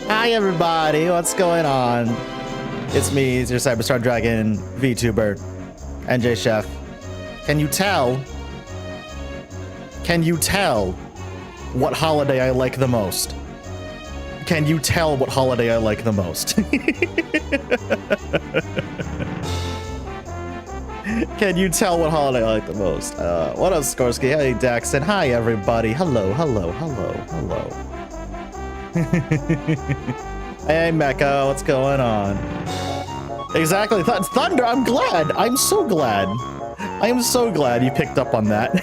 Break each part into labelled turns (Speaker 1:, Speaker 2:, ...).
Speaker 1: Hi everybody, what's going on? It's me, it's your Cyber Star Dragon VTuber, NJChef. Can you tell? Can you tell what holiday I like the most? Can you tell what holiday I like the most? Can you tell what holiday I like the most? What up, Skorsky? Hey, Dax, and hi, everybody. Hello, hello, hello, hello. Hey, Mecha, what's going on? Exactly, Thunder, I'm glad. I'm so glad. I am so glad you picked up on that.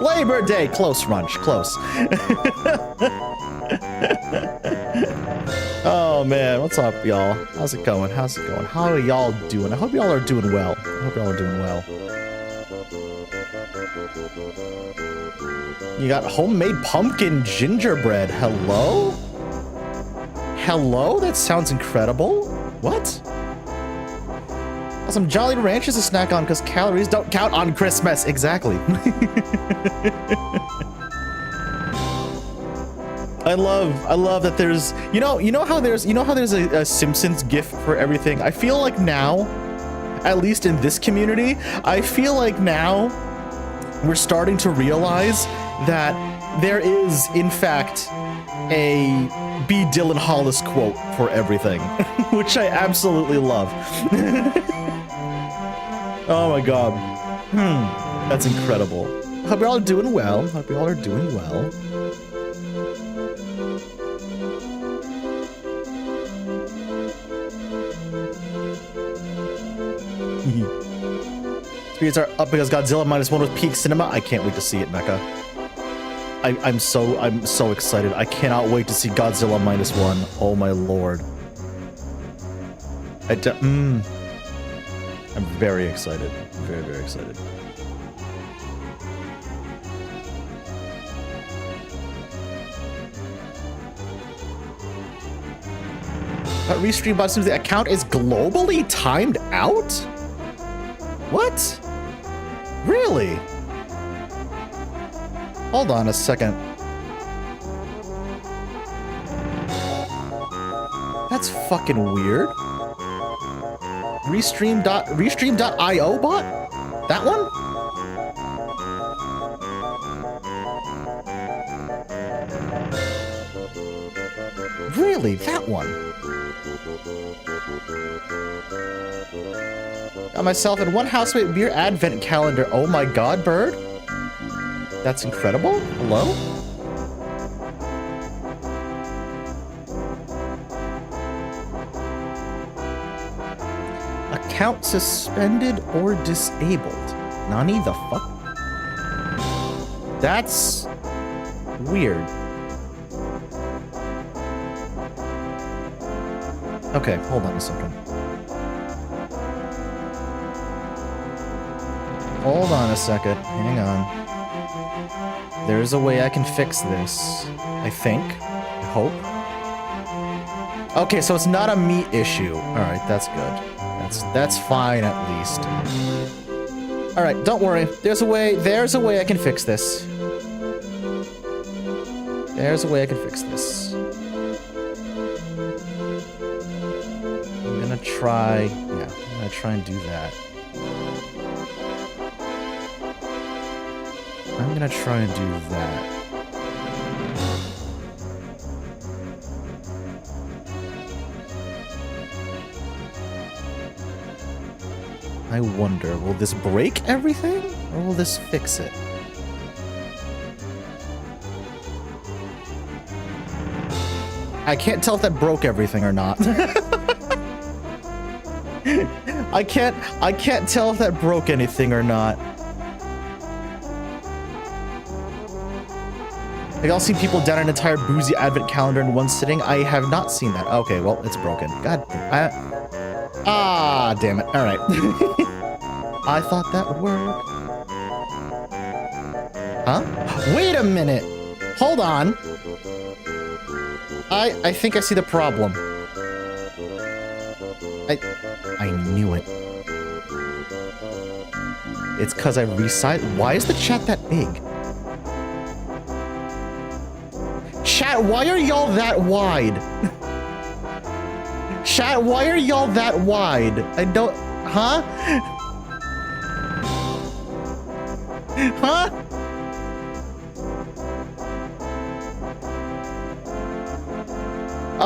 Speaker 1: Labor Day, close, Runch, close. Oh man, what's up, y'all? How's it going? How's it going? How are y'all doing? I hope y'all are doing well. I hope y'all are doing well. You got homemade pumpkin gingerbread. Hello? Hello? That sounds incredible. What? Got some Jolly Ranchers to snack on because calories don't count on Christmas. Exactly. I love that there's, you know how there's a Simpsons gif for everything. I feel like now, at least in this community, I feel like now we're starting to realize that there is, in fact, a B. Dylan Hollis quote for everything, which I absolutely love. Oh my god. That's incredible. Hope y'all are doing well. Hope y'all are doing well. Spirits are up because Godzilla -1 was peak cinema. I can't wait to see it, Mecha. I'm so excited. I cannot wait to see Godzilla -1. Oh my lord. I'm very excited. Very, very excited. But Restream bot seems the account is globally timed out? What? Really? Hold on a second. That's fucking weird. Restream.io bot? That one? Really? That one? Got myself in one housemate beer advent calendar. Oh my god, Bird? That's incredible. Hello? Account suspended or disabled. Nani the fuck? That's weird. Okay, hold on a second. Hold on a second. Hang on. There's a way I can fix this. I think. I hope. Okay, so it's not a meat issue. Alright, that's good. That's fine at least. Alright, don't worry. There's a way I can fix this. There's a way I can fix this. I'm gonna try and do that. I'm gonna try and do that. I wonder, will this break everything? Or will this fix it? I can't tell if that broke everything or not. I can't tell if that broke anything or not. Have y'all seen people down an entire boozy advent calendar in one sitting? I have not seen that. Okay, well, it's broken. God, damn it. All right. I thought that would work. Huh? Wait a minute. Hold on. I think I see the problem. I knew it. It's because I resized. Why is the chat that big? Chat, why are y'all that wide? Chat, why are y'all that wide? I don't... Huh? Huh?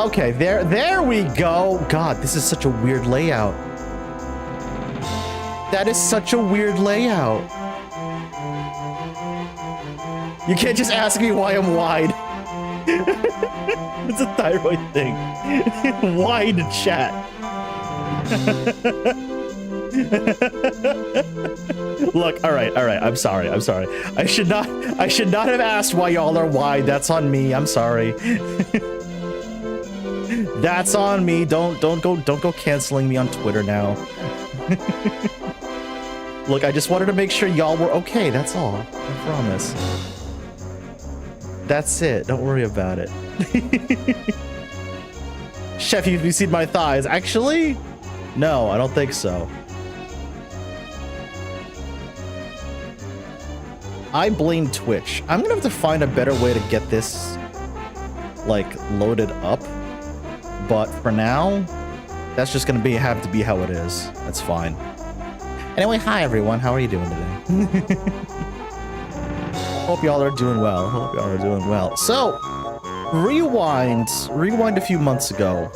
Speaker 1: Okay, there we go. God, this is such a weird layout. That is such a weird layout. You can't just ask me why I'm wide. It's a thyroid thing. Wide chat. Look, all right. I'm sorry. I should not have asked why y'all are wide. That's on me. I'm sorry. That's on me. Don't go canceling me on Twitter now. Look, I just wanted to make sure y'all were okay. That's all. I promise. That's it. Don't worry about it. Chef, you've seen my thighs. Actually, no, I don't think so. I blame Twitch. I'm gonna have to find a better way to get this, like, loaded up. But for now, that's just gonna have to be how it is. That's fine. Anyway, hi everyone. How are you doing today? Hope y'all are doing well. So, rewind a few months ago.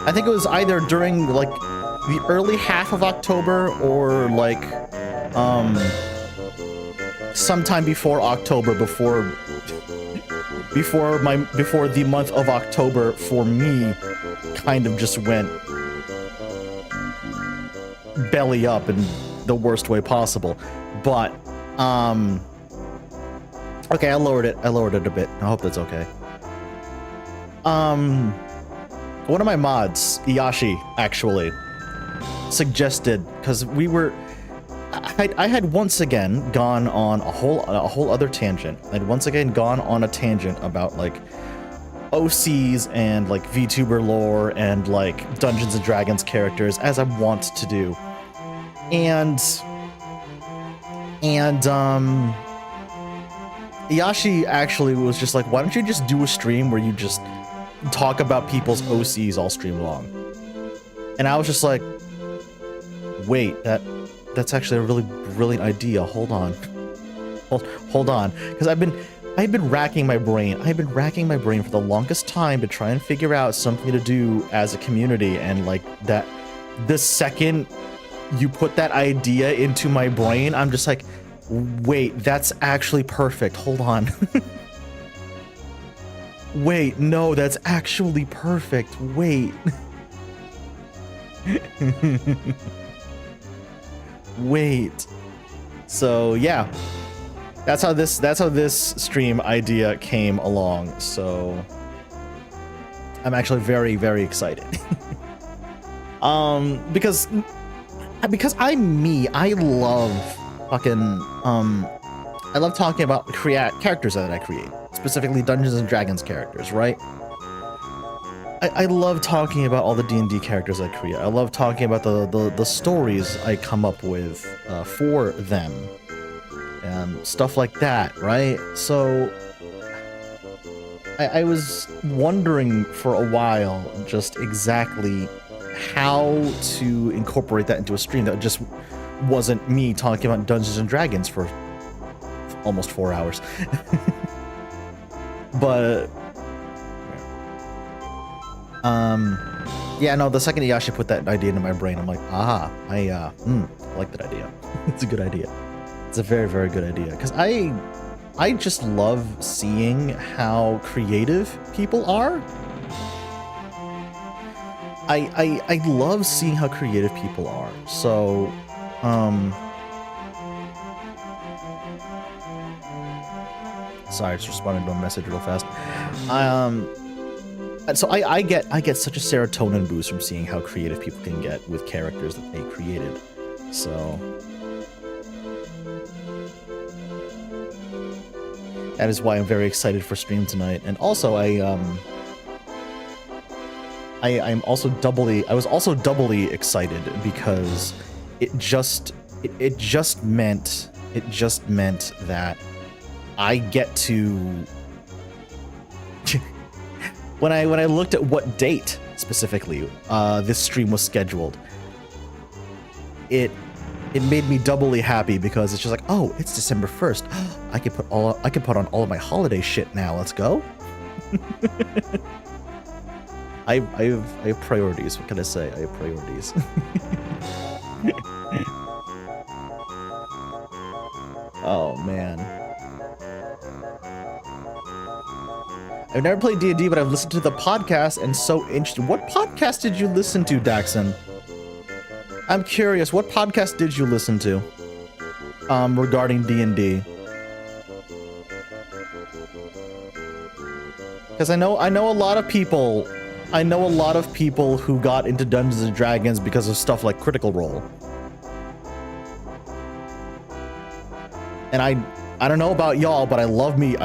Speaker 1: I think it was either during like the early half of October or like sometime before October, before the month of October for me kind of just went belly up in the worst way possible. But okay, I lowered it a bit. I hope that's okay. One of my mods, Iyashi, actually suggested, because I had once again gone on a whole other tangent. I'd once again gone on a tangent about like OCs and like VTuber lore and like Dungeons and Dragons characters, as I want to do. And Iyashi actually was just like, why don't you just do a stream where you just talk about people's OCs all stream long? And I was just like, wait, that's actually a really brilliant idea. Hold on, because I've been racking my brain. I've been racking my brain for the longest time to try and figure out something to do as a community, and like that, the second you put that idea into my brain, I'm just like, wait, that's actually perfect. Hold on. Wait, no, that's actually perfect. Wait. Wait. So yeah, that's how this stream idea came along. So I'm actually very, very excited. Because I love fucking I love talking about characters that I create, specifically Dungeons and Dragons characters, right? I love talking about all the D&D characters I create. I love talking about the stories I come up with for them and stuff like that, right? So I was wondering for a while just exactly how to incorporate that into a stream that just wasn't me talking about Dungeons and Dragons for almost 4 hours. But yeah, no, the second Iyashi put that idea into my brain, I'm like, I like that idea. It's a good idea. It's a very, very good idea, because I just love seeing how creative people are. I love seeing how creative people are. So sorry, I just responded to a message real fast. So I get such a serotonin boost from seeing how creative people can get with characters that they created. So that is why I'm very excited for stream tonight. And also I was also doubly excited because it just meant that I get to when I looked at what date specifically this stream was scheduled, it made me doubly happy because it's just like, oh, it's December 1st. I can put on all of my holiday shit now. Let's go. I have priorities. What can I say? I have priorities. Oh man. I've never played D&D, but I've listened to the podcast and so interested. What podcast did you listen to, Daxon? I'm curious, what podcast did you listen to regarding D&D? Because I know a lot of people who got into Dungeons and Dragons because of stuff like Critical Role. And I don't know about y'all, but I love me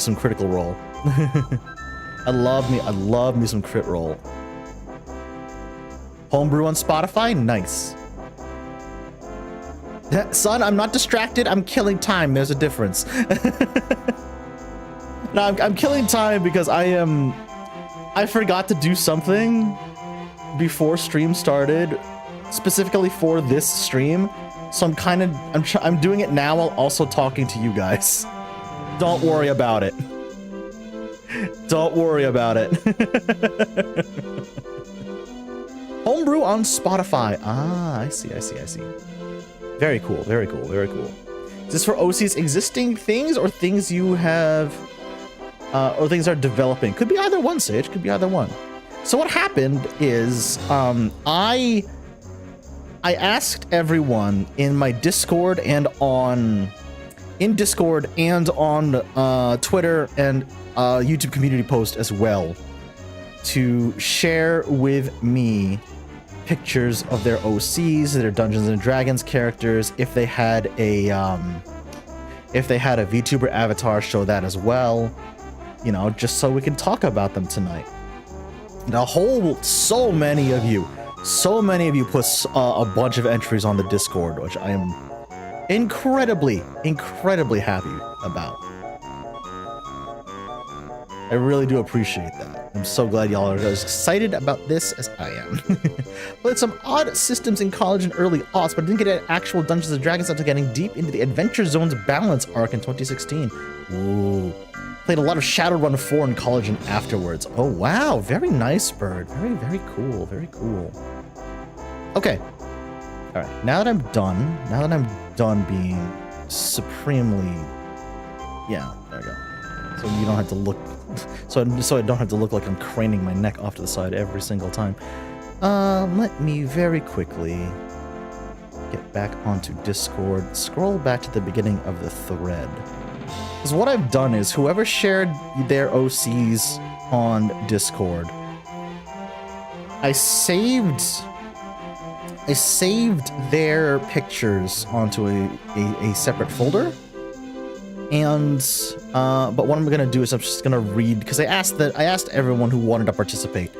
Speaker 1: some Critical Role. I love me some Crit Role. Homebrew on Spotify? Nice. Son, I'm not distracted. I'm killing time. There's a difference. No, I'm killing time because I forgot to do something before stream started, specifically for this stream. So I'm doing it now while also talking to you guys. Don't worry about it. Don't worry about it. Homebrew on Spotify. Ah, I see. Very cool. Is this for OC's existing things or things you have, or things are developing? Could be either one, Sage. Could be either one. So what happened is, I asked everyone in my Discord and on Twitter and YouTube community post as well to share with me pictures of their OCs, their Dungeons and Dragons characters. If they had a VTuber avatar, show that as well. You know, just so we can talk about them tonight. So many of you put a bunch of entries on the Discord, which I am incredibly happy about. I really do appreciate that. I'm so glad y'all are as excited about this as I am. Played some odd systems in college in early aughts, but didn't get an actual Dungeons & Dragons until getting deep into the Adventure Zone's balance arc in 2016. Ooh. Played a lot of Shadowrun 4 in college and afterwards. Oh wow, very nice, Bird. Very cool, very cool. Okay. Alright, now that I'm done being supremely... Yeah, there we go. So you don't have to look... So I don't have to look like I'm craning my neck off to the side every single time. Let me very quickly get back onto Discord, scroll back to the beginning of the thread. Because what I've done is, whoever shared their OCs on Discord, I saved their pictures onto a separate folder. And but what I'm gonna do is I'm just gonna read, because I asked everyone who wanted to participate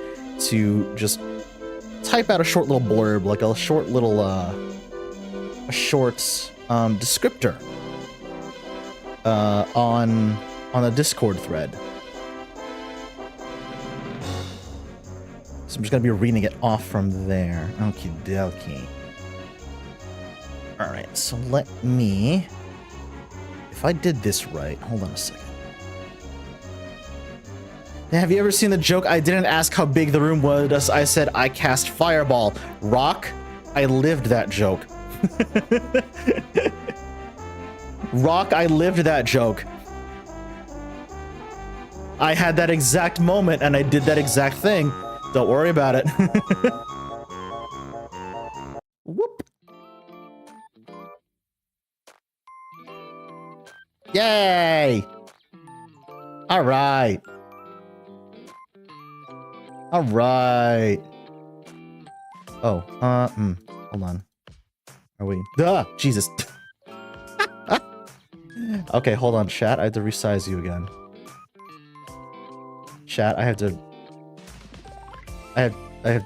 Speaker 1: to just type out a short little blurb, like a short little descriptor on the Discord thread. So I'm just gonna be reading it off from there. Okie dokie. Alright, so let me... If I did this right, hold on a second. Have you ever seen the joke, I didn't ask how big the room was, I said I cast fireball? Rock, I lived that joke. Rock, I lived that joke. I had that exact moment and I did that exact thing. Don't worry about it. Whoop. Yay! Alright. Alright. Oh, hold on. Are we? Jesus. Okay, hold on, chat. I have to resize you again. Chat, I have to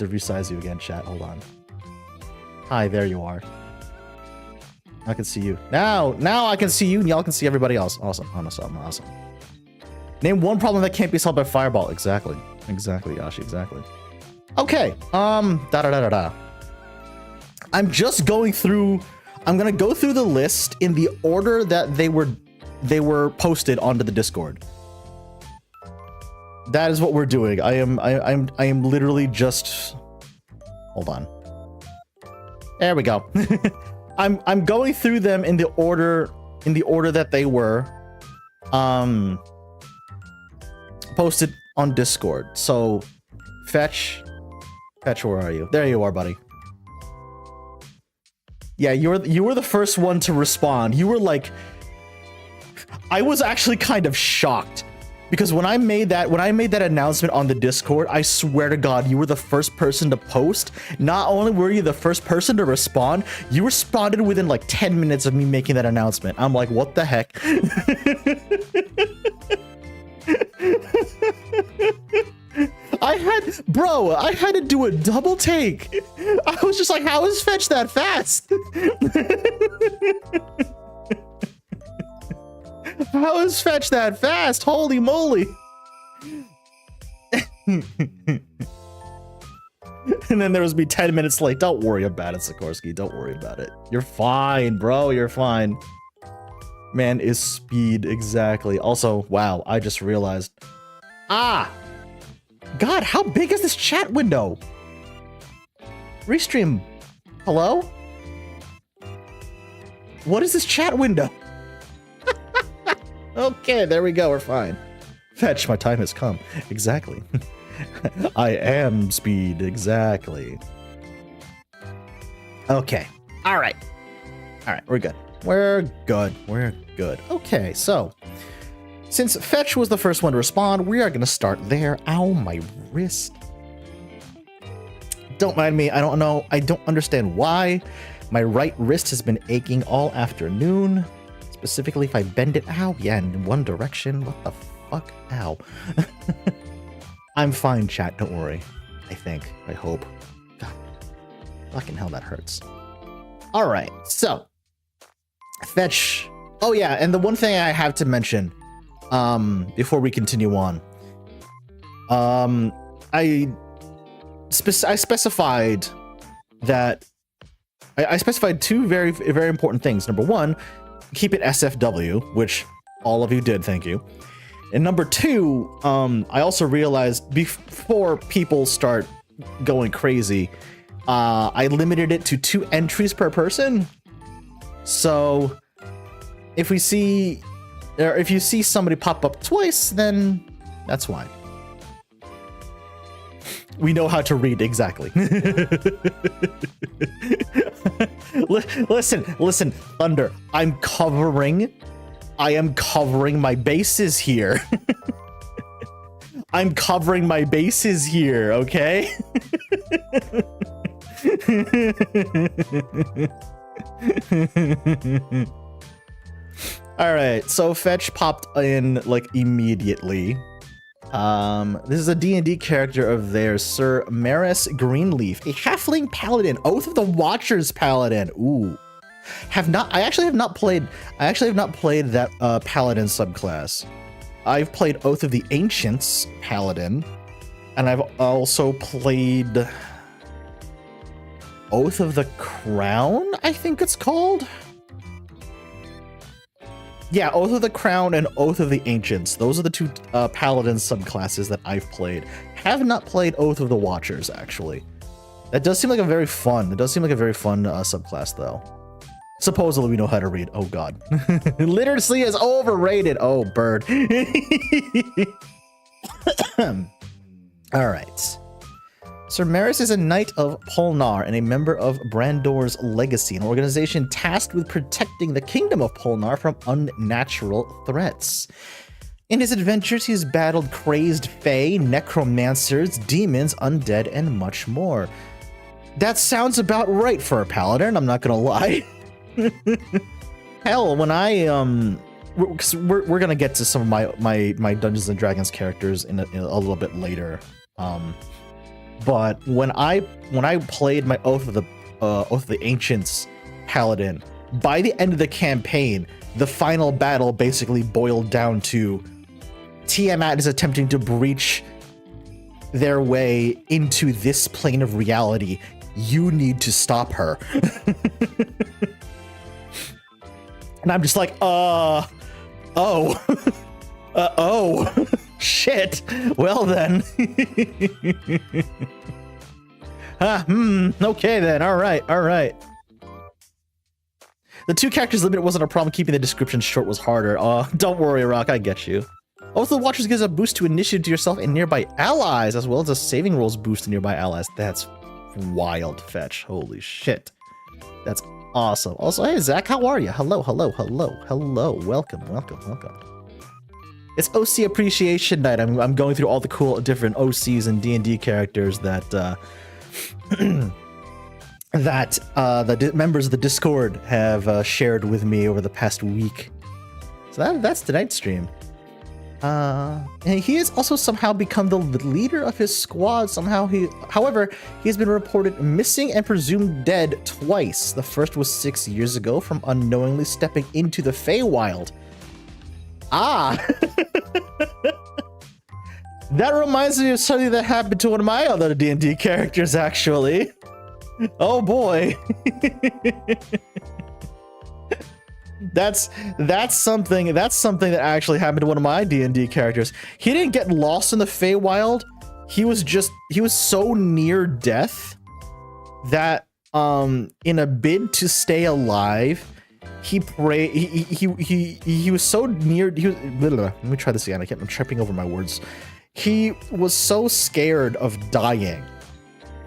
Speaker 1: resize you again, chat. Hold on. Hi, there you are. I can see you. Now I can see you and y'all can see everybody else. Awesome. Name one problem that can't be solved by fireball. Exactly. Exactly, Yashi, exactly. Okay, da-da-da-da-da. I'm just going through, I'm gonna go through the list in the order that they were posted onto the Discord. That is what we're doing. I am literally just, hold on. There we go. I'm going through them in the order that they were posted on Discord. So Fetch, where are you? There you are, buddy. Yeah, you were the first one to respond. You were like, I was actually kind of shocked because when I made that announcement on the Discord, I swear to God, you were the first person to post. Not only were you the first person to respond, you responded within like 10 minutes of me making that announcement. I'm like, what the heck? I had to do a double take. I was just like, how is Fetch that fast? How is Fetch that fast? Holy moly. And then there was me 10 minutes late. Don't worry about it, Sikorsky. Don't worry about it. You're fine, bro. You're fine. Man is speed, exactly. Also, wow, I just realized. Ah! God, how big is this chat window? Restream. Hello? What is this chat window? Okay, there we go. We're fine. Fetch, my time has come. Exactly. I am speed. Exactly. Okay. All right. All right. We're good. We're good. We're good. Okay. So since Fetch was the first one to respond, we are going to start there. Ow, my wrist. Don't mind me. I don't know. I don't understand why. My right wrist has been aching all afternoon. Specifically, if I bend it, ow, yeah, in one direction. What the fuck? Ow. I'm fine, chat. Don't worry. I think. I hope. God. Fucking hell, that hurts. All right, so Fetch. Oh yeah, and the one thing I have to mention, before we continue on, I specified that I specified two very, very important things. Number one, keep it SFW, which all of you did, thank you. And number two, I also realized before people start going crazy, I limited it to 2 entries per person. So if we see, or if you see somebody pop up twice, then that's why. We know how to read, exactly. Listen, Thunder. I am covering my bases here. I'm covering my bases here, okay? All right, so Fetch popped in like immediately. This is a D&D character of theirs, Sir Maris Greenleaf, a halfling paladin, Oath of the Watchers paladin. Ooh, I actually have not played that paladin subclass. I've played Oath of the Ancients paladin, and I've also played Oath of the Crown, I think it's called. Yeah, Oath of the Crown and Oath of the Ancients. Those are the two paladin subclasses that I've played. Have not played Oath of the Watchers, actually. That does seem like a very fun. It does seem like a very fun subclass, though. Supposedly we know how to read. Oh God, literacy is overrated. Oh, bird. All right. Sir Maris is a knight of Polnar and a member of Brandor's Legacy, an organization tasked with protecting the kingdom of Polnar from unnatural threats. In his adventures, he has battled crazed fae, necromancers, demons, undead, and much more. That sounds about right for a paladin, I'm not gonna lie. Hell, when we're gonna get to some of my Dungeons and Dragons characters in a little bit later. But when I played my Oath of the Ancients paladin, by the end of the campaign, the final battle basically boiled down to Tiamat is attempting to breach their way into this plane of reality, you need to stop her. And I'm just like, oh, oh, shit. Well then. Okay then, all right. The 2 characters limit wasn't a problem, keeping the description short was harder. Don't worry, Rock, I get you. Also, the Watchers gives a boost to initiative to yourself and nearby allies, as well as a saving rolls boost to nearby allies. That's wild, Fetch. Holy shit. That's awesome. Also, hey, Zach, how are you? Hello. Welcome. It's OC Appreciation Night. I'm going through all the cool different OCs and D&D characters that the members of the Discord have shared with me over the past week. So that's tonight's stream. And he has also somehow become the leader of his squad. However, he has been reported missing and presumed dead twice. The first was 6 years ago from unknowingly stepping into the Feywild. That reminds me of something that happened to one of my other D&D characters, actually. Oh boy. That's something that actually happened to one of my D&D characters. He didn't get lost in the Feywild. He was so near death that in a bid to stay alive, he was so near. Let me try this again. I'm tripping over my words. He was so scared of dying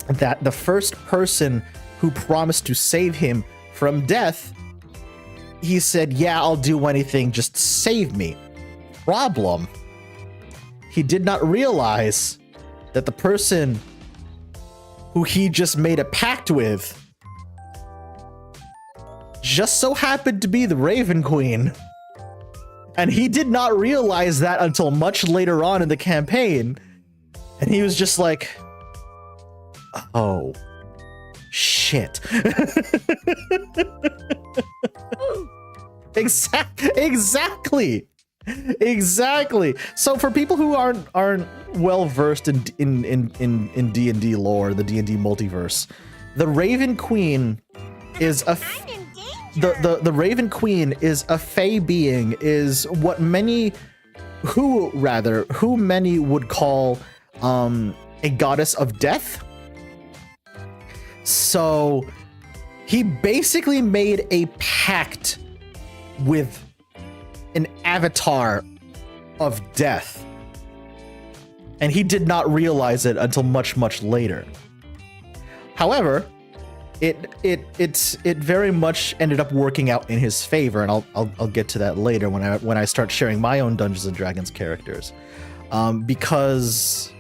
Speaker 1: that the first person who promised to save him from death, he said, yeah, I'll do anything, just save me. Problem, he did not realize that the person who he just made a pact with just so happened to be the Raven Queen. And he did not realize that until much later on in the campaign. And he was just like, oh, shit. Exactly. So for people who aren't well versed in D&D lore, the D&D multiverse, the Raven Queen is the Raven Queen is a Fey being, is what many would call a goddess of death. So he basically made a pact with an avatar of death, and he did not realize it until much later. However, it very much ended up working out in his favor, and I'll get to that later when I start sharing my own Dungeons and Dragons characters, because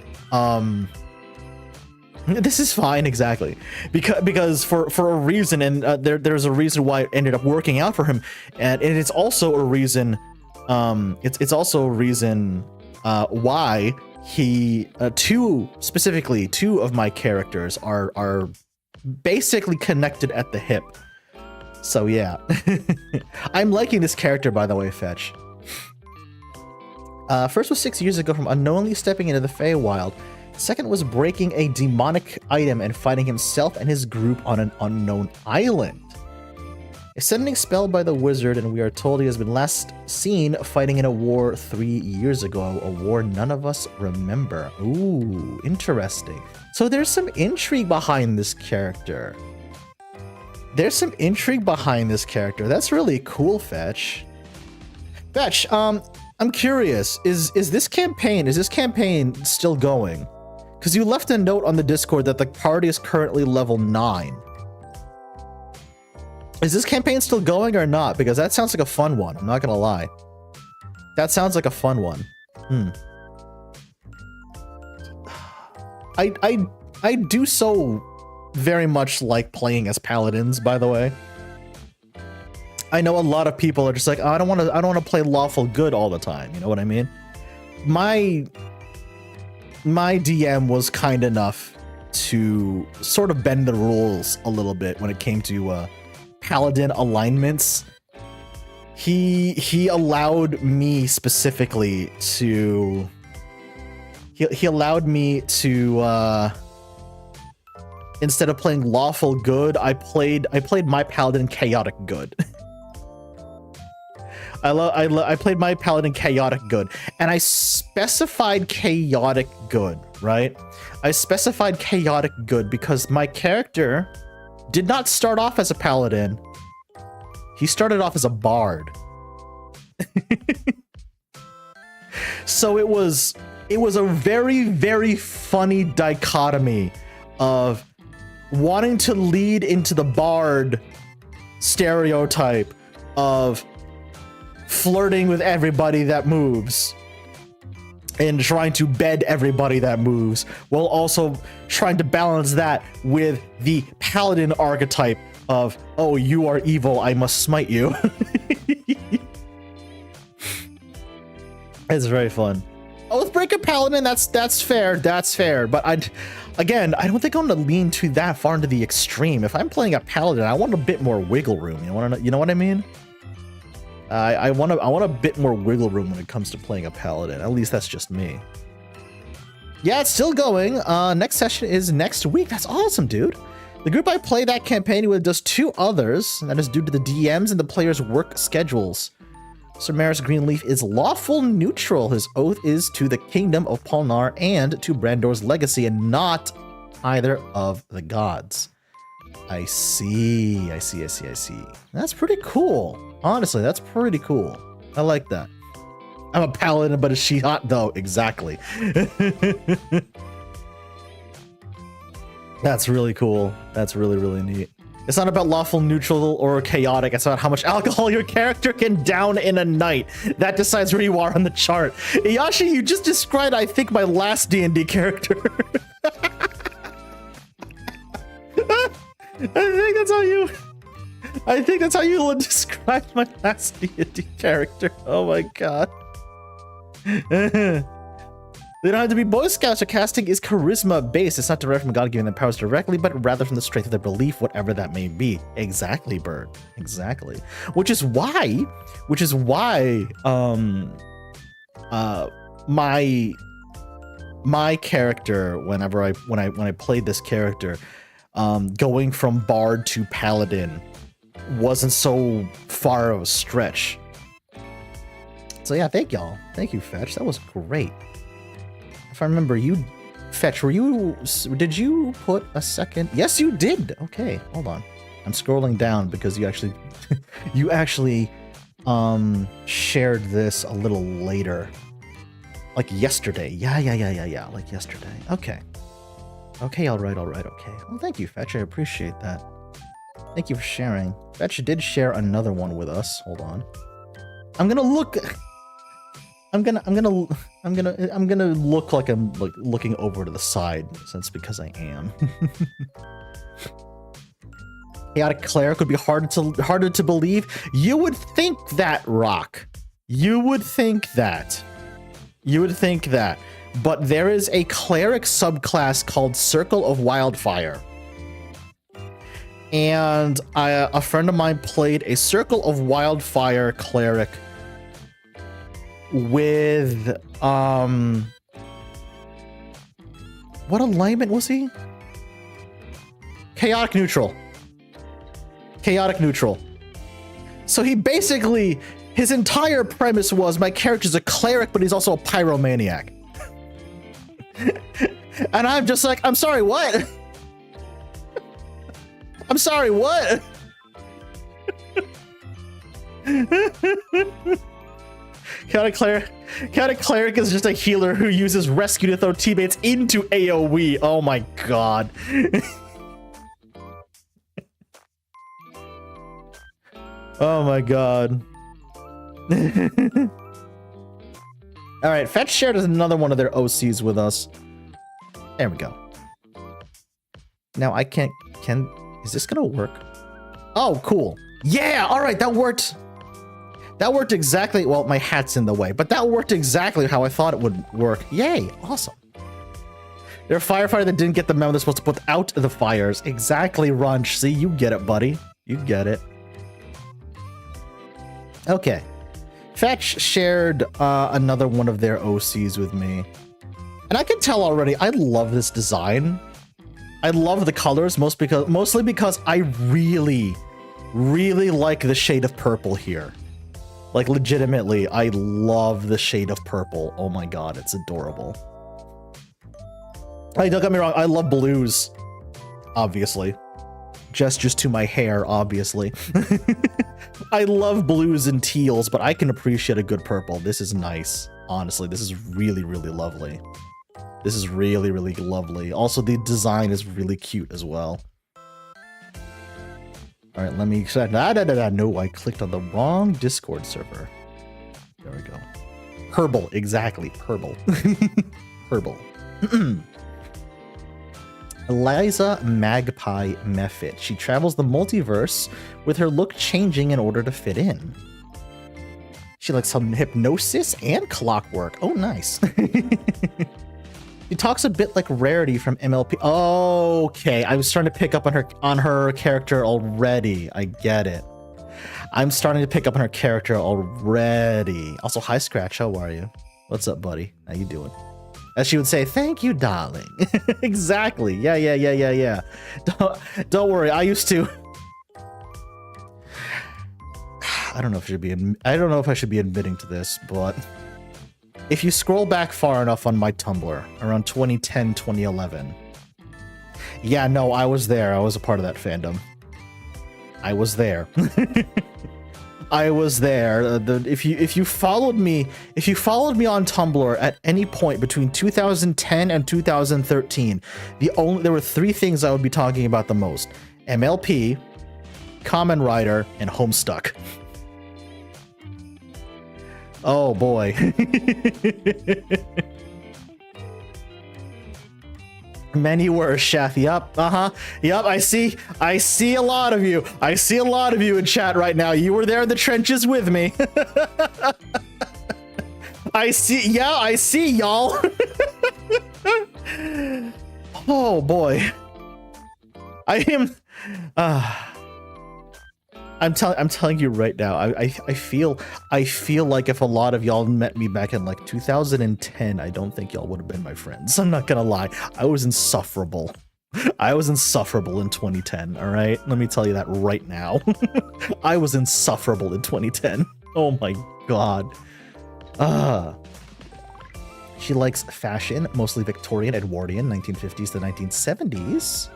Speaker 1: this is fine, exactly, because for a reason, and there's a reason why it ended up working out for him, and it's also a reason it's also a reason why he two of my characters are basically connected at the hip. So yeah. I'm liking this character, by the way, Fetch. First was 6 years ago from unknowingly stepping into the Feywild. Second was breaking a demonic item and fighting himself and his group on an unknown island. A sending spell by the wizard, and we are told he has been last seen fighting in a war 3 years ago, a war none of us remember. Ooh, interesting. So there's some intrigue behind this character. That's really cool, Fetch. Fetch, I'm curious, is this campaign still going? Because you left a note on the Discord that the party is currently level 9. Is this campaign still going or not? Because that sounds like a fun one, I'm not gonna lie. That sounds like a fun one. I do so very much like playing as paladins, by the way. I know a lot of people are just like, oh, I don't want to play lawful good all the time, you know what I mean? My DM was kind enough to sort of bend the rules a little bit when it came to paladin alignments. He allowed me specifically to he allowed me to instead of playing lawful good, I played my paladin chaotic good. I played my paladin chaotic good, and I specified chaotic good, right? I specified chaotic good because my character did not start off as a paladin. He started off as a bard. So it was a very, very funny dichotomy of wanting to lead into the bard stereotype of flirting with everybody that moves and trying to bed everybody that moves, while also trying to balance that with the paladin archetype of, oh, you are evil, I must smite you. It's very fun. Oathbreaker Paladin, that's fair, but I don't think I'm gonna lean too that far into the extreme. If I'm playing a Paladin, I want a bit more wiggle room. You know what I mean? I want a bit more wiggle room when it comes to playing a Paladin. At least that's just me. Yeah, it's still going. Next session is next week. That's awesome, dude. The group I play that campaign with does 2 others, and that is due to the DMs and the players' work schedules. Sir Maris Greenleaf is lawful neutral. His oath is to the kingdom of Polnar and to Brandor's legacy, and not either of the gods. I see. That's pretty cool. Honestly, that's pretty cool. I like that. I'm a paladin, but is she hot though? Exactly. That's really cool. That's really, really neat. It's not about lawful, neutral, or chaotic. It's about how much alcohol your character can down in a night. That decides where you are on the chart. Iyashi, you just described, I think, my last D&D character. I think that's how you describe my last D&D character. Oh my god. They don't have to be Boy Scouts. Or casting is charisma based. It's not derived from God giving them powers directly, but rather from the strength of their belief, whatever that may be. Exactly, Bird. Exactly. Which is why my character, when I played this character, going from Bard to Paladin wasn't so far of a stretch. So yeah, thank y'all. Thank you, Fetch. That was great. If I remember, you, Fetch, did you put a second? Yes, you did. Okay, hold on. I'm scrolling down because you actually, shared this a little later. Like yesterday. Yeah, like yesterday. Okay. Okay, all right, okay. Well, thank you, Fetch. I appreciate that. Thank you for sharing. Fetch did share another one with us. Hold on. I'm gonna look like I'm like looking over to the side, since because I am. Chaotic Cleric would be harder to believe. You would think that, Rock. You would think that. But there is a cleric subclass called Circle of Wildfire. And a friend of mine played a Circle of Wildfire cleric with what alignment was he? Chaotic neutral. So he basically, his entire premise was, my character's a cleric, but he's also a pyromaniac. And I'm just like, I'm sorry, what? I'm sorry, what? Chaotic Cleric is just a healer who uses rescue to throw teammates into AoE. Oh my god. Oh my god. Alright, Fetch shared another one of their OCs with us. There we go. Now I can't... Is this gonna work? Oh, cool. Yeah, alright, that worked. That worked exactly... Well, my hat's in the way, but that worked exactly how I thought it would work. Yay, awesome. They're a firefighter that didn't get the memo they're supposed to put out the fires. Exactly, Runch. See, you get it, buddy. You get it. Okay. Fetch shared another one of their OCs with me. And I can tell already, I love this design. I love the colors mostly because I really like the shade of purple here. Like, legitimately, I love the shade of purple. Oh my god, it's adorable. Hey, don't get me wrong, I love blues. Obviously. Gestures to my hair, obviously. I love blues and teals, but I can appreciate a good purple. This is nice. Honestly, this is really lovely. This is really lovely. Also, the design is really cute as well. All right, let me check. No, I clicked on the wrong Discord server. There we go. Herbal, exactly. Herbal. Herbal. Eliza Magpie Mephit. She travels the multiverse with her look changing in order to fit in. She likes some hypnosis and clockwork. Oh, nice. She talks a bit like Rarity from MLP. Okay, I was starting to pick up on her character already. I get it. I'm starting to pick up on her character already. Also, hi Scratch, how are you? What's up, buddy? How you doing? As she would say, thank you, darling. Exactly. Yeah. Don't worry. I used to. I don't know if I should be admitting to this, but if you scroll back far enough on my Tumblr, around 2010, 2011. Yeah, no, I was there. I was a part of that fandom. I was there. I was there. If you followed me on Tumblr at any point between 2010 and 2013, there were three things I would be talking about the most: MLP, Kamen Rider, and Homestuck. Oh boy. Many were, Chef. Yup. Yup. I see a lot of you. I see a lot of you in chat right now. You were there in the trenches with me. I see y'all. Oh boy. I'm telling you right now, I feel like if a lot of y'all met me back in like 2010, I don't think y'all would have been my friends. I'm not gonna lie. I was insufferable. I was insufferable in 2010, all right? Let me tell you that right now. I was insufferable in 2010. Oh my god. She likes fashion, mostly Victorian, Edwardian, 1950s to 1970s.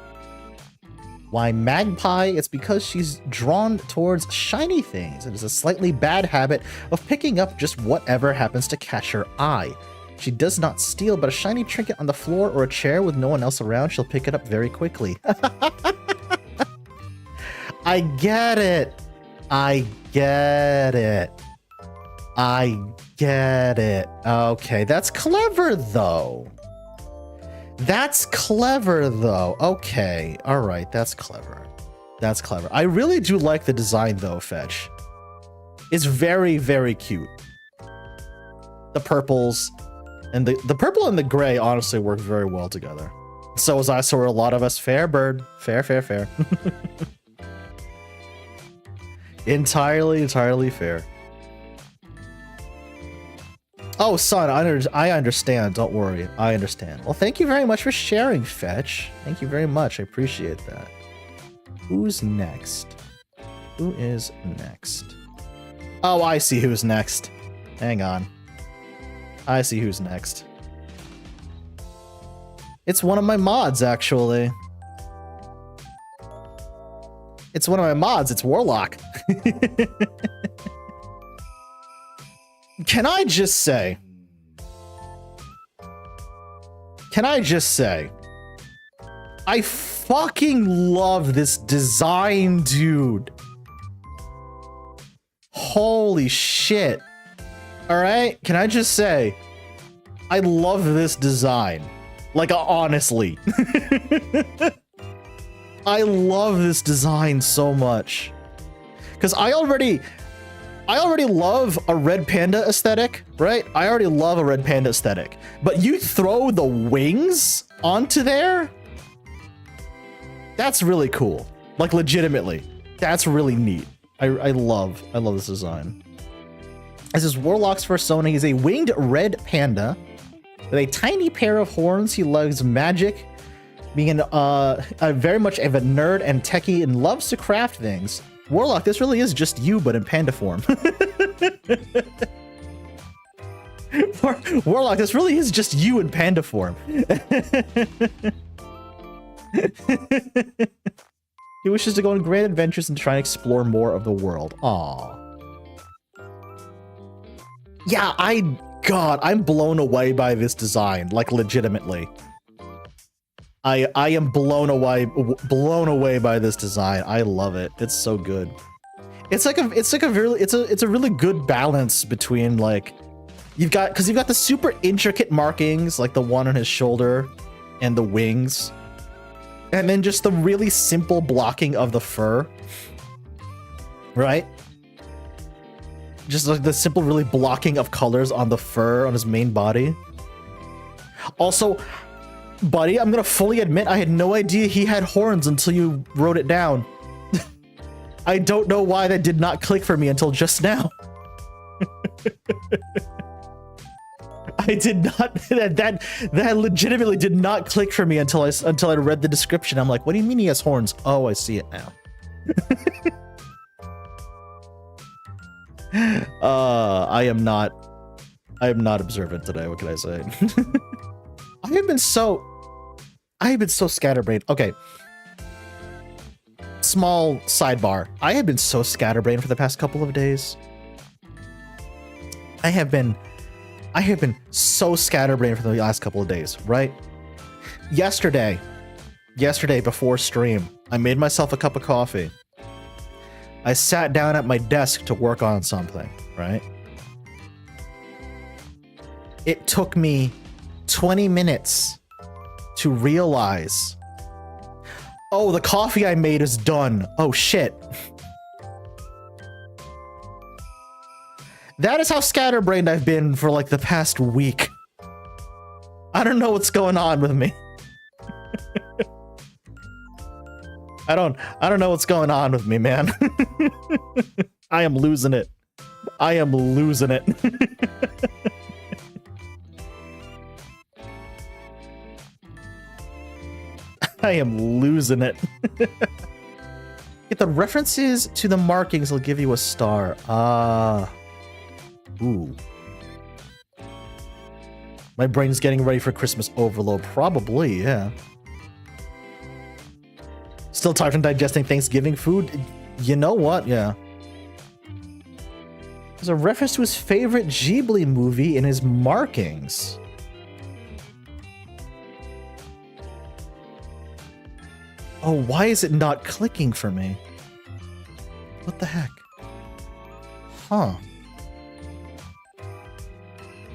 Speaker 1: Why Magpie? It's because she's drawn towards shiny things. It is a slightly bad habit of picking up just whatever happens to catch her eye. She does not steal, but a shiny trinket on the floor or a chair with no one else around, she'll pick it up very quickly. I get it. I get it. I get it. Okay, that's clever though. That's clever, though. Okay. All right. That's clever. That's clever. I really do like the design, though, Fetch. It's very, very cute. The purples and the purple and the gray honestly work very well together. So as I saw a lot of us. Fair, bird. Fair. Entirely fair. Oh, son, I understand. Don't worry. I understand. Well, thank you very much for sharing, Fetch. Thank you very much. I appreciate that. Who's next? Who is next? Oh, I see who's next. Hang on. I see who's next. It's one of my mods, actually. It's one of my mods. It's Warlock. Can I just say, I fucking love this design, dude. Holy shit. All right, can I just say, I love this design. Like, honestly. I love this design so much. Because I already love a red panda aesthetic, right? I already love a red panda aesthetic. But you throw the wings onto there? That's really cool. Like, legitimately. That's really neat. I love this design. This is Warlock's persona. He's a winged red panda With a tiny pair of horns, he loves magic, being very much of a nerd and techie and loves to craft things. Warlock, this really is just you, but in panda form. Warlock, this really is just you in panda form. He wishes to go on grand adventures and try and explore more of the world. Aww. Yeah, God, I'm blown away by this design, like legitimately. I am blown away by this design. I love it. It's so good. It's a really good balance between like you've got the super intricate markings like the one on his shoulder and the wings. And then just the really simple blocking of the fur. Right? Just like the simple really blocking of colors on the fur on his main body. Also, buddy, I'm gonna fully admit I had no idea he had horns until you wrote it down. I don't know why that did not click for me until just now. I did not that legitimately did not click for me until I read the description. I'm like, what do you mean he has horns? Oh, I see it now. I am not observant today. What can I say? I have been so scatterbrained. Okay. Small sidebar. I have been so scatterbrained for the past couple of days. I have been so scatterbrained for the last couple of days, right? Yesterday before stream, I made myself a cup of coffee. I sat down at my desk to work on something, right? It took me 20 minutes to realize, oh, the coffee I made is done. Oh, shit. That is how scatterbrained I've been for like the past week. I don't know what's going on with me. I don't know what's going on with me, man. I am losing it. I am losing it. I am losing it. Get the references to the markings will give you a star. Ooh. My brain's getting ready for Christmas overload. Probably, yeah. Still tired from digesting Thanksgiving food? You know what? Yeah. There's a reference to his favorite Ghibli movie in his markings. Oh, why is it not clicking for me? What the heck? Huh.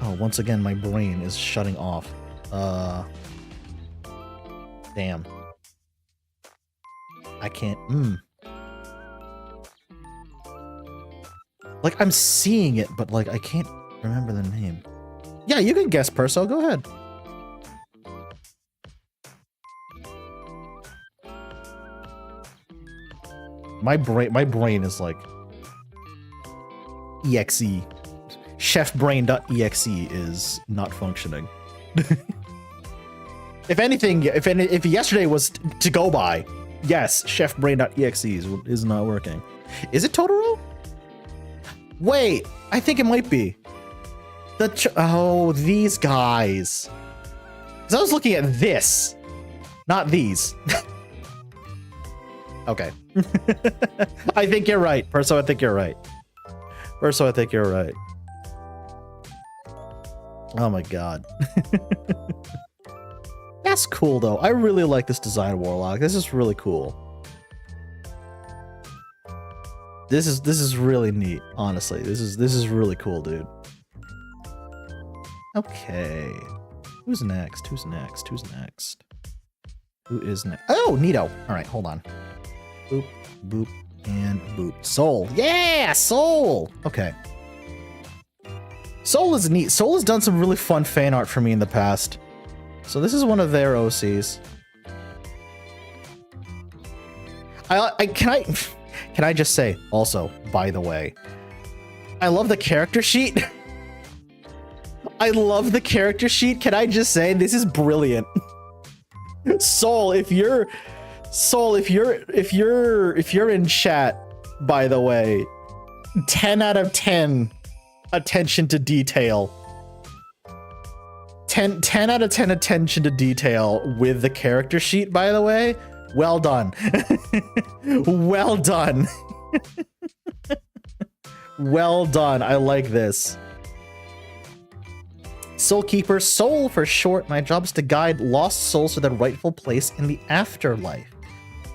Speaker 1: Oh, once again, my brain is shutting off. Damn. I can't, Like, I'm seeing it, but, like, I can't remember the name. Yeah, you can guess, Perso. Go ahead. My brain is, like, exe. Chefbrain.exe is not functioning. If anything, if yesterday was to go by, yes, chefbrain.exe is not working. Is it Totoro? Wait, I think it might be. Oh, these guys. 'Cause I was looking at this, not these. Okay. I think you're right, Perso. I think you're right. Perso, I think you're right. Oh my god. That's cool though. I really like this design, Warlock. This is really cool. This is really neat, honestly. This is really cool, dude. Okay. Who's next? Who's next? Who's next? Who is next? Oh, Neato. All right, hold on. Boop, boop, and boop. Soul. Yeah, Soul. Okay. Soul is neat. Soul has done some really fun fan art for me in the past. So this is one of their OCs. Can I just say also, by the way, I love the character sheet. I love the character sheet. Can I just say this is brilliant? Soul, if you're in chat, by the way, 10 out of 10 attention to detail. 10 out of 10 attention to detail with the character sheet, by the way. Well done. Well done. Well done. I like this. Soul Keeper, Soul for short. My job is to guide lost souls to their rightful place in the afterlife.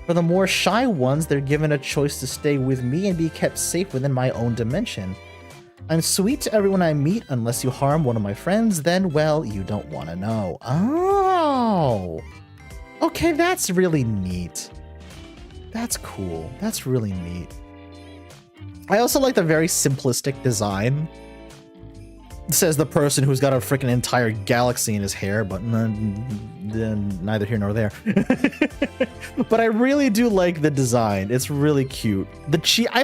Speaker 1: For the more shy ones, they're given a choice to stay with me and be kept safe within my own dimension. I'm sweet to everyone I meet. Unless you harm one of my friends, then, well, you don't want to know. Oh. Okay, that's really neat. That's cool. That's really neat. I also like the very simplistic design. Says the person who's got a freaking entire galaxy in his hair, but neither here nor there. But I really do like the design. It's really cute. I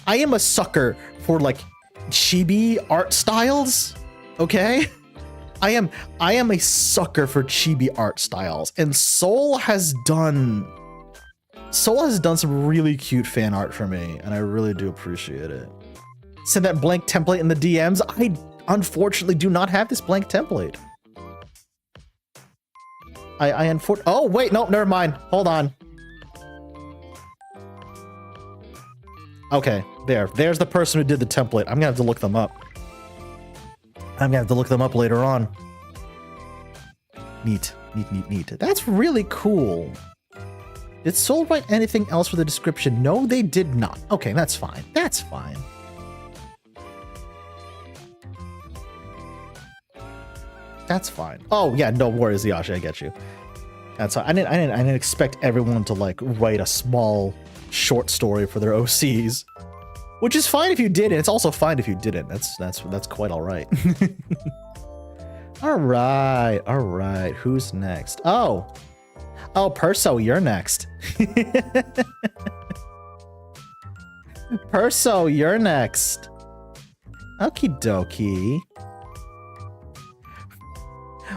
Speaker 1: am a sucker for like chibi art styles. Okay, I am a sucker for chibi art styles, and Soul has done some really cute fan art for me, and I really do appreciate it. Send that blank template in the DMs. I unfortunately do not have this blank template. Oh wait, no, never mind. Hold on. Okay, there's the person who did the template. I'm gonna have to look them up. Later on. Neat. That's really cool. Did Soul write anything else for the description? No, they did not. Okay, that's fine. That's fine. That's fine. Oh yeah, no worries, Yashi. I get you. That's fine. I didn't expect everyone to like write a small short story for their OCs, which is fine if you did, and it's also fine if you didn't. That's quite all right. All right. Who's next? Oh, Perso, you're next. Perso, you're next. Okie dokie.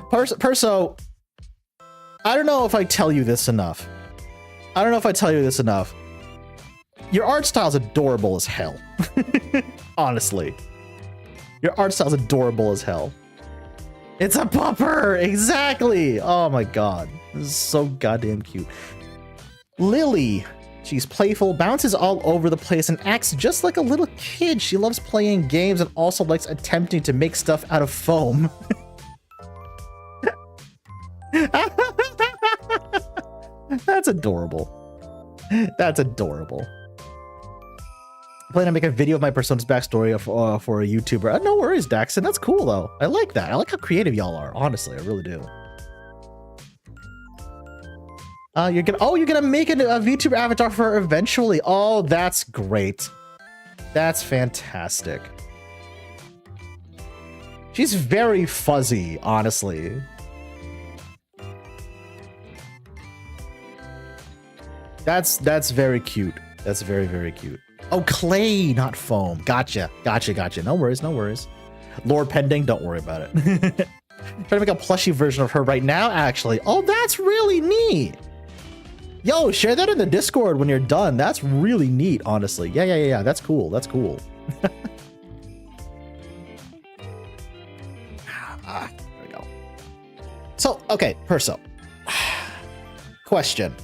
Speaker 1: Perso, I don't know if I tell you this enough. Your art style's adorable as hell. Honestly. Your art style's adorable as hell. It's a pupper! Exactly! Oh my god. This is so goddamn cute. Lily. She's playful, bounces all over the place, and acts just like a little kid. She loves playing games and also likes attempting to make stuff out of foam. That's adorable. That's adorable. I plan to make a video of my persona's backstory for a YouTuber. No worries, Daxon. That's cool though. I like that. I like how creative y'all are. Honestly, I really do. You're gonna make a VTuber avatar for her eventually. Oh, that's great. That's fantastic. She's very fuzzy, honestly. That's very cute. That's very, very cute. Oh, clay, not foam. Gotcha. No worries. Lore pending, don't worry about it. Trying to make a plushie version of her right now, actually. Oh, that's really neat. Yo, share that in the Discord when you're done. That's really neat, honestly. Yeah. That's cool. There we go. So, okay, Perso. Question.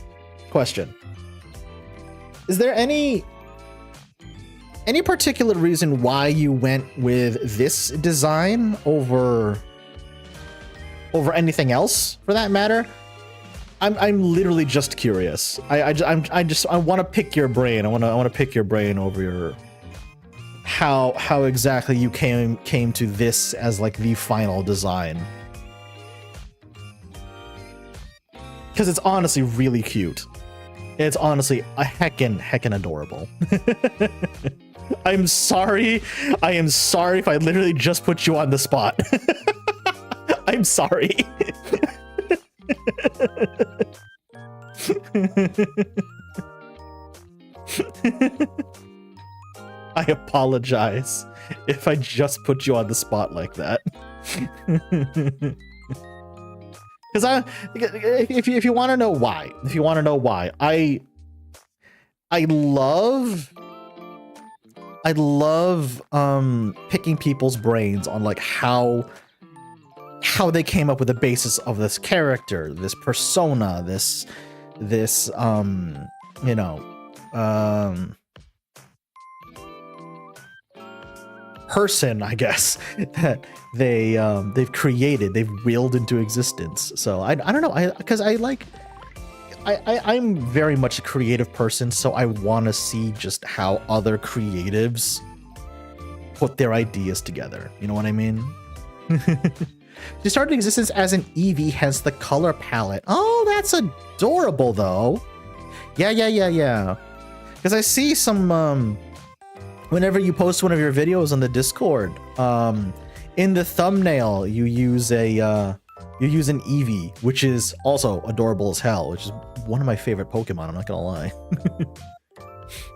Speaker 1: Is there any particular reason why you went with this design over anything else, for that matter? I'm literally just curious. I want to pick your brain. I want to pick your brain over your how exactly you came to this as like the final design. Because it's honestly really cute. It's honestly a heckin' adorable. I am sorry if I literally just put you on the spot. I'm sorry. I apologize. if I just put you on the spot like that. Because if you want to know why, I love picking people's brains on like how they came up with the basis of this character, this persona, this you know, person, I guess, that they've created, they've willed into existence. So I don't know, because I'm very much a creative person, so I want to see just how other creatives put their ideas together. You know what I mean? She started existence as an Eevee, hence the color palette. Oh, that's adorable, though. Yeah. Because I see some, whenever you post one of your videos on the Discord, in the thumbnail, you use an Eevee, which is also adorable as hell, which is one of my favorite Pokemon, I'm not gonna lie.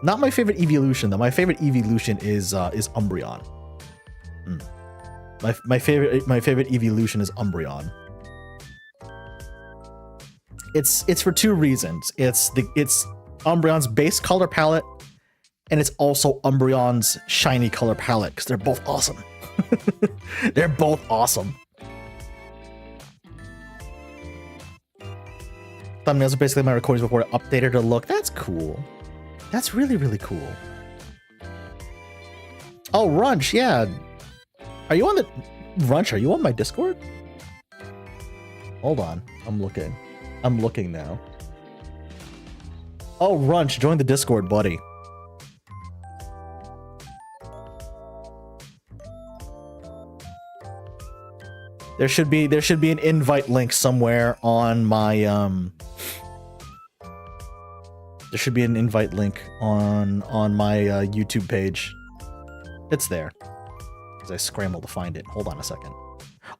Speaker 1: Not my favorite evolution, though. My favorite evolution is Umbreon. My favorite evolution is Umbreon. It's for two reasons. It's Umbreon's base color palette, and it's also Umbreon's shiny color palette, because they're both awesome. They're both awesome. Thumbnails are basically my recordings before I updated to look. That's cool. That's really, really cool. Oh, Runch, yeah. Are you on the... Runch, are you on my Discord? Hold on. I'm looking. I'm looking now. Oh, Runch, join the Discord, buddy. There should be an invite link somewhere on my there should be an invite link on my YouTube page. It's there. Because I scrambled to find it. Hold on a second.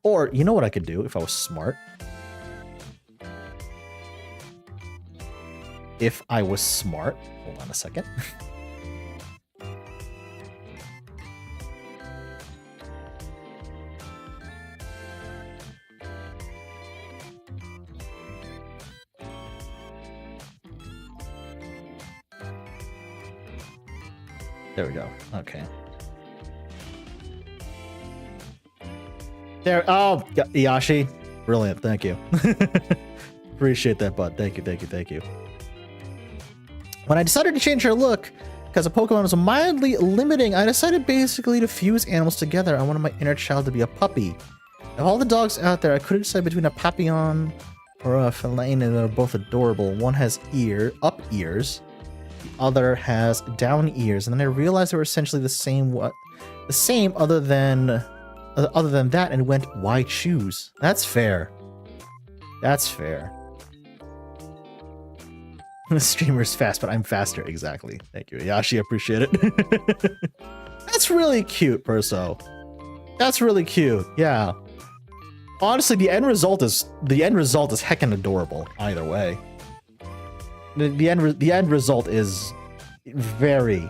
Speaker 1: Or you know what I could do if I was smart? If I was smart. Hold on a second. There we go. Okay. There. Oh, Yashi. Brilliant. Thank you. Appreciate that, bud. Thank you. When I decided to change her look, because a Pokemon was mildly limiting, I decided basically to fuse animals together. I wanted my inner child to be a puppy. Of all the dogs out there, I couldn't decide between a Papillon or a feline, and they're both adorable. One has up ears. The other has down ears, and then I realized they were essentially the same other than that, and went, why choose? That's fair. That's fair. The streamer's fast, but I'm faster. Exactly. Thank you, Yashi. Appreciate it. That's really cute, Perso. That's really cute. Yeah. Honestly, the end result is heckin' adorable. Either way. The end result is very,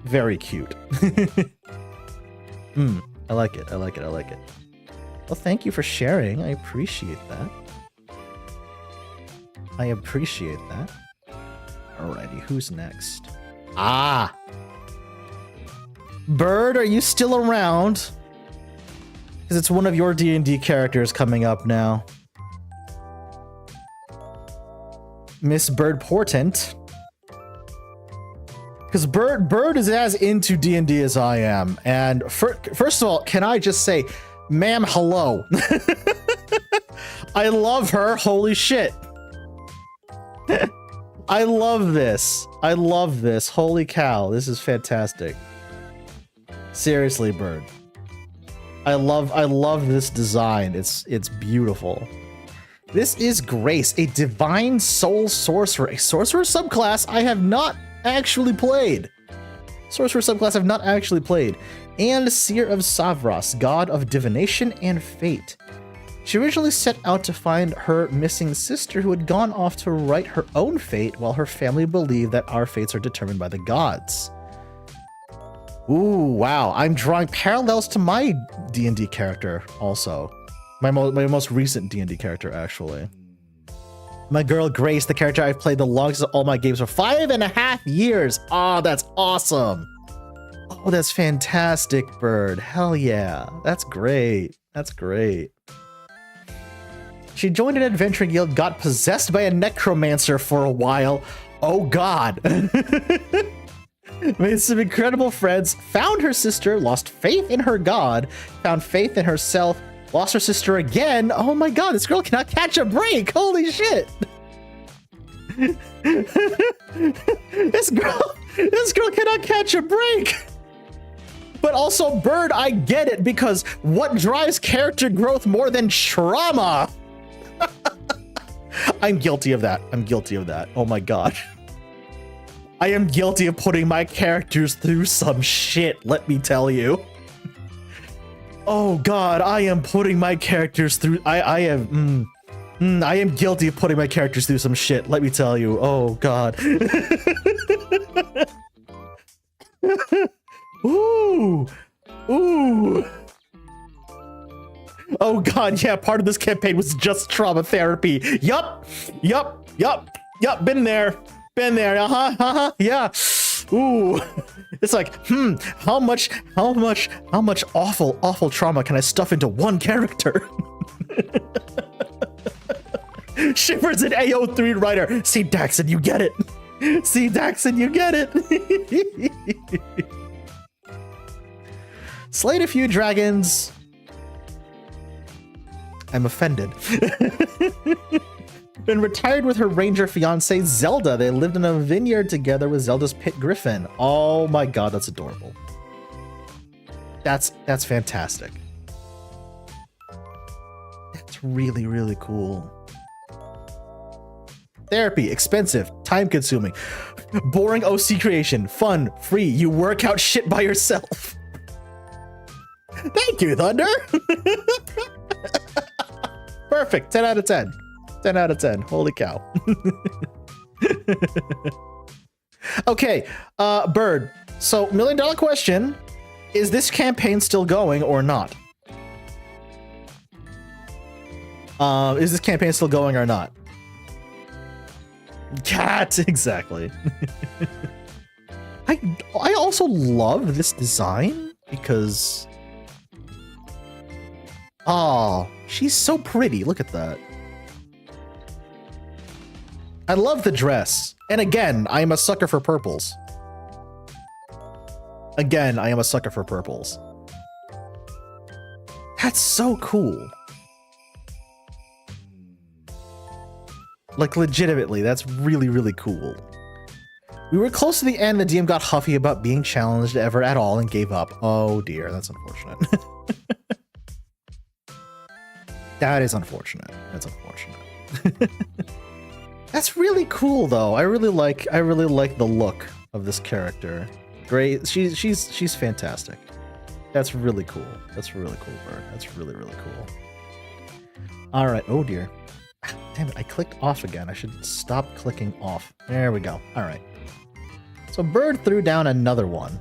Speaker 1: very cute. I like it. Well, thank you for sharing. I appreciate that. Alrighty, who's next? Ah! Bird, are you still around? Because it's one of your D&D characters coming up now. Miss Bird Portent. Because Bird is as into D&D as I am. And first of all, can I just say, ma'am, hello. I love her. Holy shit. I love this. Holy cow. This is fantastic. Seriously, Bird. I love this design. It's beautiful. This is Grace, a divine soul sorcerer, a sorcerer subclass I have not actually played. And Seer of Savras, god of divination and fate. She originally set out to find her missing sister who had gone off to write her own fate, while her family believed that our fates are determined by the gods. Ooh, wow. I'm drawing parallels to my D&D character also. My most recent D&D character, actually. My girl Grace, the character I've played the longest of all my games for 5.5 years. Oh, that's awesome. Oh, that's fantastic, Bird. Hell yeah. That's great. That's great. She joined an adventuring guild, got possessed by a necromancer for a while. Oh, God. Made some incredible friends, found her sister, lost faith in her god, found faith in herself, lost her sister again. Oh my god, this girl cannot catch a break. Holy shit. This girl cannot catch a break. But also, Bird, I get it, because what drives character growth more than trauma? I'm guilty of that. I'm guilty of that. Oh my god. I am guilty of putting my characters through some shit, let me tell you. Oh god, I am putting my characters through. I am guilty of putting my characters through some shit, let me tell you. Oh god. Ooh. Ooh. Oh god, yeah, part of this campaign was just trauma therapy. Yup. Been there. Yeah. Ooh. It's like, how much awful trauma can I stuff into one character? Shivers an AO3 writer. See, Daxon, you get it. See, Daxon, you get it. Slayed a few dragons. I'm offended. Been retired with her ranger fiance Zelda. They lived in a vineyard together with Zelda's pit griffin. Oh my god, that's adorable. That's fantastic. That's really, really cool. Therapy, expensive, time consuming, boring OC creation, fun, free, you work out shit by yourself. Thank you, Thunder. Perfect, 10 out of 10. 10 out of 10. Holy cow. Okay, Bird. So, $1 million question. Is this campaign still going or not? Is this campaign still going or not? Cat, exactly. I also love this design because... Oh, she's so pretty. Look at that. I love the dress. And again, I am a sucker for purples. Again, I am a sucker for purples. That's so cool. Like, legitimately, that's really, really cool. We were close to the end. The DM got huffy about being challenged ever at all and gave up. Oh dear, that's unfortunate. That is unfortunate. That's unfortunate. That's really cool, though. I really like the look of this character. Great. She's fantastic. That's really cool. That's really cool, Bird. That's really, really cool. All right. Oh dear. Damn it! I clicked off again. I should stop clicking off. There we go. All right. So Bird threw down another one.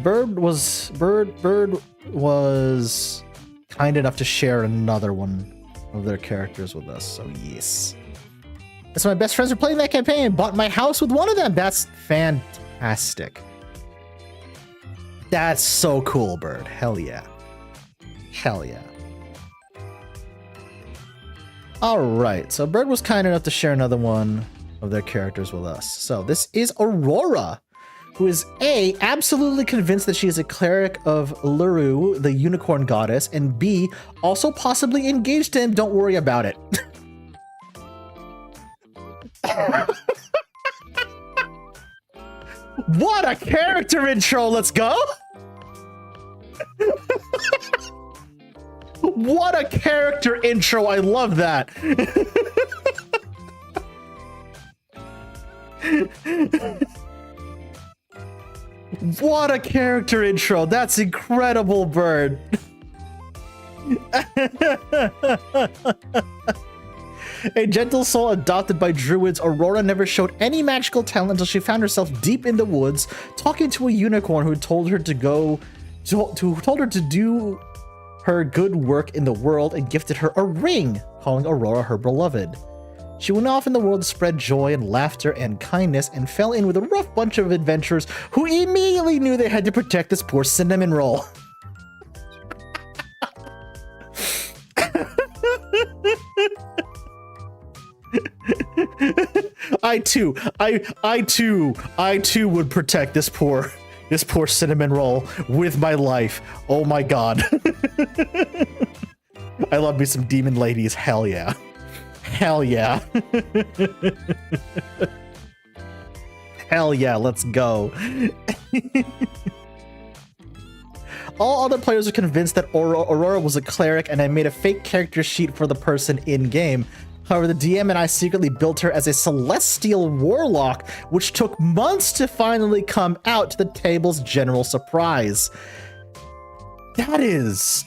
Speaker 1: Bird was kind enough to share another one of their characters with us, so yes. So my best friends are playing that campaign and bought my house with one of them. That's fantastic. That's so cool, Bird. Hell yeah. Hell yeah. Alright, so Bird was kind enough to share another one of their characters with us. So this is Aurora, who is A, absolutely convinced that she is a cleric of Luru, the unicorn goddess, and B, also possibly engaged to him. Don't worry about it. What a character intro, let's go! What a character intro, I love that! What a character intro. That's incredible, Bird. A gentle soul adopted by druids, Aurora never showed any magical talent until she found herself deep in the woods, talking to a unicorn who told her to do her good work in the world and gifted her a ring, calling Aurora her beloved. She went off in the world to spread joy and laughter and kindness and fell in with a rough bunch of adventurers who immediately knew they had to protect this poor cinnamon roll. I too would protect this poor cinnamon roll with my life. Oh my god. I love me some demon ladies. Hell yeah. Hell yeah. Hell yeah, let's go. All other players are convinced that Aurora was a cleric, and I made a fake character sheet for the person in-game. However, the DM and I secretly built her as a celestial warlock, which took months to finally come out to the table's general surprise. That's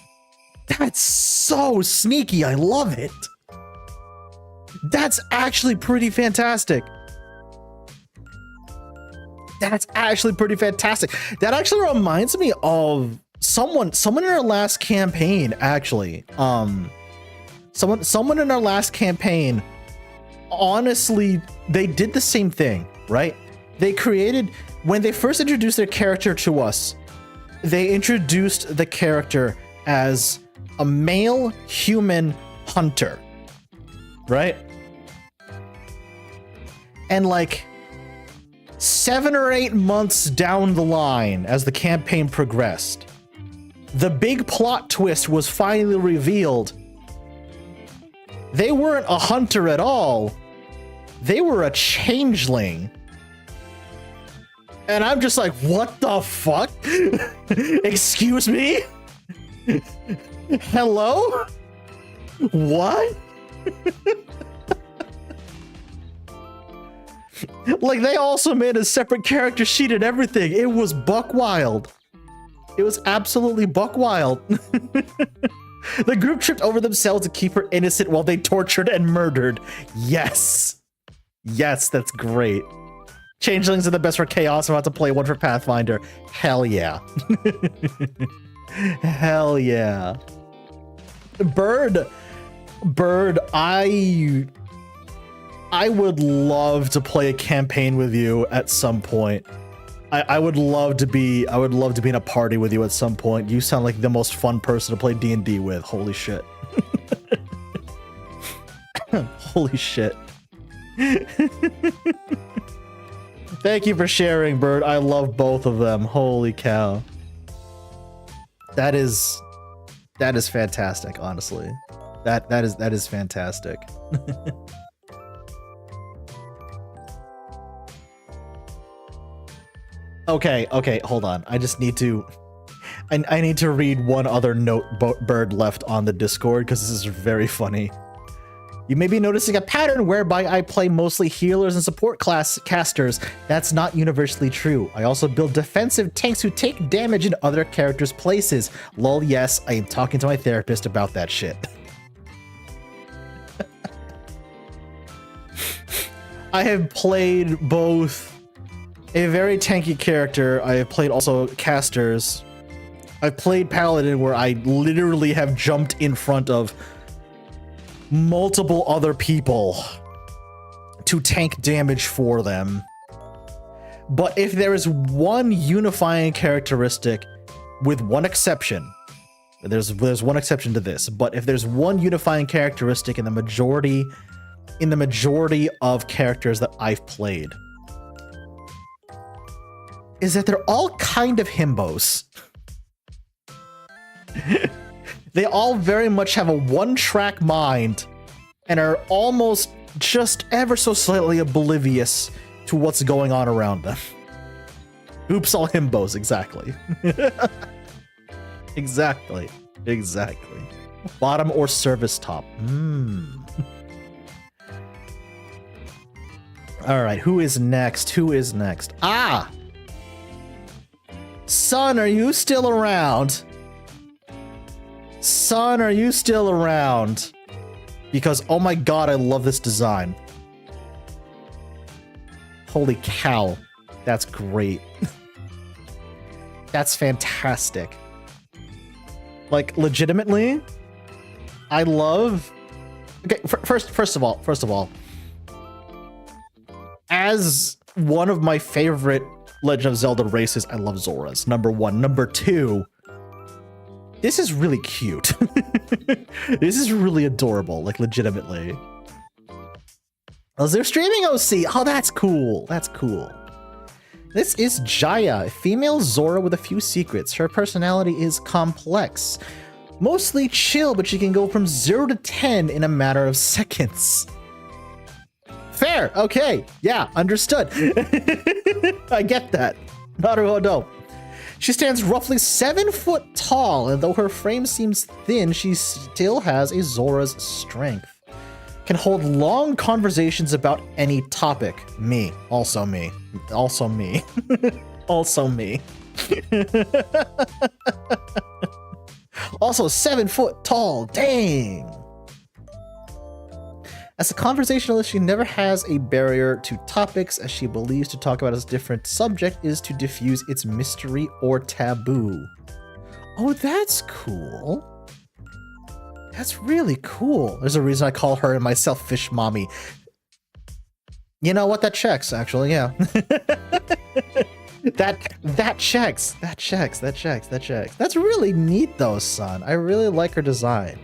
Speaker 1: so sneaky. I love it. That's actually pretty fantastic. That's actually pretty fantastic. That actually reminds me of someone in our last campaign, actually. Someone in our last campaign, honestly, they did the same thing, right? They created, when they first introduced their character to us, they introduced the character as a male human hunter, right? And like 7 or 8 months down the line, as the campaign progressed, the big plot twist was finally revealed. They weren't a hunter at all. They were a changeling. And I'm just like, what the fuck? Excuse me? Hello? What? Like, they also made a separate character sheet and everything. It was buck wild. It was absolutely buck wild. The group tripped over themselves to keep her innocent while they tortured and murdered. Yes. Yes, that's great. Changelings are the best for chaos. I'm about to play one for Pathfinder. Hell yeah. Hell yeah. Bird, I would love to play a campaign with you at some point. I would love to be in a party with you at some point. You sound like the most fun person to play D&D with. Holy shit. Holy shit. Thank you for sharing, Bird. I love both of them. Holy cow. That is fantastic, honestly. That is fantastic. Okay, hold on. I just need to... I need to read one other note Bird left on the Discord, because this is very funny. You may be noticing a pattern whereby I play mostly healers and support class casters. That's not universally true. I also build defensive tanks who take damage in other characters' places. Lol, yes, I am talking to my therapist about that shit. I have played both a very tanky character. I have played also casters. I've played Paladin, where I literally have jumped in front of multiple other people to tank damage for them. But if there is one unifying characteristic, with one exception, there's one exception to this, but if there's one unifying characteristic in the majority of characters that I've played, is that they're all kind of himbos. They all very much have a one-track mind and are almost just ever so slightly oblivious to what's going on around them. Oops, all himbos, exactly. Exactly. Bottom or service top. All right, who is next? Ah! Son, are you still around? because, oh my god, I love this design. Holy cow. That's great. That's fantastic. Like, legitimately, I love... Okay, first of all, as one of my favorite Legend of Zelda races, I love Zoras, number one. Number two, this is really cute. This is really adorable, like, legitimately. Oh, they're streaming OC. Oh, that's cool. That's cool. This is Jaya, a female Zora with a few secrets. Her personality is complex. Mostly chill, but she can go from 0 to 10 in a matter of seconds. Fair. Okay. Yeah, understood. I get that. Naruhodo. She stands roughly 7 foot tall, and though her frame seems thin, she still has a Zora's strength. Can hold long conversations about any topic. Me. Also me. Also me. Also me. Also 7 foot tall. Dang. As a conversationalist, she never has a barrier to topics, as she believes to talk about a different subject is to diffuse its mystery or taboo. Oh, that's cool. That's really cool. There's a reason I call her and myself Fish Mommy. You know what? That checks, actually, yeah. That checks. That checks. That checks. That checks. That's really neat, though, son. I really like her design.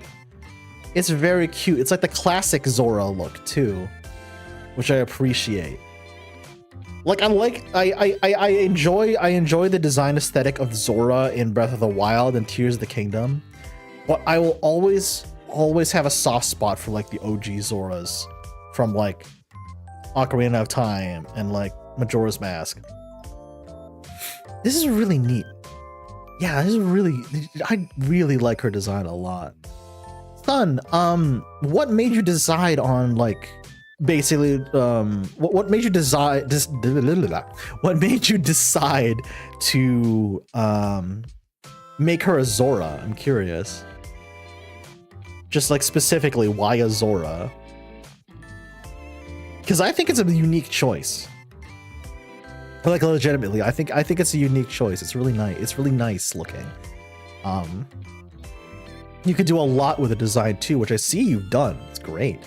Speaker 1: It's very cute. It's like the classic Zora look, too, which I appreciate. Like, I enjoy the design aesthetic of Zora in Breath of the Wild and Tears of the Kingdom. But I will always have a soft spot for, like, the OG Zoras from, like, Ocarina of Time and, like, Majora's Mask. This is really neat. Yeah, this is really... I really like her design a lot. Son, what made you decide on, like, basically, what made you decide... What made you decide to, make her a Zora? I'm curious. Just, like, specifically, why a Zora? Because I think it's a unique choice. Like, legitimately, I think it's a unique choice. It's really nice. It's really nice looking. You could do a lot with the design too, which I see you've done. It's great.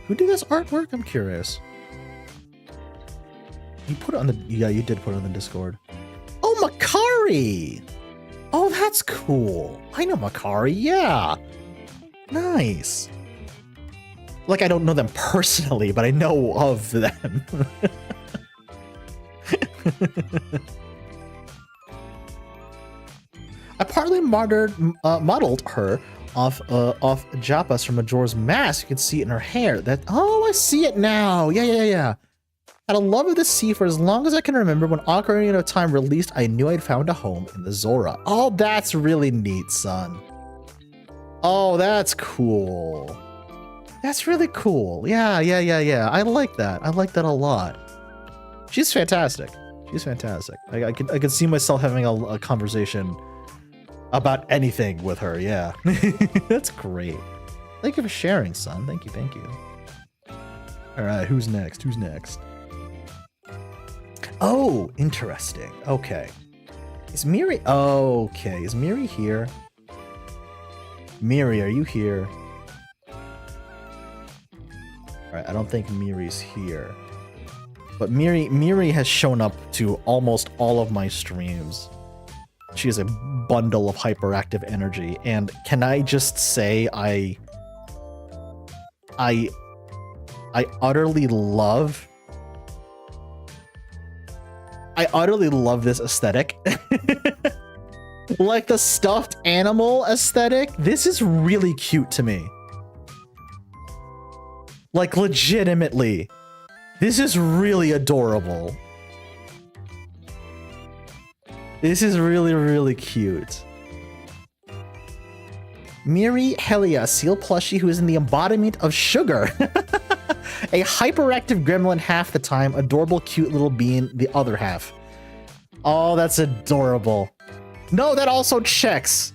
Speaker 1: Who did this artwork? I'm curious. You put it on the... Yeah, you did put it on the Discord. Oh, Makari! Oh, that's cool. I know Makari, yeah. Nice. Like, I don't know them personally, but I know of them. I partly modeled her off Joppas from Majora's Mask. You can see it in her hair. Oh, I see it now. Yeah. Had a love of the sea for as long as I can remember. When Ocarina of Time released, I knew I'd found a home in the Zora. Oh, that's really neat, son. Oh, that's cool. That's really cool. Yeah. I like that. I like that a lot. She's fantastic. She's fantastic. I could see myself having a conversation about anything with her. Yeah. That's great. Thank you for sharing, son. Thank you. All right, who's next? Oh, interesting. Okay. Is Miri... Okay, is Miri here? Miri, are you here? All right, I don't think Miri's here. But Miri has shown up to almost all of my streams. She is a bundle of hyperactive energy, and can I just say I utterly love this aesthetic. Like the stuffed animal aesthetic. This is really cute to me. Like, legitimately. This is really adorable. This is really, really cute. Miri Helia, seal plushie who is in the embodiment of sugar. A hyperactive gremlin half the time, adorable cute little bean the other half. Oh, that's adorable. No, that also checks.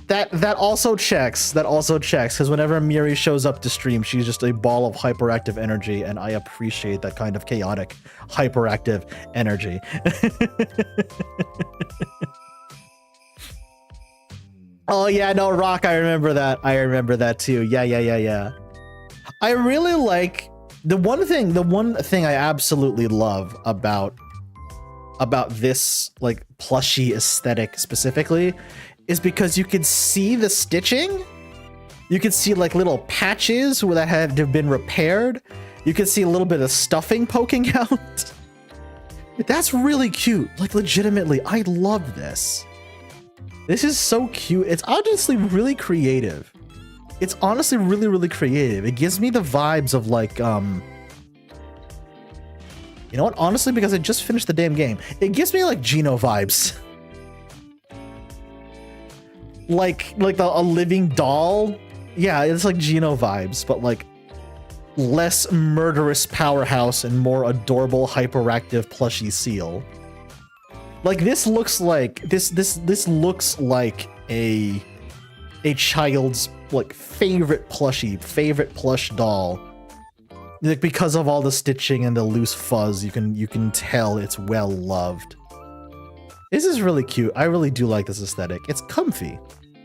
Speaker 1: That also checks. That also checks, because whenever Miri shows up to stream, she's just a ball of hyperactive energy, and I appreciate that kind of chaotic, hyperactive energy. Oh yeah, no, Rock, I remember that. I remember that too. Yeah. I really like the one thing I absolutely love about this like plushie aesthetic specifically is because you can see the stitching. You can see like little patches where that had to have been repaired. You can see a little bit of stuffing poking out. That's really cute. Like legitimately, I love this. This is so cute. It's honestly really creative. It's honestly really, really creative. It gives me the vibes of like, you know what? Honestly, because I just finished the damn game, it gives me like Geno vibes. like a living doll. Yeah, it's like Geno vibes, but like less murderous powerhouse and more adorable hyperactive plushy seal. Like this looks like this looks like a child's like favorite plush doll. Like because of all the stitching and the loose fuzz, you can tell it's well loved. This is really cute. I really do like this aesthetic. It's comfy.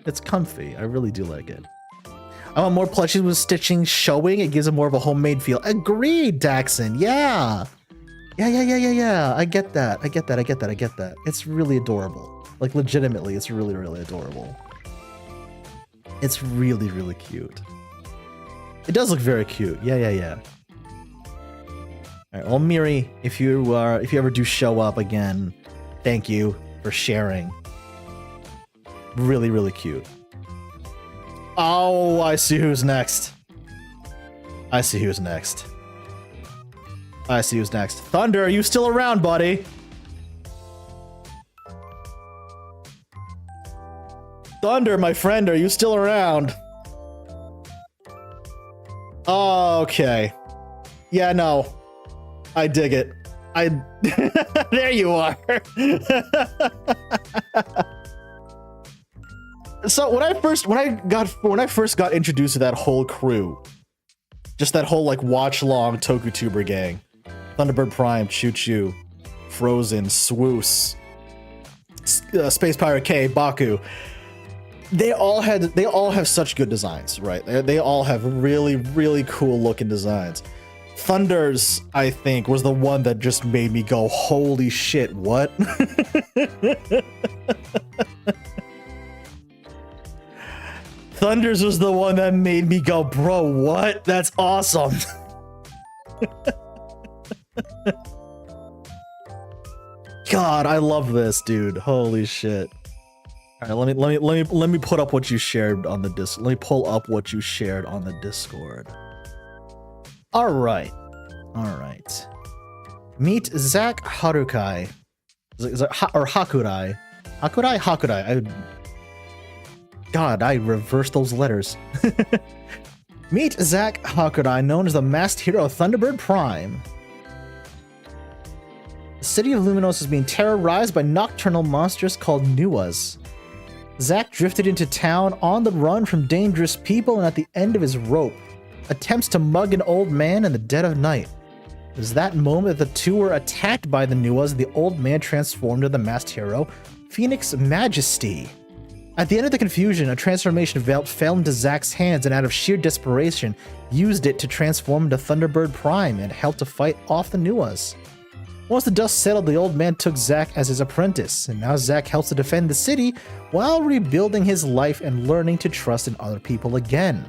Speaker 1: It's comfy. I really do like it. I want more plushies with stitching showing. It gives it more of a homemade feel. Agreed, Daxon. Yeah. Yeah. I get that. I get that. It's really adorable. Like legitimately, it's really, really adorable. It's really, really cute. It does look very cute. Yeah. All right, well, Miri, if you ever do show up again, thank you for sharing. Really, really cute. Oh, I see who's next. Thunder, are you still around, buddy? Thunder, my friend, are you still around? Okay. Yeah, no. I dig it. There you are. So when I first got introduced to that whole crew, just that whole like watch long Tokutuber gang, Thunderbird Prime, Choo Choo, Frozen, Swoos, Space Pirate K, Baku, they all have such good designs, right? They all have really, really cool looking designs. Thunder's, I think, was the one that just made me go, holy shit, what? Thunder's was the one that made me go, bro, what? That's awesome. God, I love this, dude. Holy shit. All right, let me put up what you shared on the Let me pull up what you shared on the Discord. All right. Meet Zach Harukai. Or Hakurai. Hakurai. God, I reversed those letters. Meet Zach Hakurai, known as the masked hero of Thunderbird Prime. The city of Luminos is being terrorized by nocturnal monsters called Nuas. Zach drifted into town on the run from dangerous people and at the end of his rope attempts to mug an old man in the dead of night. It was that moment that the two were attacked by the Nuas and the old man transformed into the masked hero, Phoenix Majesty. At the end of the confusion, a transformation belt fell into Zach's hands and out of sheer desperation, used it to transform into Thunderbird Prime and helped to fight off the Nuas. Once the dust settled, the old man took Zach as his apprentice, and now Zach helps to defend the city while rebuilding his life and learning to trust in other people again.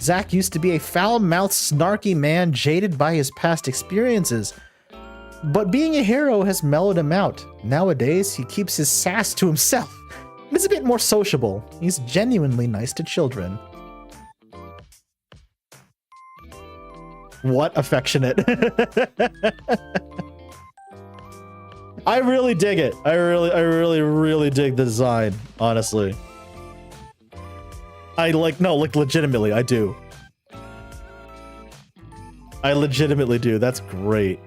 Speaker 1: Zach used to be a foul-mouthed, snarky man jaded by his past experiences, but being a hero has mellowed him out. Nowadays, he keeps his sass to himself. He's a bit more sociable. He's genuinely nice to children. What affectionate. I really dig it. I really dig the design, honestly. Legitimately, I do. I legitimately do. That's great.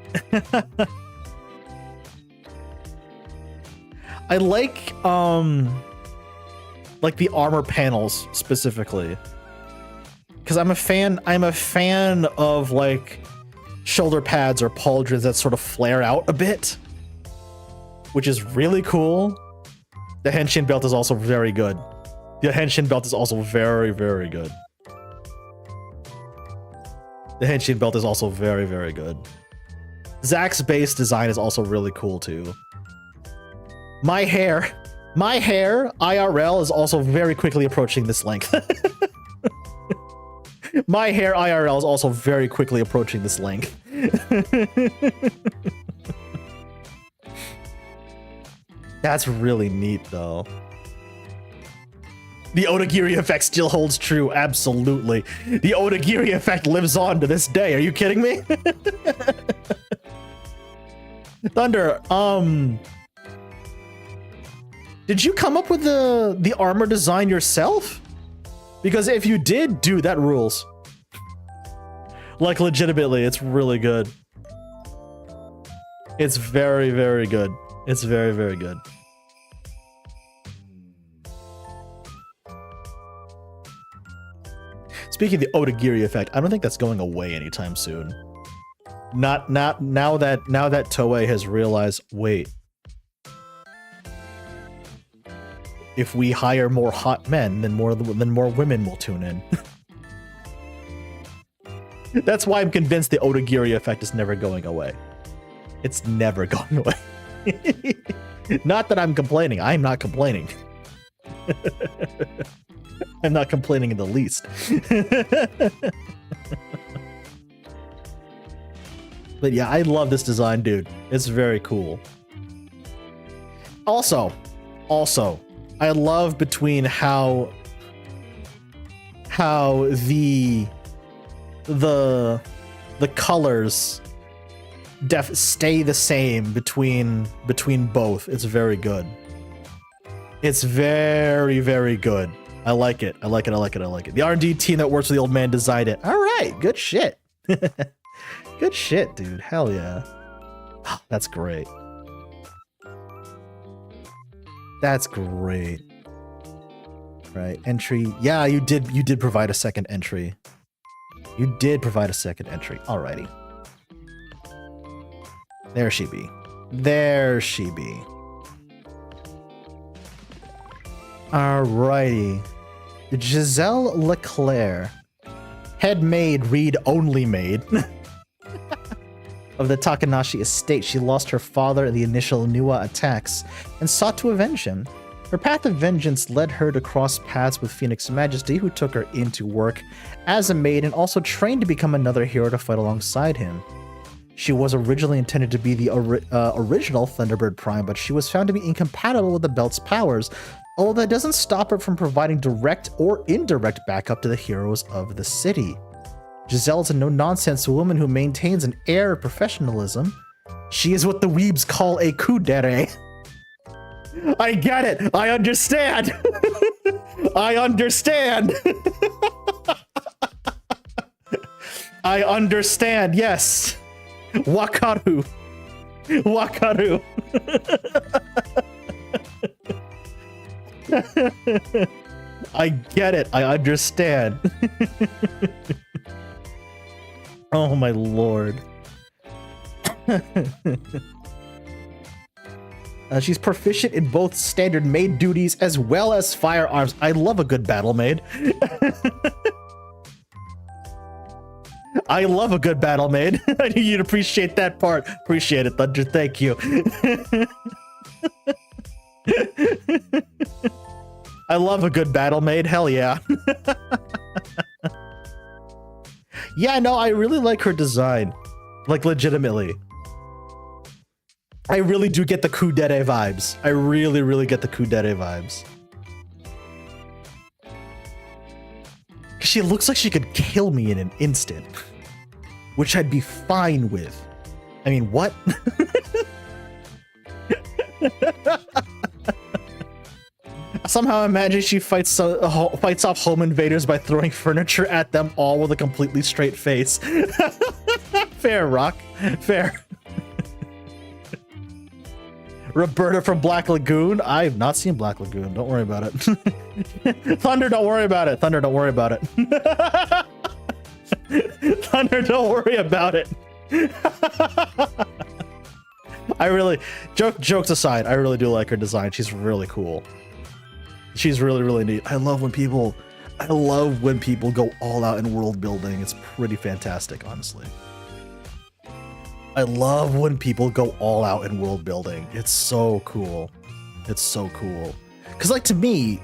Speaker 1: like the armor panels specifically. Because I'm a fan of like shoulder pads or pauldrons that sort of flare out a bit, which is really cool. The henshin belt is also very good. The henshin belt is also very, very good. The henshin belt is also very, very good. Zach's base design is also really cool too. My hair IRL is also very quickly approaching this length. My hair IRL is also very quickly approaching this length. That's really neat though. The Odagiri effect still holds true, absolutely. The Odagiri effect lives on to this day, are you kidding me? Thunder, did you come up with the armor design yourself? Because if you did, dude, that rules. Like, legitimately, it's really good. It's very, very good. It's very, very good. Speaking of the Odagiri effect, I don't think that's going away anytime soon. Not now that Toei has realized, wait. If we hire more hot men, then more women will tune in. That's why I'm convinced the Odagiri effect is never going away. It's never going away. Not that I'm complaining. I'm not complaining. I'm not complaining in the least. But yeah, I love this design, dude. It's very cool. Also, I love between how the colors stay the same between both. It's very good. It's very, very good. I like it. I like it. I like it. I like it. The R&D team that works with the old man designed it. All right, good shit. Good shit, dude. Hell yeah. Oh, that's great. That's great. Right, entry. Yeah, you did provide a second entry. You did provide a second entry. Alrighty. There she be. There she be. Alrighty. Giselle Leclerc. Head maid, read only maid. Of the Takanashi estate, she lost her father in the initial Niwa attacks and sought to avenge him. Her path of vengeance led her to cross paths with Phoenix Majesty, who took her into work as a maid and also trained to become another hero to fight alongside him. She was originally intended to be the original Thunderbird Prime, but she was found to be incompatible with the belt's powers, although that doesn't stop her from providing direct or indirect backup to the heroes of the city. Giselle is a no-nonsense woman who maintains an air of professionalism. She is what the weebs call a kudere. I get it. I understand. I understand. I understand. Yes. Wakaru. Wakaru. I get it. I understand. Oh my lord. She's proficient in both standard maid duties as well as firearms. I love a good battle maid. I love a good battle maid. I knew you'd appreciate that part. Appreciate it, Thunder. Thank you. I love a good battle maid. Hell yeah. Yeah, no, I really like her design. Like, legitimately. I really do get the kudere vibes. I really, really get the kudere vibes. She looks like she could kill me in an instant. Which I'd be fine with. I mean, what? Somehow imagine she fights off home invaders by throwing furniture at them all with a completely straight face. Fair, Rock. Fair. Roberta from Black Lagoon. I've not seen Black Lagoon. Don't worry about it. Thunder, don't worry about it. Thunder, don't worry about it. Thunder, don't worry about it. I really, jokes aside, I really do like her design. She's really cool. She's really, really neat. I love when people go all out in world building. It's pretty fantastic, honestly. I love when people go all out in world building. It's so cool. It's so cool. Cause like to me,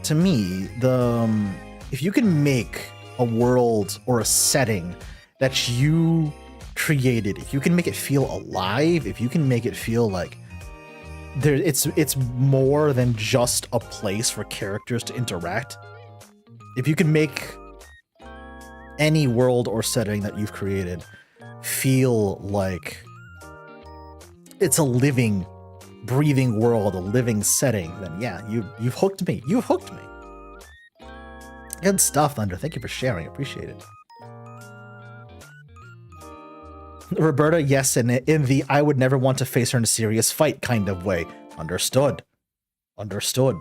Speaker 1: if you can make a world or a setting that you created, if you can make it feel alive, if you can make it feel like it's more than just a place for characters to interact. If you can make any world or setting that you've created feel like it's a living, breathing world, a living setting, then yeah, you've hooked me. You've hooked me. Good stuff, Thunder. Thank you for sharing. Appreciate it. Roberta, yes, in the I would never want to face her in a serious fight kind of way. Understood. Understood.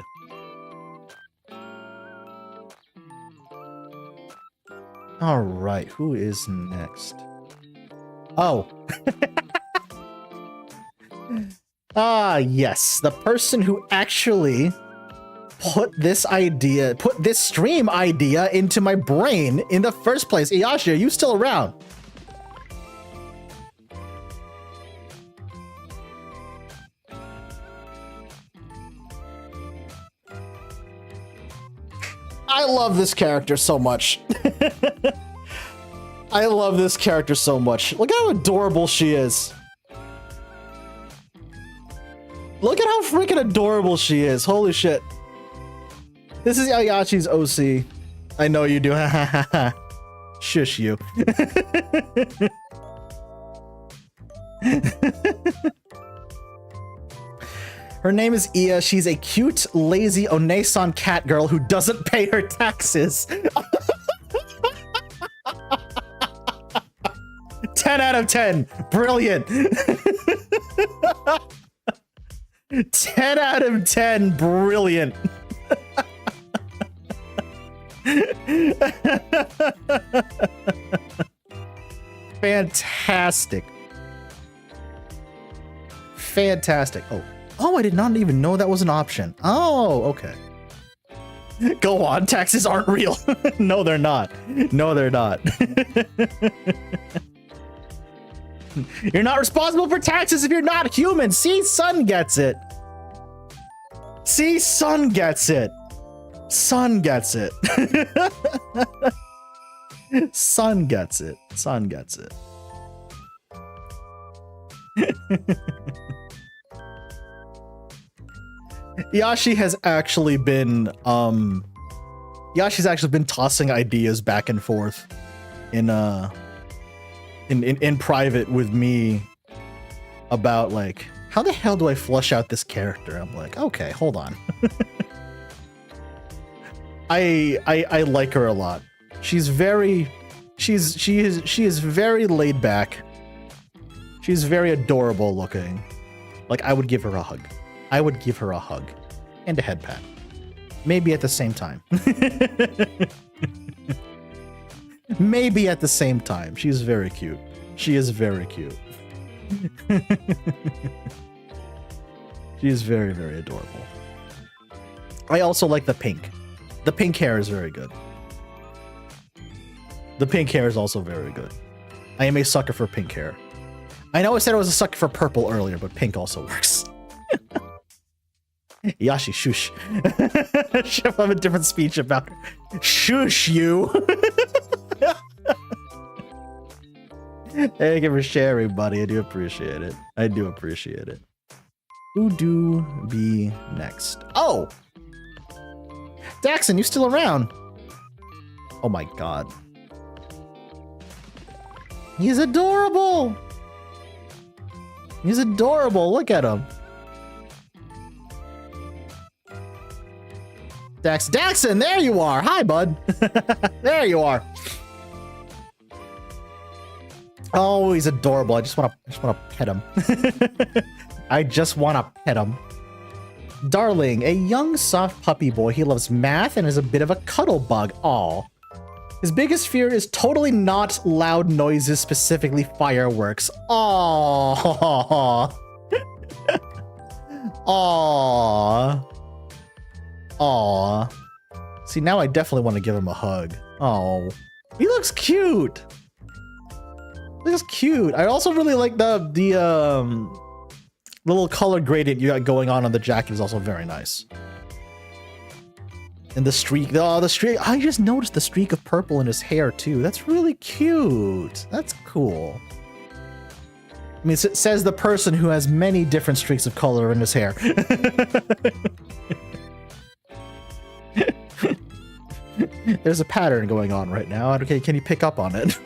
Speaker 1: All right, who is next? Oh. Ah, yes, the person who actually put this stream idea into my brain in the first place. Iyashi, are you still around? I love this character so much. I love this character so much. Look how adorable she is. Look at how freaking adorable she is. Holy shit. This is Ayashi's OC. I know you do. Ha ha ha ha. Shush you. Her name is Iya. She's a cute, lazy Onesan cat girl who doesn't pay her taxes. 10 out of 10. Brilliant. 10 out of 10. Brilliant. Fantastic. Fantastic. Oh, I did not even know that was an option. Oh, okay. Go on, taxes aren't real. No, they're not. No, they're not. You're not responsible for taxes if you're not human. See, Sun gets it. See, Sun gets it. Sun gets it. Sun gets it. Sun gets it. Yashi has actually been Yashi's actually been tossing ideas back and forth in private with me about like, how the hell do I flush out this character? I'm like, okay, hold on. I like her a lot. She is very laid back. She's very adorable looking. Like, I would give her a hug. I would give her a hug and a head pat. Maybe at the same time. Maybe at the same time. She's very cute. She is very cute. She is very, very adorable. I also like the pink. The pink hair is very good. The pink hair is also very good. I am a sucker for pink hair. I know I said I was a sucker for purple earlier, but pink also works. Yashi, shush. Should have a different speech about her. Shush you. Thank you for sharing, buddy. I do appreciate it. I do appreciate it. Who do be next? Oh! Daxon, you still around? Oh my god. He's adorable! He's adorable. Look at him. Daxon, there you are. Hi, bud. There you are. Oh, he's adorable. I just want to pet him. I just want to pet him. Darling, a young soft puppy boy. He loves math and is a bit of a cuddle bug. Aw. His biggest fear is totally not loud noises, specifically fireworks. Aww. Aww. Aww. See, now I definitely want to give him a hug. Oh, he looks cute. He looks cute. I also really like the little color gradient you got going on the jacket is also very nice. And the streak, the streak, I just noticed the streak of purple in his hair too. That's really cute. That's cool. I mean, it says the person who has many different streaks of color in his hair. There's a pattern going on right now. Okay, can you pick up on it?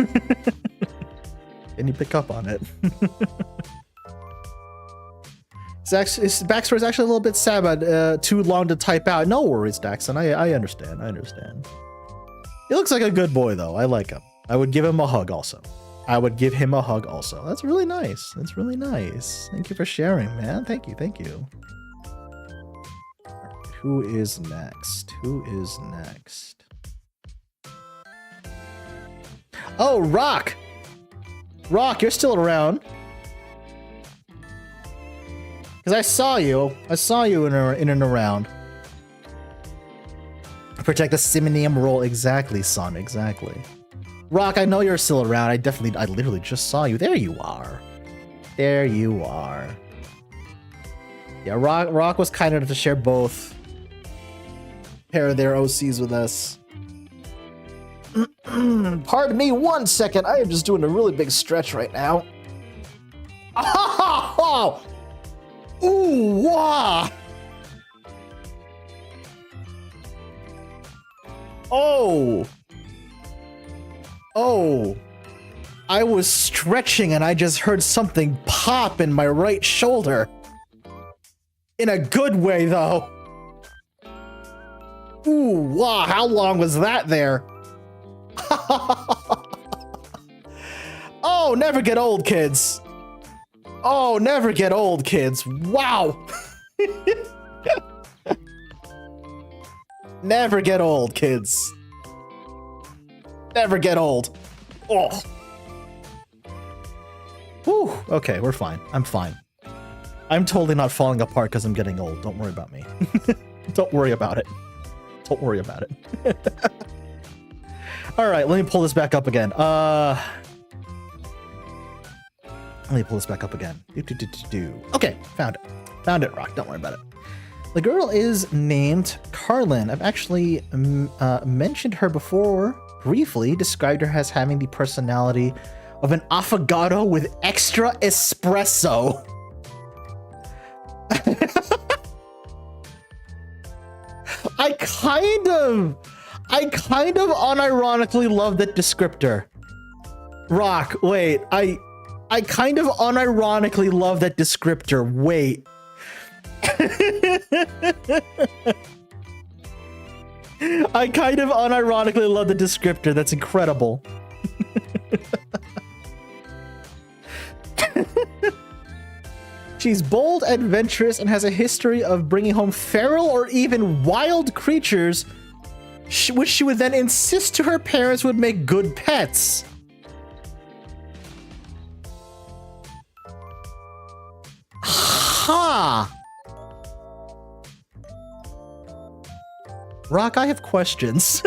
Speaker 1: Can you pick up on it? His backstory is actually a little bit sad, but too long to type out. No worries, Daxon. I understand. I understand. He looks like a good boy, though. I like him. I would give him a hug also. I would give him a hug also. That's really nice. That's really nice. Thank you for sharing, man. Thank you. Thank you. Who is next? Who is next? Oh, Rock! Rock, you're still around. Because I saw you in and around. Protect the Simonium roll. Exactly, son, exactly. Rock, I know you're still around. I literally just saw you. There you are. There you are. Yeah, Rock was kind enough to share both pair of their OCs with us. Pardon me 1 second. I am just doing a really big stretch right now. Oh! Ooh, wah! Oh! Oh! I was stretching and I just heard something pop in my right shoulder. In a good way, though. Ooh, wow, how long was that there? Oh, never get old, kids. Oh, never get old, kids. Wow. Never get old, kids. Never get old. Oh. Whew. Okay, we're fine. I'm fine. I'm totally not falling apart because I'm getting old. Don't worry about me. Don't worry about it. Don't worry about it. All right, let me pull this back up again. Let me pull this back up again. Okay, found it. Found it, Rock. Don't worry about it. The girl is named Carlin. I've actually mentioned her before, briefly, described her as having the personality of an affogato with extra espresso. I kind of unironically love that descriptor. Rock, wait, I kind of unironically love that descriptor. Wait. I kind of unironically love the descriptor. That's incredible. She's bold, adventurous, and has a history of bringing home feral or even wild creatures, which she would then insist to her parents would make good pets. Ha! Rock, I have questions.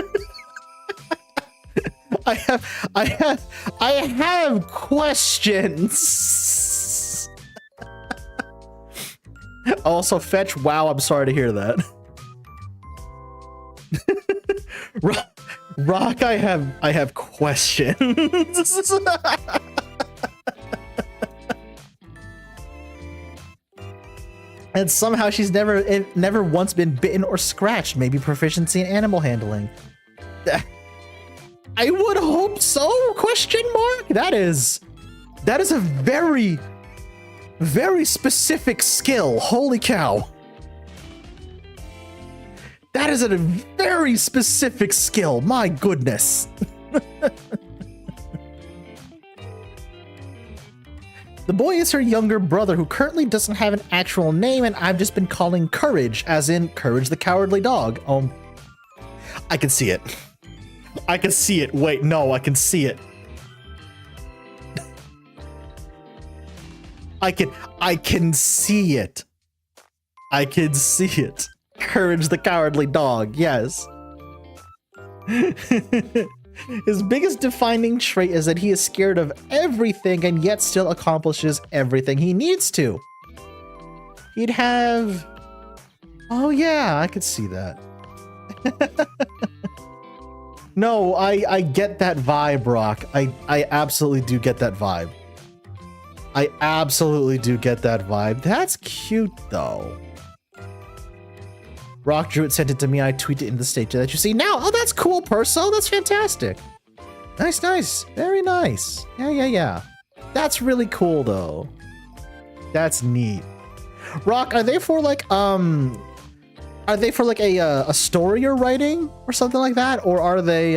Speaker 1: I have questions. Also, Fetch, wow, I'm sorry to hear that. Rock, I have questions. And somehow she's never once been bitten or scratched. Maybe proficiency in animal handling. I would hope so? Question mark? That is a very, very specific skill. Holy cow. That is a very specific skill. My goodness. The boy is her younger brother who currently doesn't have an actual name, and I've just been calling Courage, as in Courage the Cowardly Dog. I can see it. I can see it. Wait, no, I can see it. I can see it. I can see it. Courage the Cowardly Dog, yes. His biggest defining trait is that he is scared of everything and yet still accomplishes everything he needs to. He'd have... Oh yeah, I could see that. No, I get that vibe, Rock. I absolutely do get that vibe. I absolutely do get that vibe. That's cute, though. Rock Druid sent it to me. I tweeted in the stage that you see now. Oh, that's cool, Perso. That's fantastic. Nice, nice. Very nice. Yeah. That's really cool, though. That's neat. Rock, are they for like a story you're writing or something like that, or are they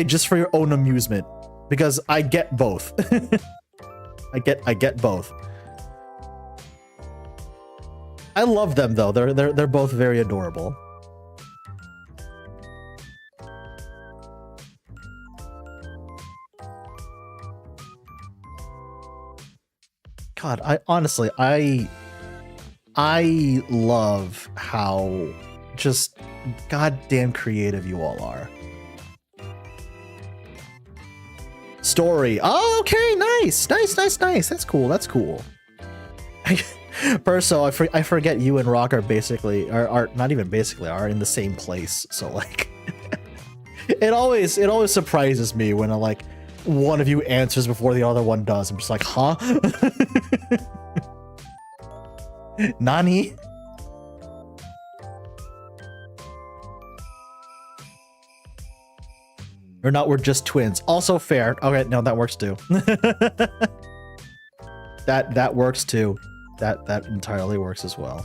Speaker 1: just for your own amusement? Because I get both. I get both. I love them though. They're both very adorable. God, I honestly love how just goddamn creative you all are. Story. Oh, okay, nice. That's cool. Perso, I forget you and Rock are basically are not even basically are in the same place. So like, it always surprises me when like one of you answers before the other one does. I'm just like, huh? Nani? Or not, we're just twins. Also fair. Okay, no, that works too. that works too. That entirely works as well.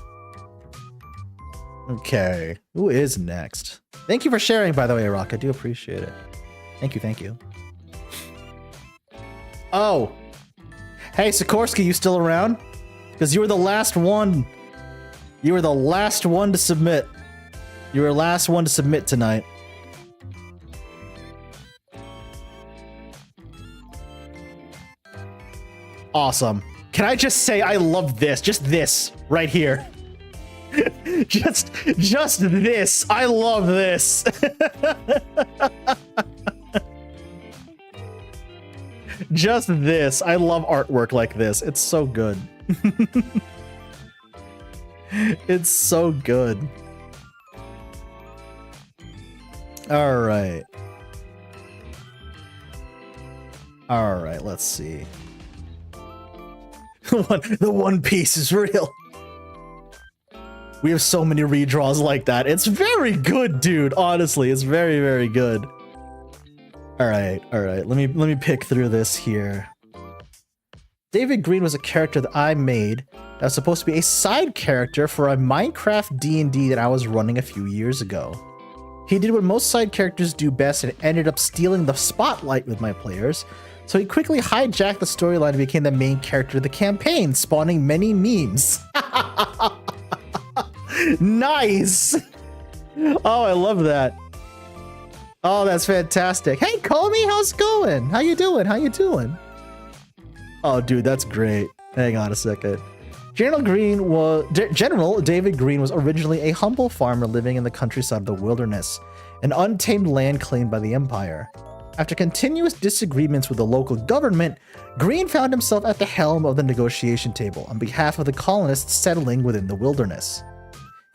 Speaker 1: Okay, who is next? Thank you for sharing, by the way, Rock. I do appreciate it. Thank you. Oh, hey, Sikorsky, you still around? Because you were the last one. You were the last one to submit. You were the last one to submit tonight. Awesome. Can I just say I love this? Just this right here. just this. I love this. Just this. I love artwork like this. It's so good. It's so good. All right. Let's see. The One Piece is real. We have so many redraws like that. It's very good, dude. Honestly, it's very, very good. All right. Let me pick through this here. David Green was a character that I made that was supposed to be a side character for a Minecraft D&D that I was running a few years ago. He did what most side characters do best and ended up stealing the spotlight with my players. So he quickly hijacked the storyline and became the main character of the campaign, spawning many memes. Nice! Oh, I love that. Oh, that's fantastic. Hey, Comey, how's it going? How you doing? Oh, dude, that's great. Hang on a second. General David Green was originally a humble farmer living in the countryside of the wilderness, an untamed land claimed by the Empire. After continuous disagreements with the local government, Green found himself at the helm of the negotiation table on behalf of the colonists settling within the wilderness.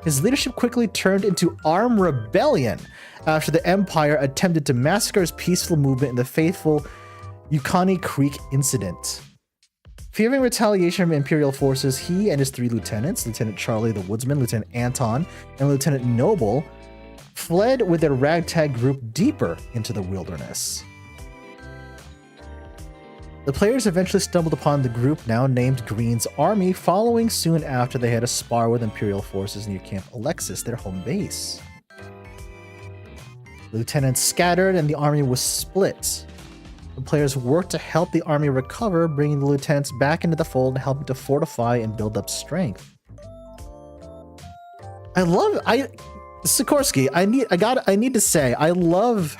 Speaker 1: His leadership quickly turned into armed rebellion after the Empire attempted to massacre his peaceful movement in the fateful Yukon Creek incident. Fearing retaliation from Imperial forces, he and his 3 lieutenants, Lieutenant Charlie the Woodsman, Lieutenant Anton, and Lieutenant Noble, fled with their ragtag group deeper into the wilderness. The players eventually stumbled upon the group now named Green's Army, following soon after they had a spar with Imperial forces near Camp Alexis, their home base. The lieutenants scattered and the army was split. The players work to help the army recover, bringing the lieutenants back into the fold and helping to fortify and build up strength. Sikorsky, I need to say, I love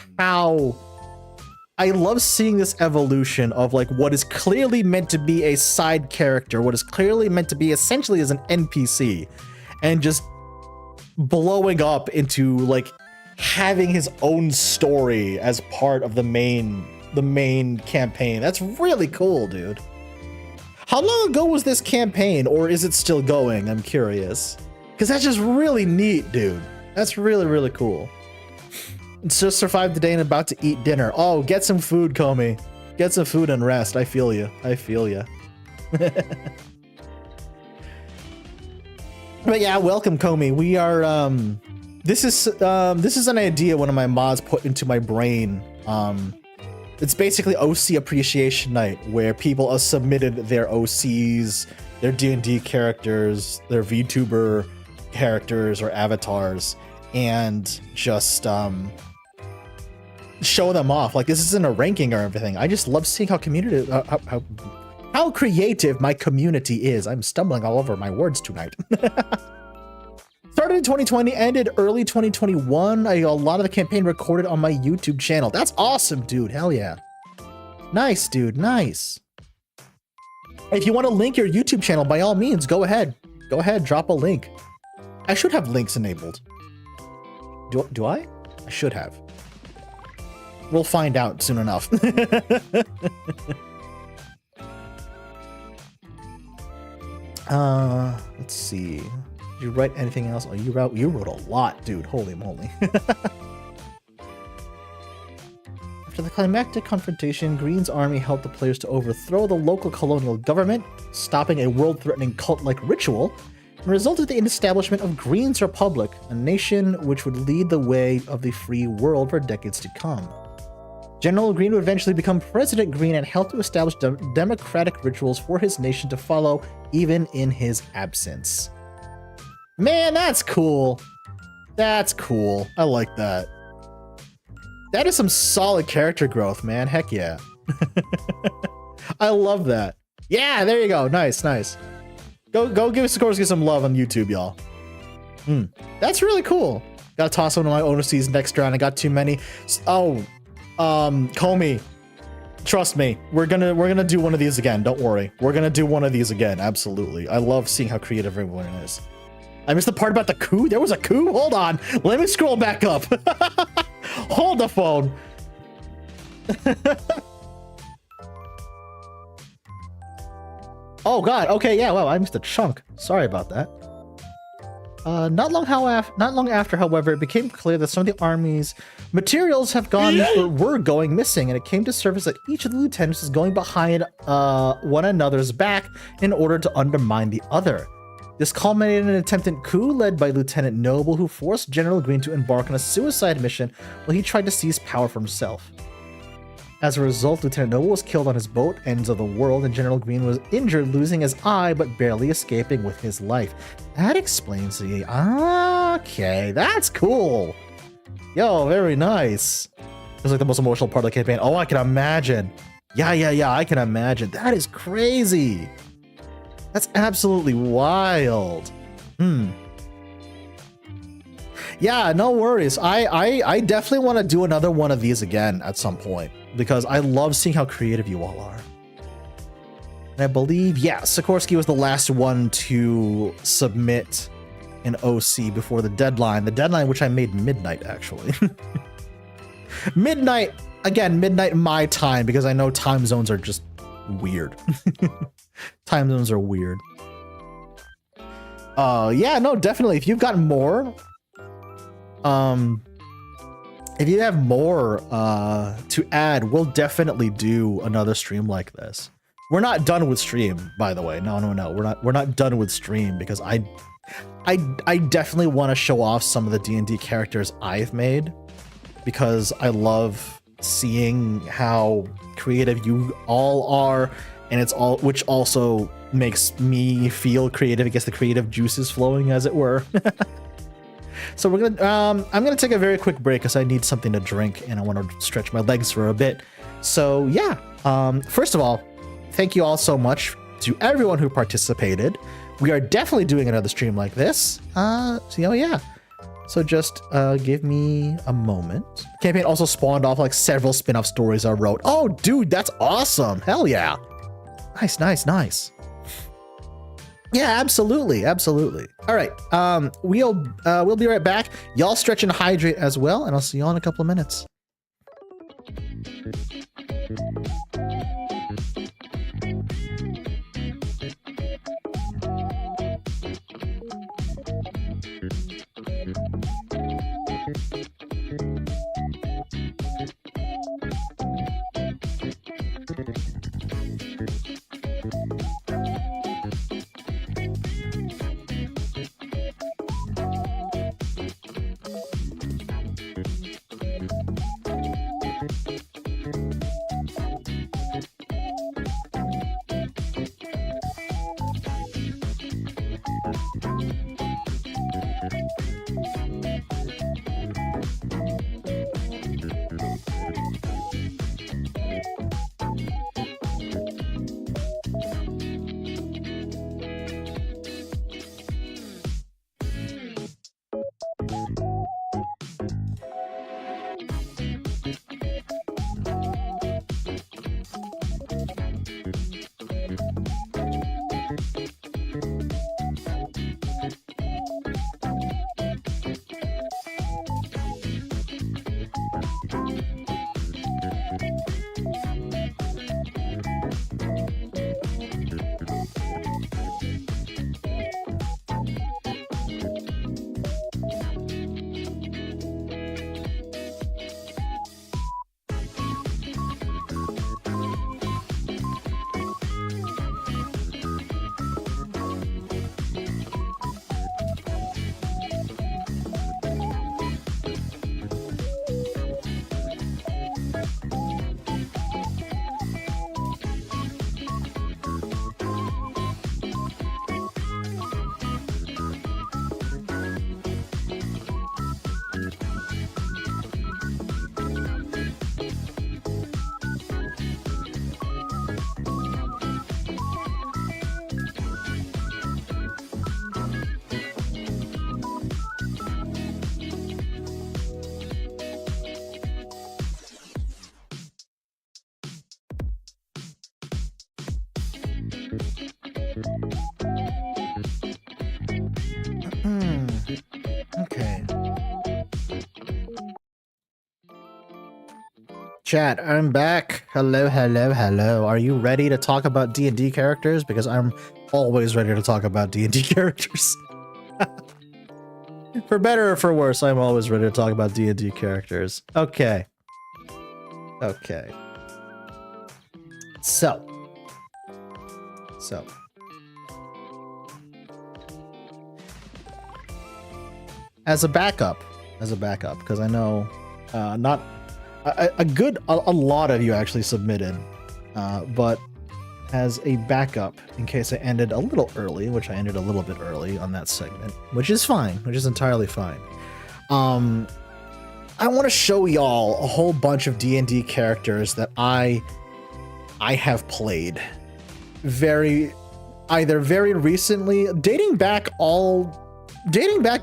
Speaker 1: seeing this evolution of like what is clearly meant to be a side character, what is clearly meant to be essentially as an NPC, and just blowing up into like having his own story as part of the main campaign. That's really cool, dude. How long ago was this campaign, or is it still going? I'm curious. Because that's just really neat, dude. That's really, really cool. It's just survived the day and about to eat dinner. Oh, get some food, Comey. Get some food and rest. I feel you. I feel you. But yeah, welcome, Comey. We are, this is an idea one of my mods put into my brain. It's basically OC Appreciation Night, where people have submitted their OCs, their D&D characters, their VTuber characters or avatars, and just show them off. Like, this isn't a ranking or everything. I just love seeing how how creative my community is. I'm stumbling all over my words tonight. Started in 2020, ended early 2021. A lot of the campaign recorded on my YouTube channel. That's awesome, dude. Hell yeah. Nice, dude. Nice. If you want to link your YouTube channel, by all means, go ahead. Go ahead, drop a link. I should have links enabled. Do I? I should have. We'll find out soon enough. Let's see. Did you write anything else? Oh, you wrote a lot, dude. Holy moly. After the climactic confrontation, Green's army helped the players to overthrow the local colonial government, stopping a world-threatening cult-like ritual, and resulted in the establishment of Green's Republic, a nation which would lead the way of the free world for decades to come. General Green would eventually become President Green and help to establish democratic rituals for his nation to follow, even in his absence. Man, that's cool. That's cool. I like that. That is some solid character growth, man. Heck yeah. I love that. Yeah, there you go. Nice, nice. Go give Sikorsky some love on YouTube, y'all. That's really cool. Gotta toss one of my overseas next round. I got too many. Oh, Comey, trust me, we're gonna do one of these again. Don't worry, we're gonna do one of these again. Absolutely. I love seeing how creative everyone is. I missed the part about the coup. There was a coup. Hold on, let me scroll back up. Hold the phone. Oh god. Okay, yeah. Wow, I missed a chunk. Sorry about that. Not long after, however, it became clear that some of the army's materials have gone or were going missing, and it came to surface that each of the lieutenants was going behind one another's back in order to undermine the other. This culminated in an attempted coup led by Lieutenant Noble, who forced General Green to embark on a suicide mission while he tried to seize power for himself. As a result, Lieutenant Noble was killed on his boat, Ends of the World, and General Green was injured, losing his eye, but barely escaping with his life. That explains the... Okay, that's cool. Yo, very nice. It was like the most emotional part of the campaign. Oh, I can imagine. Yeah, I can imagine. That is crazy. That's absolutely wild. Yeah, no worries. I definitely want to do another one of these again at some point, because I love seeing how creative you all are. And I believe, yeah, Sikorsky was the last one to submit an OC before the deadline. The deadline, which I made midnight, actually. Midnight, again, midnight my time, because I know time zones are just weird. Time zones are weird. Yeah, no, definitely. If you've got more, if you have more to add, we'll definitely do another stream like this. We're not done with stream, by the way. No. We're not done with stream, because I definitely want to show off some of the D&D characters I've made, because I love seeing how creative you all are, and which also makes me feel creative. It gets the creative juices flowing, as it were. So we're gonna I'm gonna take a very quick break because I need something to drink and I want to stretch my legs for a bit. So yeah, first of all, thank you all so much to everyone who participated. We are definitely doing another stream like this. Yeah. So just give me a moment. Campaign also spawned off like several spin-off stories I wrote. Oh, dude, that's awesome. Hell yeah. Nice. Yeah, absolutely. All right, we'll be right back. Y'all stretch and hydrate as well, and I'll see y'all in a couple of minutes. Okay. Chat, I'm back. Hello. Are you ready to talk about D&D characters? Because I'm always ready to talk about D&D characters. For better or for worse, I'm always ready to talk about D&D characters. Okay. So. As a backup, because I know not a lot of you actually submitted, but as a backup in case I ended a little early, which I ended a little bit early on that segment, which is fine, which is entirely fine. I want to show y'all a whole bunch of D&D characters that I have played either very recently, dating back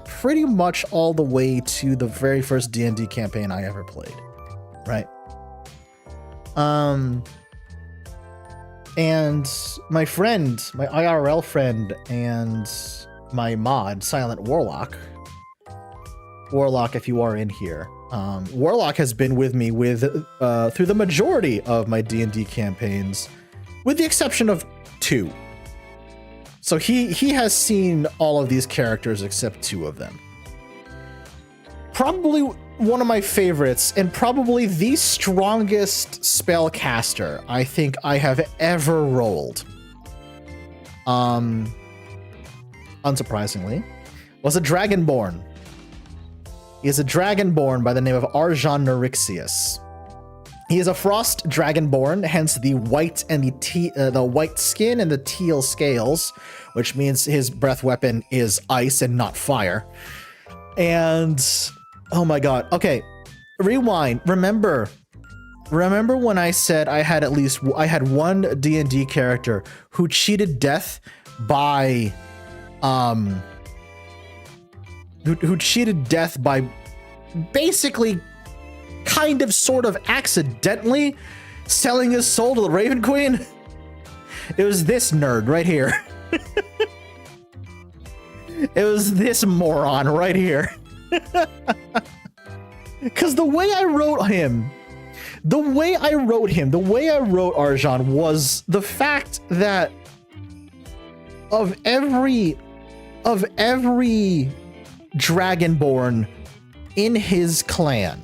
Speaker 1: pretty much all the way to the very first D&D campaign I ever played, right? And my friend, my IRL friend, and my mod, Silent Warlock, if you are in here, Warlock has been with me through the majority of my D&D campaigns, with the exception of 2. So he has seen all of these characters except 2 of them. Probably one of my favorites, and probably the strongest spellcaster I think I have ever rolled, unsurprisingly, was a Dragonborn. He is a Dragonborn by the name of Arjan Norixius. He is a frost dragonborn, hence the white and the white skin and the teal scales, which means his breath weapon is ice and not fire. And oh my god, okay, rewind. Remember, remember when I said I had one D&D character who cheated death by who cheated death by basically kind of sort of accidentally selling his soul to the Raven Queen? It was this nerd right here. It was this moron right here. Because the way I wrote Arjan was the fact that of every Dragonborn in his clan,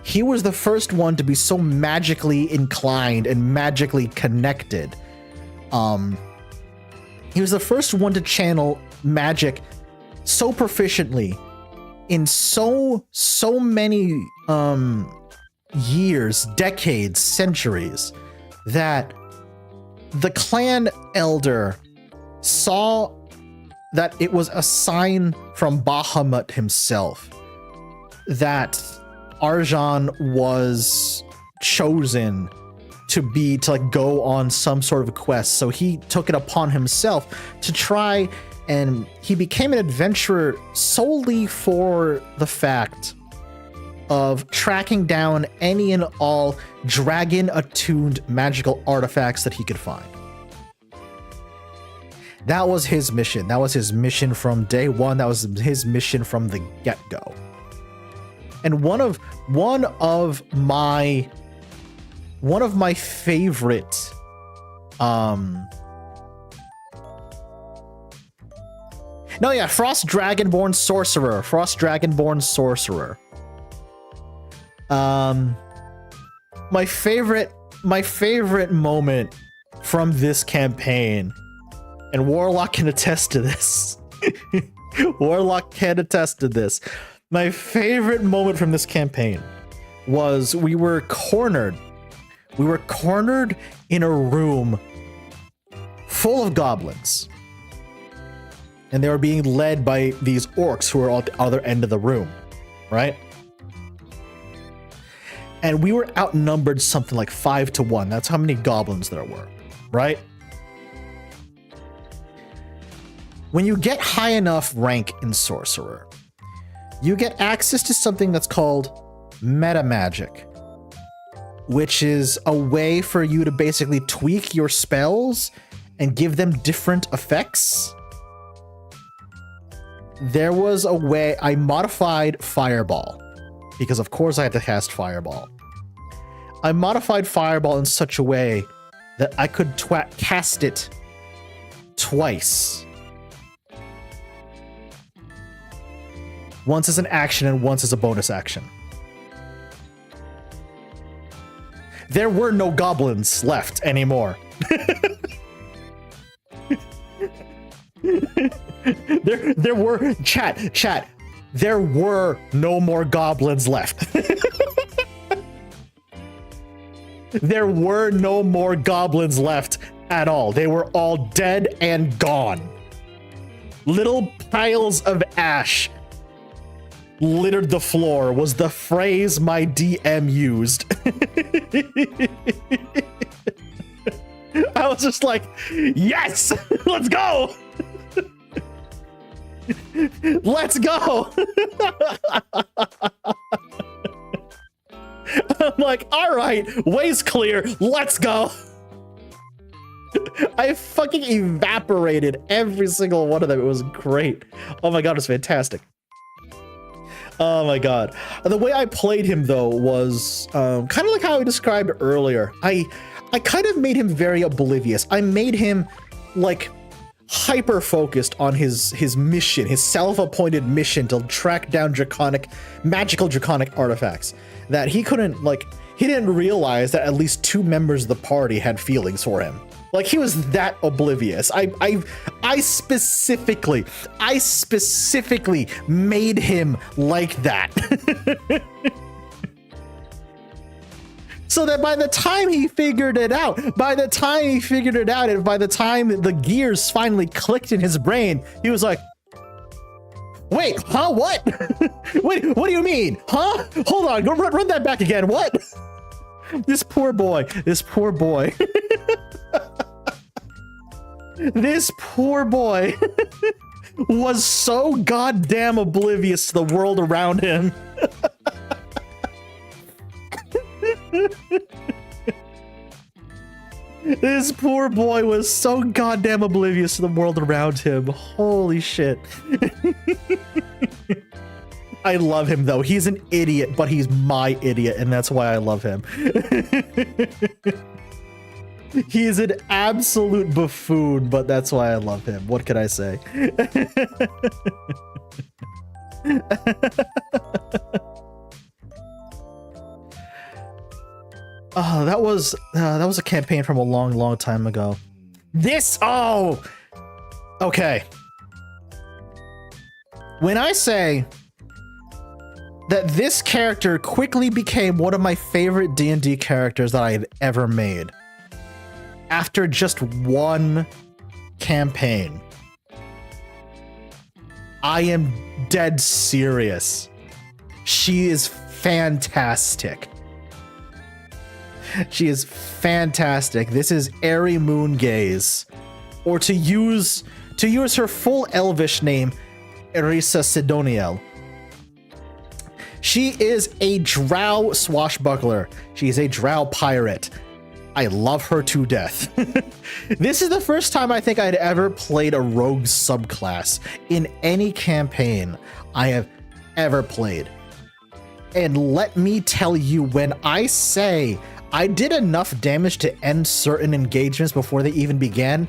Speaker 1: he was the first one to be so magically inclined and magically connected. He was the first one to channel magic so proficiently in so many years, decades, centuries, that the clan elder saw that it was a sign from Bahamut himself that Arjan was chosen to like go on some sort of quest. So he took it upon himself to try, and he became an adventurer solely for the fact of tracking down any and all dragon-attuned magical artifacts that he could find. That was his mission. That was his mission from day one. That was his mission from the get-go. And one of my favorite Frost Dragonborn Sorcerer. My favorite moment from this campaign, and Warlock can attest to this. My favorite moment from this campaign was we were cornered in a room full of goblins. And they were being led by these orcs who were at the other end of the room, right? And we were outnumbered something like 5-1. That's how many goblins there were, right? When you get high enough rank in Sorcerer, you get access to something that's called meta magic, which is a way for you to basically tweak your spells and give them different effects. There was a way I modified Fireball, because of course I had to cast Fireball. I modified Fireball in such a way that I could cast it twice. Once as an action and once as a bonus action. There were no goblins left anymore. There were chat. There were no more goblins left. There were no more goblins left at all. They were all dead and gone. Little piles of ash littered the floor was the phrase my DM used. I was just like, yes, let's go. Let's go. I'm like, all right, way's clear. Let's go. I fucking evaporated every single one of them. It was great. Oh my God, it was fantastic. Oh my God. The way I played him though was kind of like how I described earlier. I kind of made him very oblivious. I made him like hyper focused on his mission, his self-appointed mission to track down magical draconic artifacts that he couldn't, like, he didn't realize that at least 2 members of the party had feelings for him. Like, he was that oblivious. I specifically made him like that. So that by the time he figured it out, and by the time the gears finally clicked in his brain, he was like, Wait, huh? What? Wait, what do you mean? Huh? Hold on, go run that back again. What? This poor boy. This poor boy. This poor boy was so goddamn oblivious to the world around him. This poor boy was so goddamn oblivious to the world around him. Holy shit. I love him though. He's an idiot, but he's my idiot, and that's why I love him. He's an absolute buffoon, but that's why I love him. What can I say? Oh, that was a campaign from a long time ago. Okay. When I say that this character quickly became one of my favorite D&D characters that I had ever made after just one campaign, I am dead serious. She is fantastic. She is fantastic. This is Airy Moongaze, or to use her full Elvish name, Erisa Sidoniel. She is a drow swashbuckler. She is a drow pirate. I love her to death. This is the first time I think I'd ever played a rogue subclass in any campaign I have ever played. And let me tell you, when I say I did enough damage to end certain engagements before they even began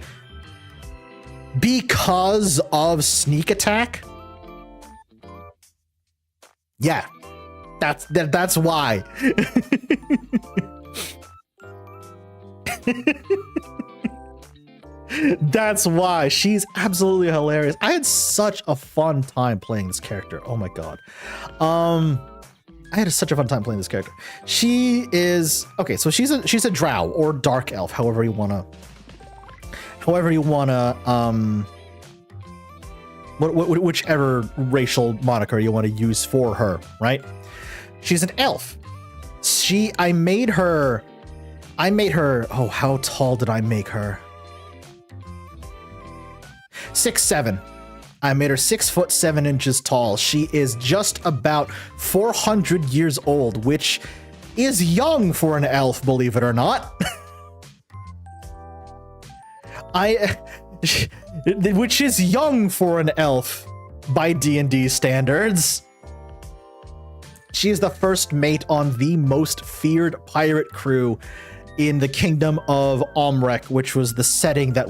Speaker 1: because of sneak attack. Yeah, that's why. That's why. She's absolutely hilarious. I had such a fun time playing this character. Oh my god. I had such a fun time playing this character. She is okay. So she's a drow or dark elf, however you wanna, whichever racial moniker you want to use for her, right? She's an elf. I made her. Oh, how tall did I make her? 6'7". I made her 6'7" tall. She is just about 400 years old, which is young for an elf, believe it or not. Which is young for an elf by D&D standards. She is the first mate on the most feared pirate crew in the kingdom of Omrek, which was the setting that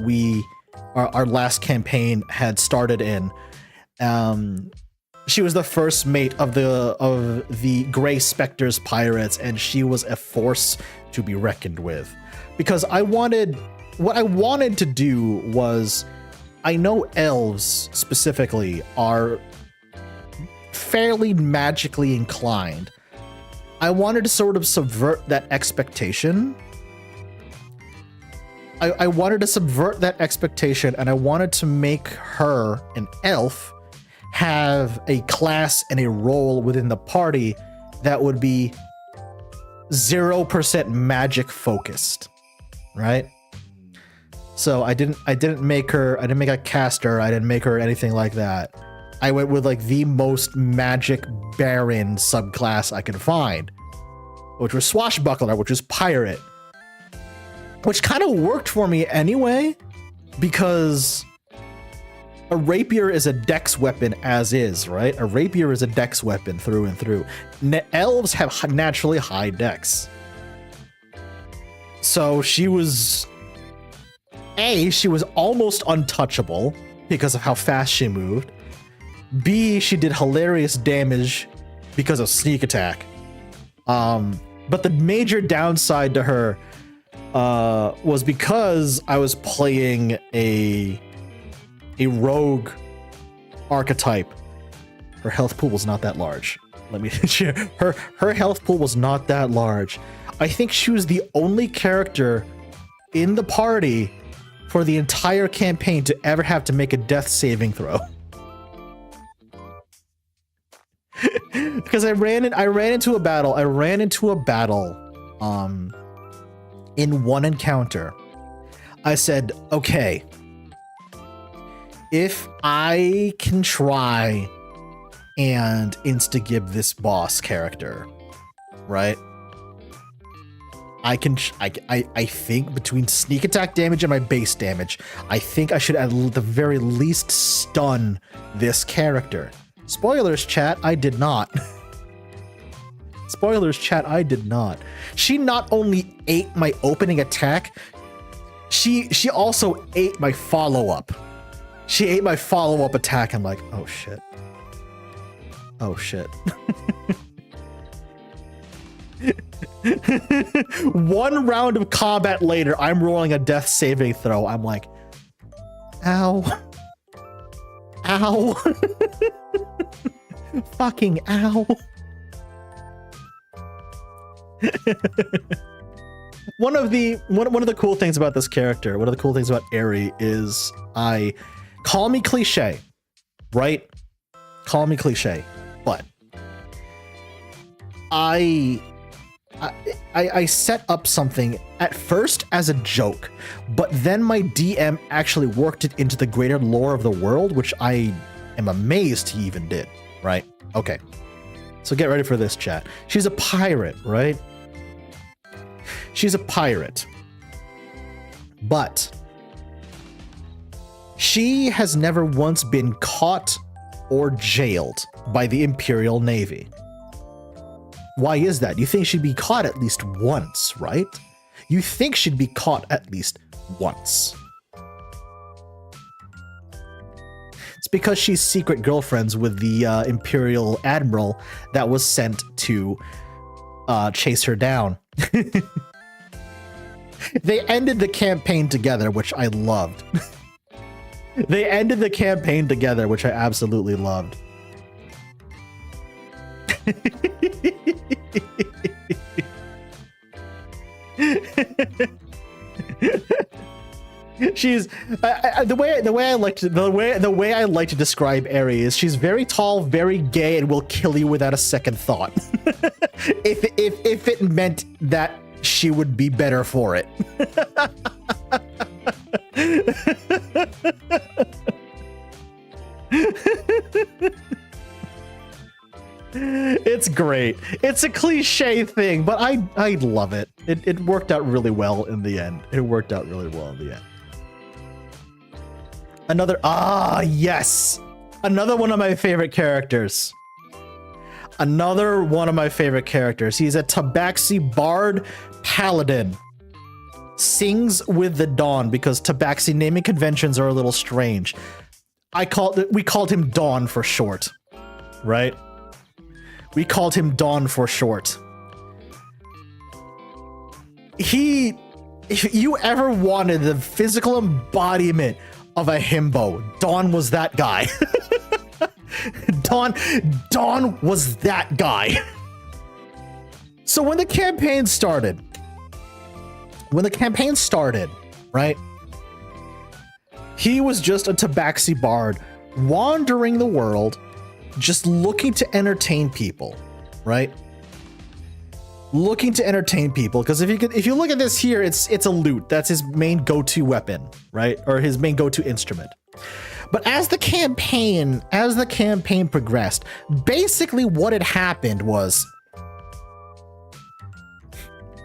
Speaker 1: our last campaign had started in. She was the first mate of the Grey Spectres pirates, and she was a force to be reckoned with. Because what I wanted to do was, I know elves specifically are fairly magically inclined. I wanted to sort of subvert that expectation. I wanted to subvert that expectation, and I wanted to make her, an elf, have a class and a role within the party that would be 0% magic focused, right? So I didn't make a caster, I didn't make her anything like that. I went with like the most magic baron subclass I could find, which was swashbuckler, which was pirate. Which kind of worked for me anyway, because a rapier is a dex weapon as is, right? A rapier is a dex weapon through and through. Elves have naturally high dex. So she was almost untouchable because of how fast she moved. B, she did hilarious damage because of sneak attack. But the major downside to her was because I was playing a rogue archetype. Her health pool was not that large. Let me share. Her health pool was not that large. I think she was the only character in the party for the entire campaign to ever have to make a death saving throw. because I ran into a battle. In one encounter. I said, okay, if I can try and insta-gib this boss character, right? I think between sneak attack damage and my base damage, I think I should at the very least stun this character. Spoilers, chat, I did not. Spoilers, chat, I did not. She not only ate my opening attack, she also ate my follow-up. She ate my follow-up attack. I'm like, oh shit. Oh shit. One round of combat later, I'm rolling a death saving throw. I'm like, ow. Ow. Fucking ow. One of the cool things about this character, one of the cool things about Eri is call me cliche, right? Call me cliche, but I set up something at first as a joke, but then my DM actually worked it into the greater lore of the world, which I am amazed he even did, right? Okay, so get ready for this, chat. She's a pirate, right? She's a pirate, but she has never once been caught or jailed by the Imperial Navy. Why is that? You think she'd be caught at least once, right? You think she'd be caught at least once. It's because she's secret girlfriends with the Imperial Admiral that was sent to chase her down. They ended the campaign together, which I loved. They ended the campaign together, which I absolutely loved. She's the way I like to describe Eri is she's very tall, very gay, and will kill you without a second thought. if it meant that she would be better for it. It's great. It's a cliche thing, but I love it. It worked out really well in the end. It worked out really well in the end. Yes. Another one of my favorite characters. Another one of my favorite characters. He's a Tabaxi Bard Paladin. Sings with the dawn because Tabaxi naming conventions are a little strange. We called him Dawn for short, right? We called him Dawn for short. If you ever wanted the physical embodiment of a himbo, Dawn was that guy. Dawn was that guy. So when the campaign started, right? He was just a Tabaxi Bard wandering the world, just looking to entertain people, right? Looking to entertain people, because if you look at this here, it's a lute. That's his main go-to weapon, right? Or his main go-to instrument. But as the campaign progressed, basically what had happened was,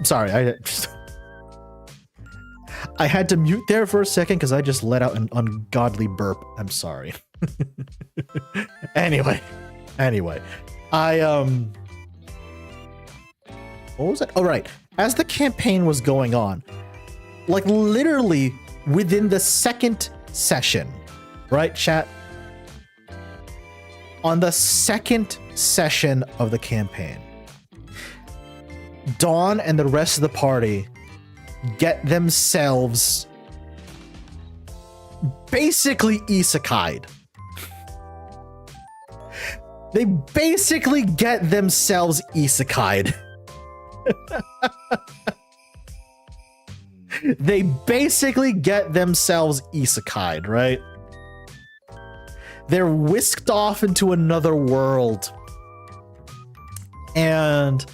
Speaker 1: sorry, I had to mute there for a second because I just let out an ungodly burp. I'm sorry. Anyway, what was it? Oh, right. As the campaign was going on, like literally within the second session, right, chat? On the second session of the campaign, Dawn and the rest of the party get themselves basically isekai'd. They basically get themselves isekai'd. They basically get themselves isekai'd, right? They're whisked off into another world. And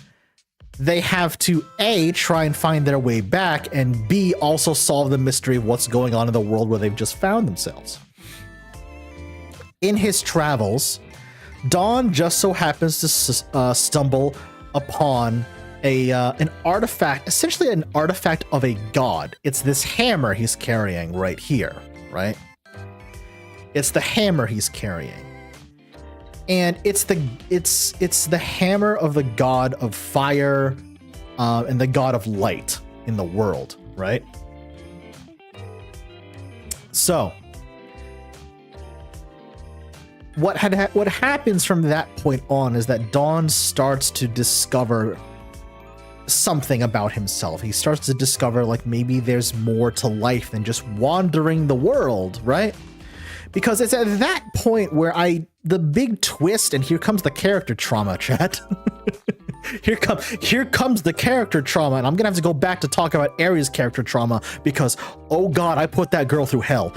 Speaker 1: they have to A, try and find their way back, and B, also solve the mystery of what's going on in the world where they've just found themselves. In his travels, Dawn just so happens to stumble upon an artifact, essentially an artifact of a god. It's this hammer he's carrying right here, right? It's the hammer he's carrying. And it's the hammer of the god of fire and the god of light in the world, right? So what happens from that point on is that Dawn starts to discover something about himself. He starts to discover like maybe there's more to life than just wandering the world, right? Because it's at that point where the big twist, and here comes the character trauma, chat. Here comes the character trauma, and I'm gonna have to go back to talk about Aries' character trauma because, oh god, I put that girl through hell.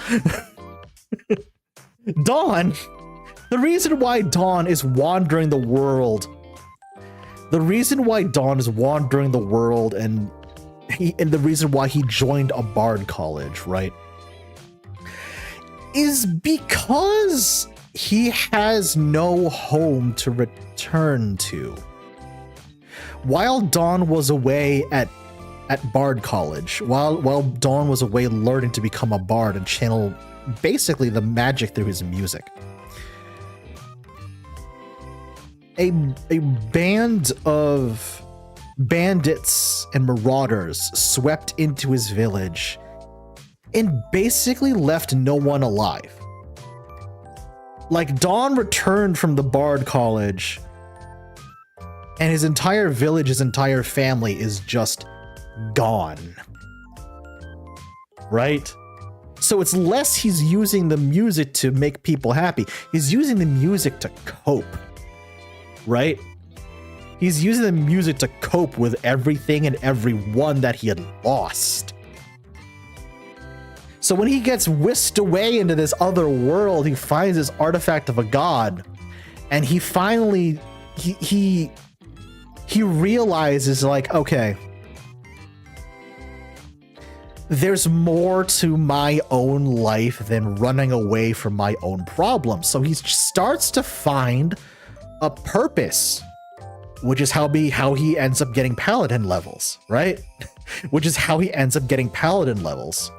Speaker 1: Dawn, the reason why Dawn is wandering the world, and the reason why he joined a bard college, right, is because he has no home to return to. While Dawn was away at bard college, while Dawn was away learning to become a bard and channel basically the magic through his music, a band of bandits and marauders swept into his village and basically left no one alive. Like, Dawn returned from the Bard College, and his entire village, his entire family is just gone. Right? So it's less he's using the music to make people happy. He's using the music to cope. Right? He's using the music to cope with everything and everyone that he had lost. So when he gets whisked away into this other world, he finds this artifact of a god, and he finally he realizes, like, okay, there's more to my own life than running away from my own problems. So he starts to find a purpose, which is how he ends up getting paladin levels, right? Which is how he ends up getting paladin levels.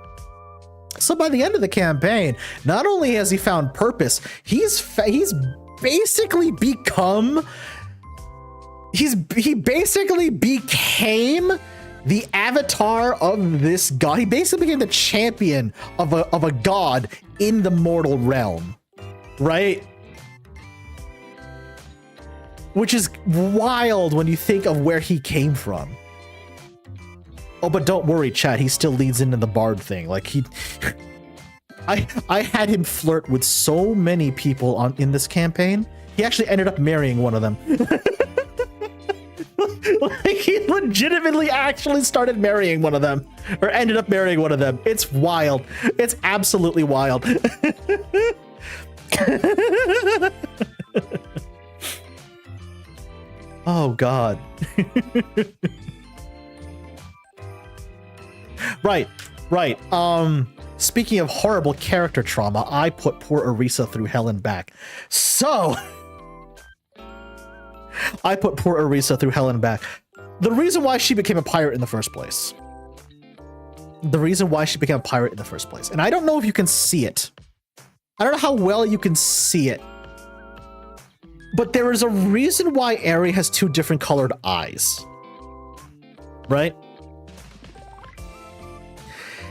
Speaker 1: So by the end of the campaign, not only has he found purpose, he basically became the avatar of this god. He basically became the champion of a god in the mortal realm, right? Which is wild when you think of where he came from. Oh, but don't worry, chat. He still leads into the bard thing. Like, I had him flirt with so many people in this campaign. He actually ended up marrying one of them. Like, he legitimately actually started marrying one of them, or ended up marrying one of them. It's wild. It's absolutely wild. Oh God. Right. Speaking of horrible character trauma, I put poor Arisa through hell and back. So I put poor Arisa through hell and back. The reason why she became a pirate in the first place. And I don't know if you can see it. I don't know how well you can see it. But there is a reason why Ari has two different colored eyes. Right?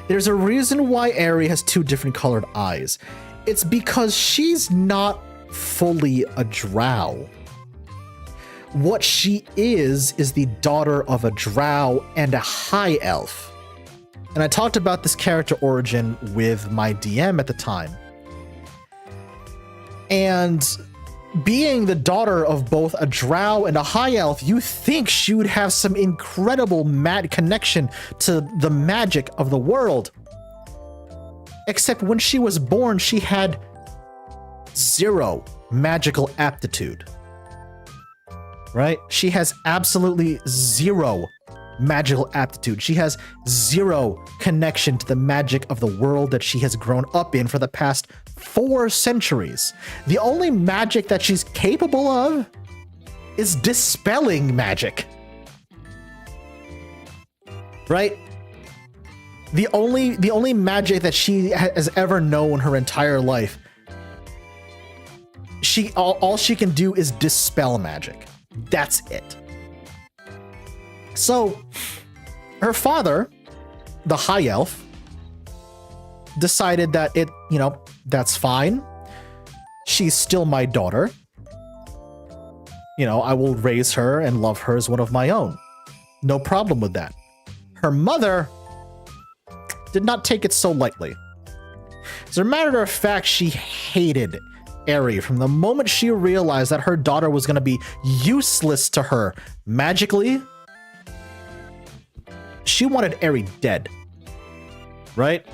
Speaker 1: There's a reason why Ari has two different colored eyes. It's because she's not fully a drow. What she is the daughter of a drow and a high elf. And I talked about this character origin with my DM at the time. And being the daughter of both a drow and a high elf, you think she would have some incredible mad connection to the magic of the world. Except when she was born, she had zero magical aptitude. right? She has absolutely zero magical aptitude. She has zero connection to the magic of the world that she has grown up in for the past 4 centuries. The only magic that she's capable of is dispelling magic. Right? The only magic that she has ever known her entire life, all she can do is dispel magic. That's it. So, her father, the high elf, decided that that's fine. She's still my daughter. I will raise her and love her as one of my own. No problem with that. Her mother did not take it so lightly. As a matter of fact, she hated Eri from the moment she realized that her daughter was going to be useless to her magically. She wanted Eri dead, right?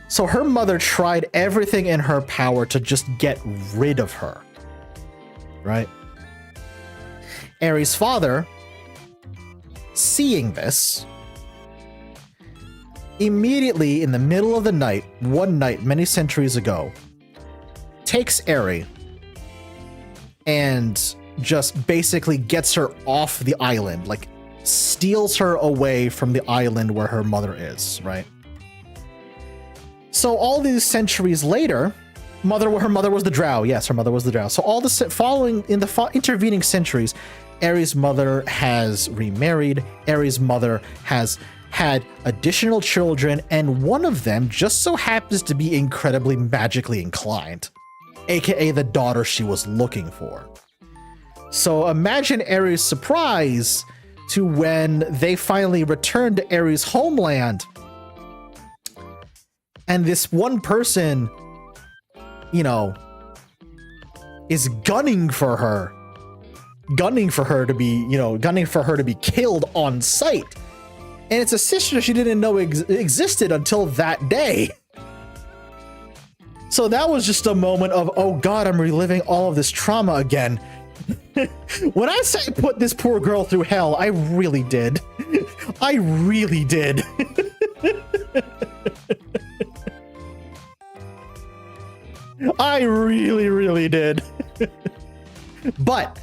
Speaker 1: So her mother tried everything in her power to just get rid of her, right? Eri's father, seeing this, immediately in the middle of the night, one night many centuries ago, takes Eri and just basically gets her off the island, like steals her away from the island where her mother is, right? So all these centuries later, her mother was the drow. Yes, her mother was the drow. So all the intervening centuries, Eri's mother has remarried. Eri's mother has had additional children, and one of them just so happens to be incredibly magically inclined, aka the daughter she was looking for. So imagine Eri's surprise to when they finally return to Eri's homeland, and this one person, is gunning for her to be killed on sight. And it's a sister she didn't know existed until that day. So that was just a moment of, oh God, I'm reliving all of this trauma again. When I say put this poor girl through hell, I really did. I really did. I really, really did. But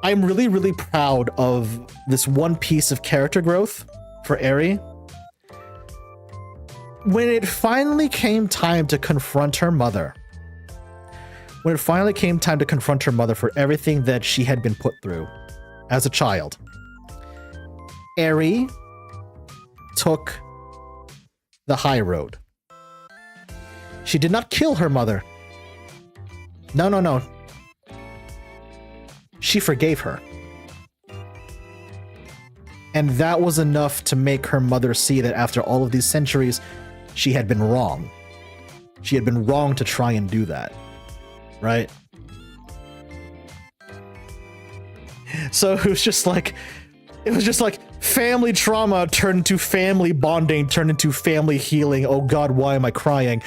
Speaker 1: I'm really, really proud of this one piece of character growth for Eri. When it finally came time to confront her mother, for everything that she had been put through as a child, Eri took the high road. She did not kill her mother. No. She forgave her. And that was enough to make her mother see that after all of these centuries, she had been wrong. She had been wrong to try and do that. Right? So it was just like family trauma turned into family bonding, turned into family healing. Oh God, why am I crying?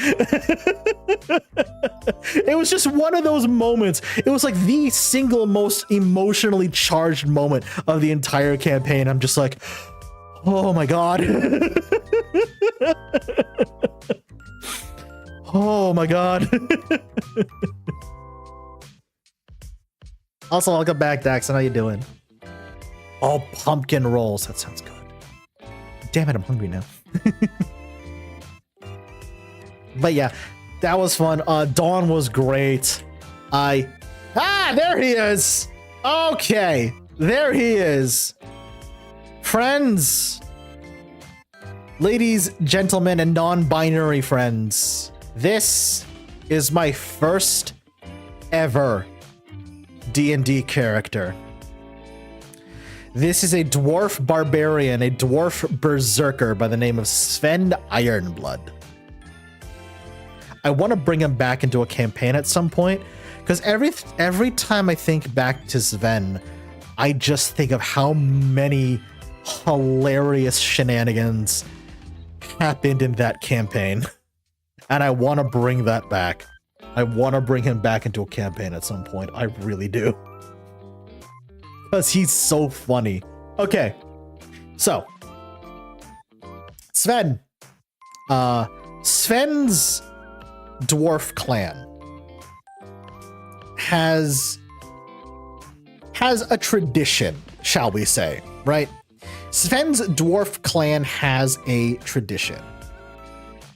Speaker 1: It was just one of those moments. It was like the single most emotionally charged moment of the entire campaign. I'm just like, oh my God. Oh my God. Also, welcome back, Daxon. How you doing? Oh, pumpkin rolls. That sounds good. Damn it, I'm hungry now. But yeah, that was fun. Dawn was great. There he is. Okay, there he is. Friends, ladies, gentlemen, and non-binary friends, this is my first ever D&D character. This is a dwarf barbarian, a dwarf berserker by the name of Sven Ironblood. I want to bring him back into a campaign at some point, because every time I think back to Sven, I just think of how many hilarious shenanigans happened in that campaign, and I want to bring that back. I want to bring him back into a campaign at some point. I really do. Because he's so funny. Okay. So. Sven. Sven's dwarf clan has a tradition, shall we say, right? Sven's dwarf clan has a tradition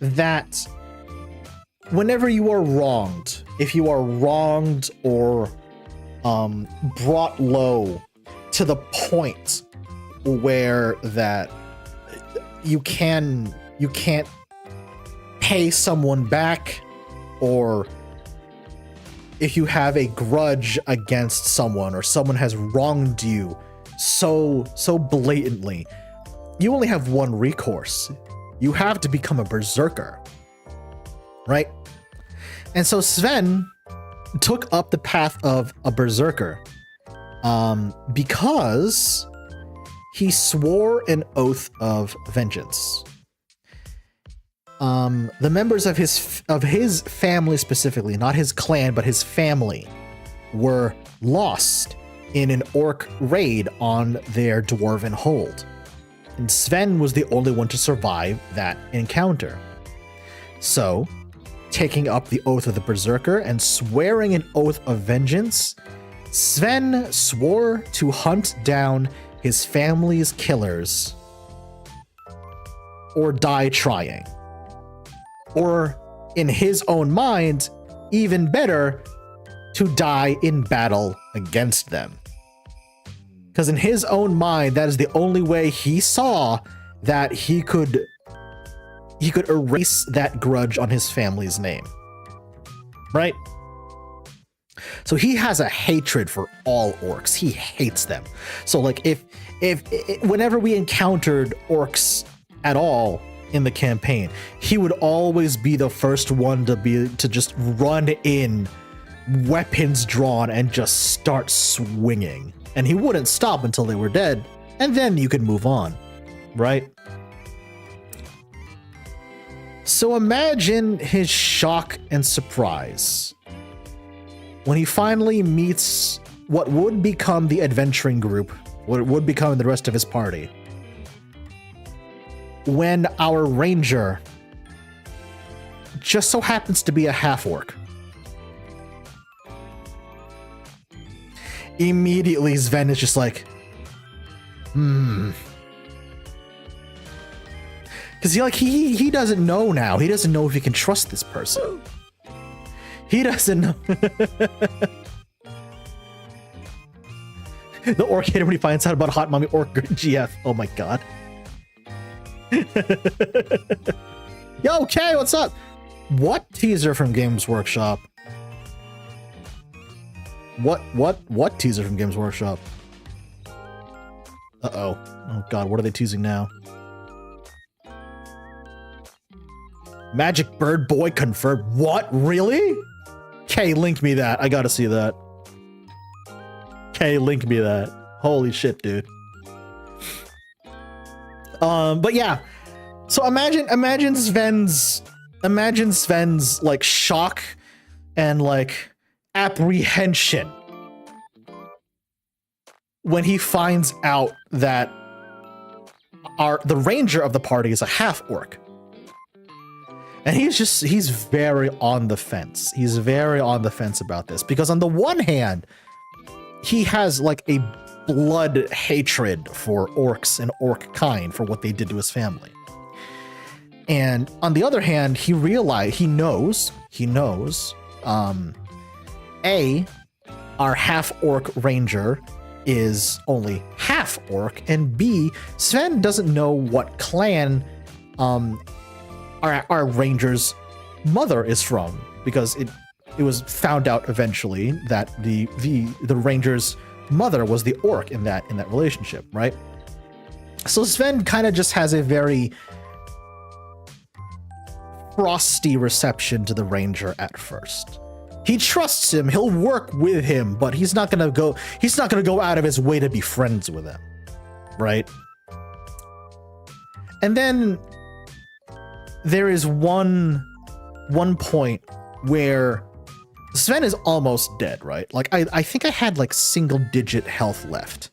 Speaker 1: that whenever you are wronged, if you are wronged or brought low to the point where that you can't pay someone back, or if you have a grudge against someone or someone has wronged you so blatantly, you only have one recourse. You have to become a berserker, right? And so Sven took up the path of a berserker because he swore an oath of vengeance. The members of his family specifically, not his clan, but his family, were lost in an orc raid on their dwarven hold. And Sven was the only one to survive that encounter. So, taking up the oath of the berserker and swearing an oath of vengeance, Sven swore to hunt down his family's killers or die trying. Or, in his own mind, even better, to die in battle against them. Because in his own mind, that is the only way he saw that he could erase that grudge on his family's name. Right? So he has a hatred for all orcs. He hates them. So like if whenever we encountered orcs at all in the campaign, he would always be the first one to just run in, weapons drawn, and just start swinging. And he wouldn't stop until they were dead, and then you could move on, right? So imagine his shock and surprise when he finally meets what would become the adventuring group, what would become the rest of his party, when our ranger just so happens to be a half-orc. Immediately, Sven is just like, because he doesn't know now. He doesn't know if he can trust this person. He doesn't know. The orc hit him when he finds out about Hot Mommy Orc GF. Oh my god. Yo, Kay, what's up? What teaser from Games Workshop? What teaser from Games Workshop? Uh-oh. Oh god, what are they teasing now? Magic Bird Boy confirmed. What? Really? Kay, link me that. I gotta see that. Kay, link me that. Holy shit, dude. But yeah. So imagine Sven's like shock and like apprehension when he finds out that the ranger of the party is a half-orc. And he's very on the fence. He's very on the fence about this because on the one hand, he has like a blood hatred for orcs and orc kind for what they did to his family. And on the other hand, he knows, our half-orc ranger is only half-orc, and B, Sven doesn't know what clan our ranger's mother is from, because it was found out eventually that the ranger's mother was the orc in that relationship, right? So Sven kind of just has a very frosty reception to the ranger at first. He trusts him, he'll work with him, but he's not gonna go out of his way to be friends with him, right? And then there is one point where Sven is almost dead, right? Like, I think I had like single-digit health left,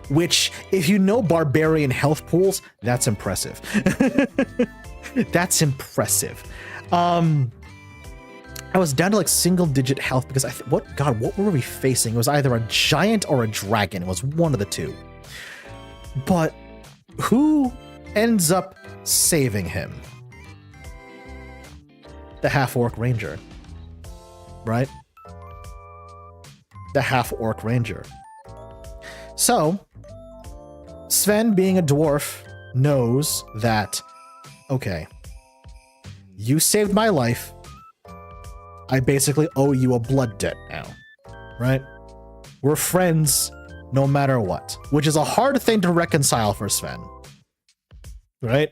Speaker 1: which, if you know barbarian health pools, that's impressive. That's impressive. I was down to like single-digit health because what were we facing? It was either a giant or a dragon. It was one of the two. But who ends up saving him? The half-orc ranger, right? The half-orc ranger. So, Sven, being a dwarf, knows that, okay, you saved my life. I basically owe you a blood debt now, right? We're friends no matter what, which is a hard thing to reconcile for Sven, right?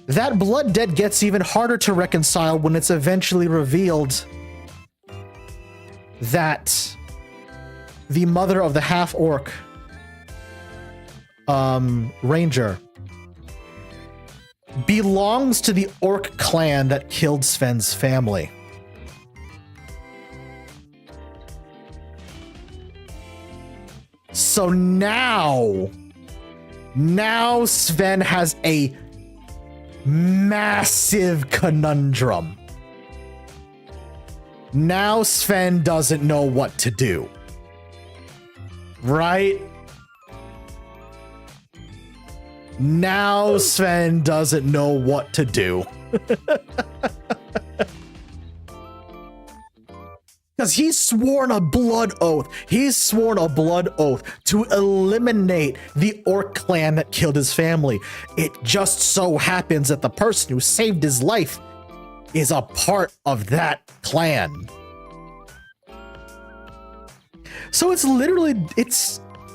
Speaker 1: That blood debt gets even harder to reconcile when it's eventually revealed that the mother of the half-orc ranger belongs to the orc clan that killed Sven's family. So now Sven has a massive conundrum. Now Sven doesn't know what to do. Right? Now Sven doesn't know what to do. Because he's sworn a blood oath. He's sworn a blood oath to eliminate the orc clan that killed his family. It just so happens that the person who saved his life is a part of that clan. So it's literally,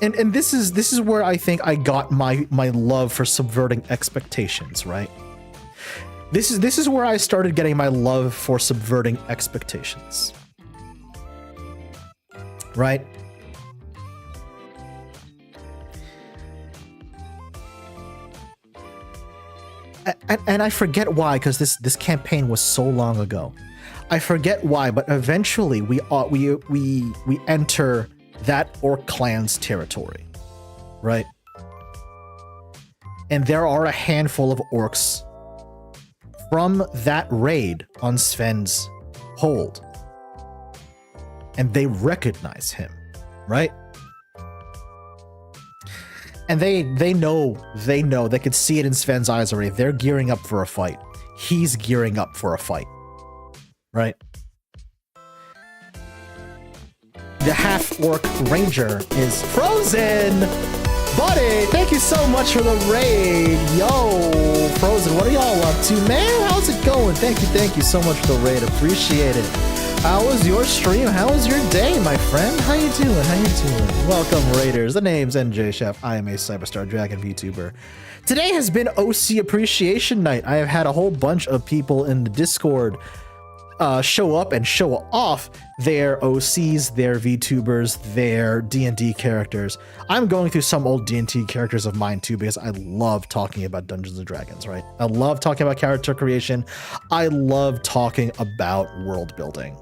Speaker 1: and this is where I think I got my love for subverting expectations, right? This is where I started getting my love for subverting expectations. Right? And I forget why, because this campaign was so long ago. I forget why, but eventually we enter that orc clan's territory, right? And there are a handful of orcs from that raid on Sven's hold. And they recognize him, right? And they know, they could see it in Sven's eyes already. They're gearing up for a fight. He's gearing up for a fight, right? The half-orc ranger is Frozen! Buddy, thank you so much for the raid. Yo, Frozen, what are y'all up to, man? How's it going? Thank you so much for the raid. Appreciate it. How was your stream? How was your day, my friend? How you doing? Welcome, Raiders. The name's NJChef. I am a Cyber Star Dragon VTuber. Today has been OC Appreciation Night. I have had a whole bunch of people in the Discord show up and show off their OCs, their VTubers, their D&D characters. I'm going through some old D&D characters of mine too, because I love talking about Dungeons and Dragons, right? I love talking about character creation. I love talking about world building.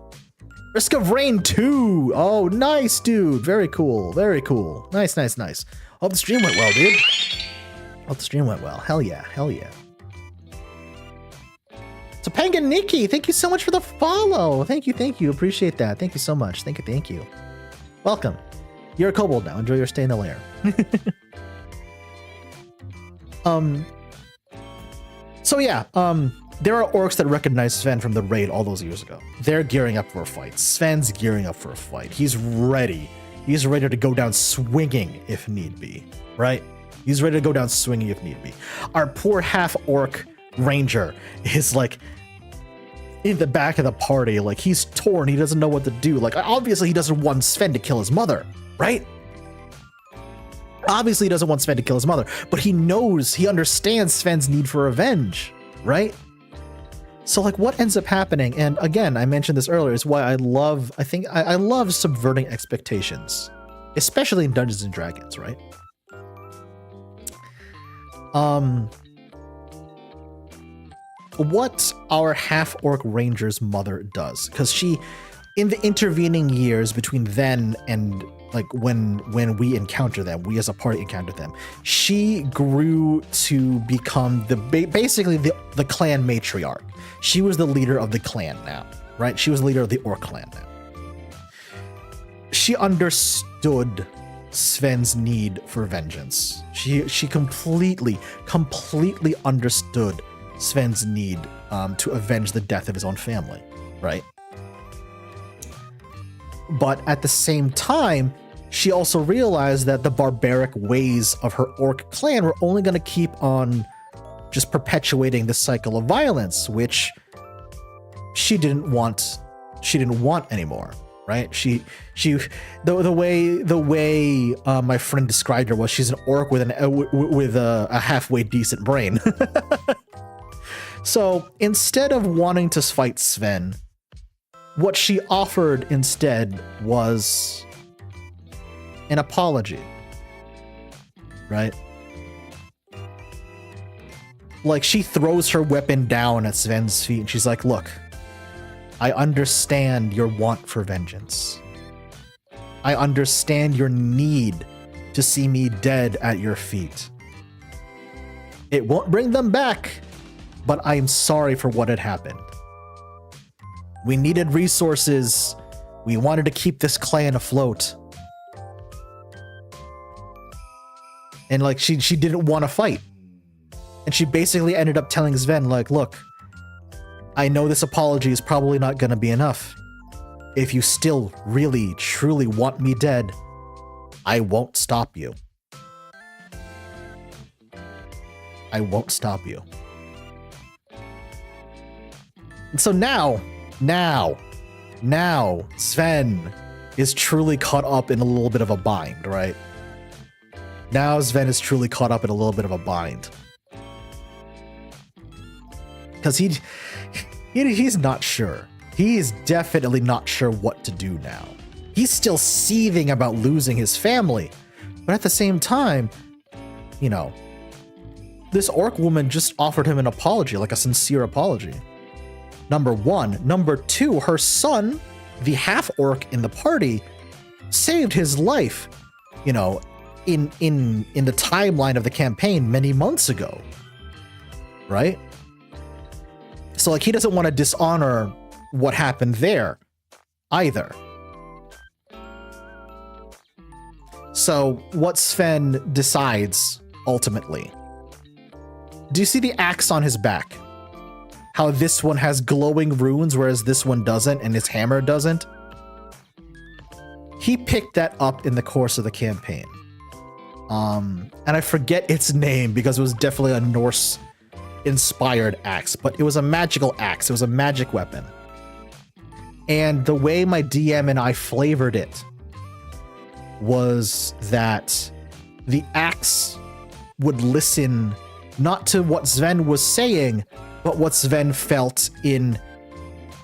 Speaker 1: Risk of Rain 2. Oh, nice, dude. Very cool. Nice. Hope the stream went well, dude. Hope the stream went well. Hell yeah. Topanga Nikki, thank you so much for the follow. Thank you. Appreciate that. Thank you so much. Thank you. Welcome. You're a kobold now. Enjoy your stay in the lair. So yeah, there are orcs that recognize Sven from the raid all those years ago. They're gearing up for a fight. Sven's gearing up for a fight. He's ready. He's ready to go down swinging if need be, right? He's ready to go down swinging if need be. Our poor half-orc ranger is like in the back of the party, like he's torn. He doesn't know what to do. Like obviously he doesn't want Sven to kill his mother, right? Obviously he doesn't want Sven to kill his mother, but he understands Sven's need for revenge, right? So like what ends up happening, and again, I mentioned this earlier, is why I love subverting expectations, especially in Dungeons and Dragons, right? what our half-orc ranger's mother does, because she, in the intervening years between then and like when we encounter them, we as a party encounter them, she grew to become basically the clan matriarch. She was the leader of the clan now, right? She was the leader of the orc clan now. She understood Sven's need for vengeance. She completely understood Sven's need to avenge the death of his own family, right? But at the same time, she also realized that the barbaric ways of her orc clan were only going to keep on just perpetuating the cycle of violence, which she didn't want anymore, right? The way my friend described her was she's an orc with a halfway decent brain. So instead of wanting to fight Sven, what she offered instead was an apology, right? Like, she throws her weapon down at Sven's feet and she's like, look, I understand your want for vengeance. I understand your need to see me dead at your feet. It won't bring them back, but I am sorry for what had happened. We needed resources. We wanted to keep this clan afloat. And like, she didn't want to fight. And she basically ended up telling Sven, like, look, I know this apology is probably not going to be enough. If you still really, truly want me dead, I won't stop you. I won't stop you. And so now, Sven is truly caught up in a little bit of a bind, right? Now Sven is truly caught up in a little bit of a bind. Because he's not sure. He is definitely not sure what to do now. He's still seething about losing his family. But at the same time, you know, this orc woman just offered him an apology, like a sincere apology. Number one. Number two, her son, the half-orc in the party, saved his life, you know, in the timeline of the campaign many months ago. Right? So, like, he doesn't want to dishonor what happened there either. So, what Sven decides, ultimately. Do you see the axe on his back? How this one has glowing runes, whereas this one doesn't, and his hammer doesn't? He picked that up in the course of the campaign. And I forget its name, because it was definitely a Norse-inspired axe, but it was a magical axe. It was a magic weapon. And the way my DM and I flavored it was that the axe would listen not to what Sven was saying, but what Sven felt in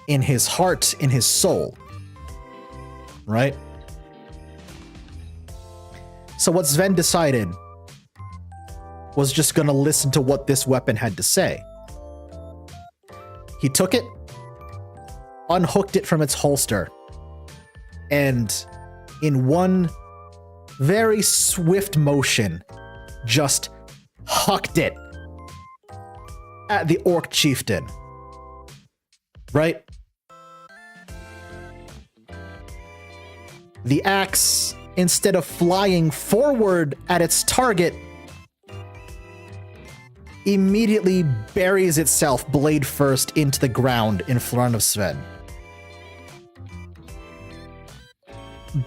Speaker 1: his heart, in his soul. Right? So what Sven decided was just gonna listen to what this weapon had to say. He took it, unhooked it from its holster, and in one very swift motion, just hucked it at the orc chieftain. Right? The axe, instead of flying forward at its target, immediately buries itself blade first into the ground in front of Sven.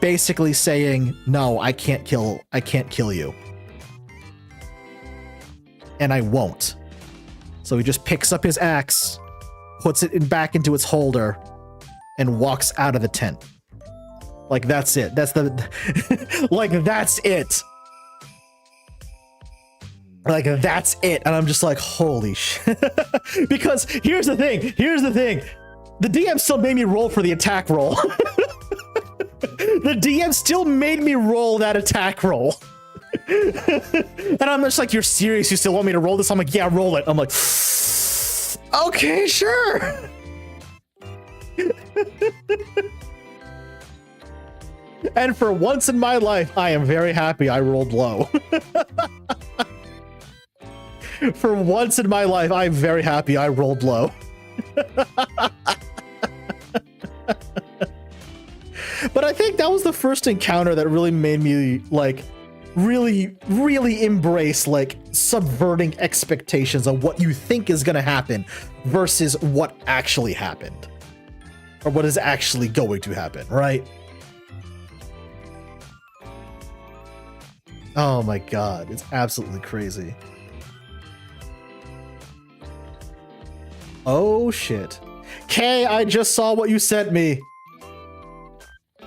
Speaker 1: Basically saying, no, I can't kill you. And I won't. So he just picks up his axe, puts it back into its holder, and walks out of the tent. Like, that's it. That's the... like, that's it. Like, that's it. And I'm just like, holy shit. Because here's the thing. The DM still made me roll for the attack roll. The DM still made me roll that attack roll. And I'm just like, you're serious? You still want me to roll this? I'm like, yeah, roll it. I'm like, Okay, sure. And for once in my life, I am very happy I rolled low. For once in my life, I'm very happy I rolled low. But I think that was the first encounter that really made me like really embrace like subverting expectations of what you think is going to happen versus what actually happened, or what is actually going to happen, right? Oh my god, it's absolutely crazy. Oh shit. Kay, I just saw what you sent me.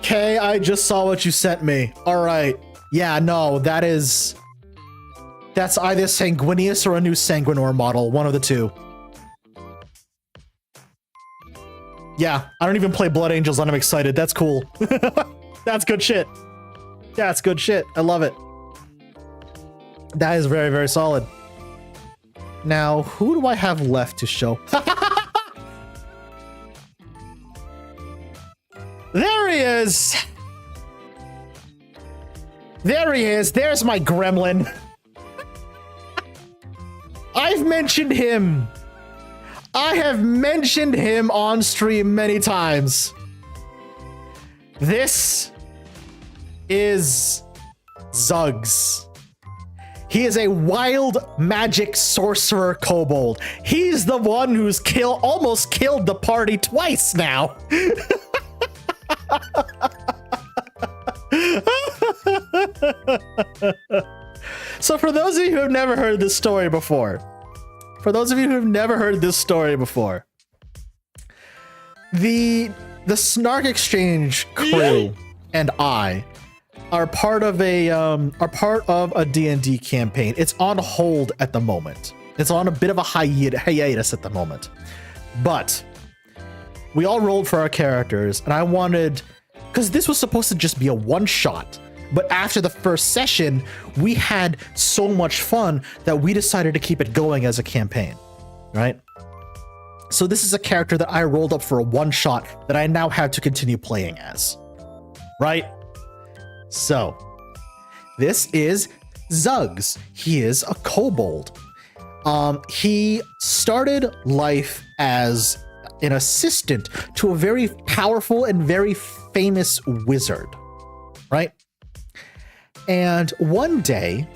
Speaker 1: Kay, I just saw what you sent me. All right. Yeah, no, that's either Sanguinius or a new Sanguinor model, one of the two. Yeah, I don't even play Blood Angels and I'm excited. That's cool. That's good shit. That's good shit. I love it. That is very, very solid. Now, who do I have left to show? There he is! There he is. There's my gremlin. I've mentioned him. I have mentioned him on stream many times. This is Zuggs. He is a wild magic sorcerer kobold. He's the one who's almost killed the party twice now. So for those of you who have never heard this story before, the Snark Exchange crew and I are part of a D&D campaign. It's on hold at the moment. It's on a bit of a hiatus at the moment. But we all rolled for our characters, and I wanted, because this was supposed to just be a one-shot, but after the first session, we had so much fun that we decided to keep it going as a campaign, right? So this is a character that I rolled up for a one-shot that I now have to continue playing as, right? So, this is Zuggs. He is a kobold. He started life as an assistant to a very powerful and very famous wizard, right? And one day,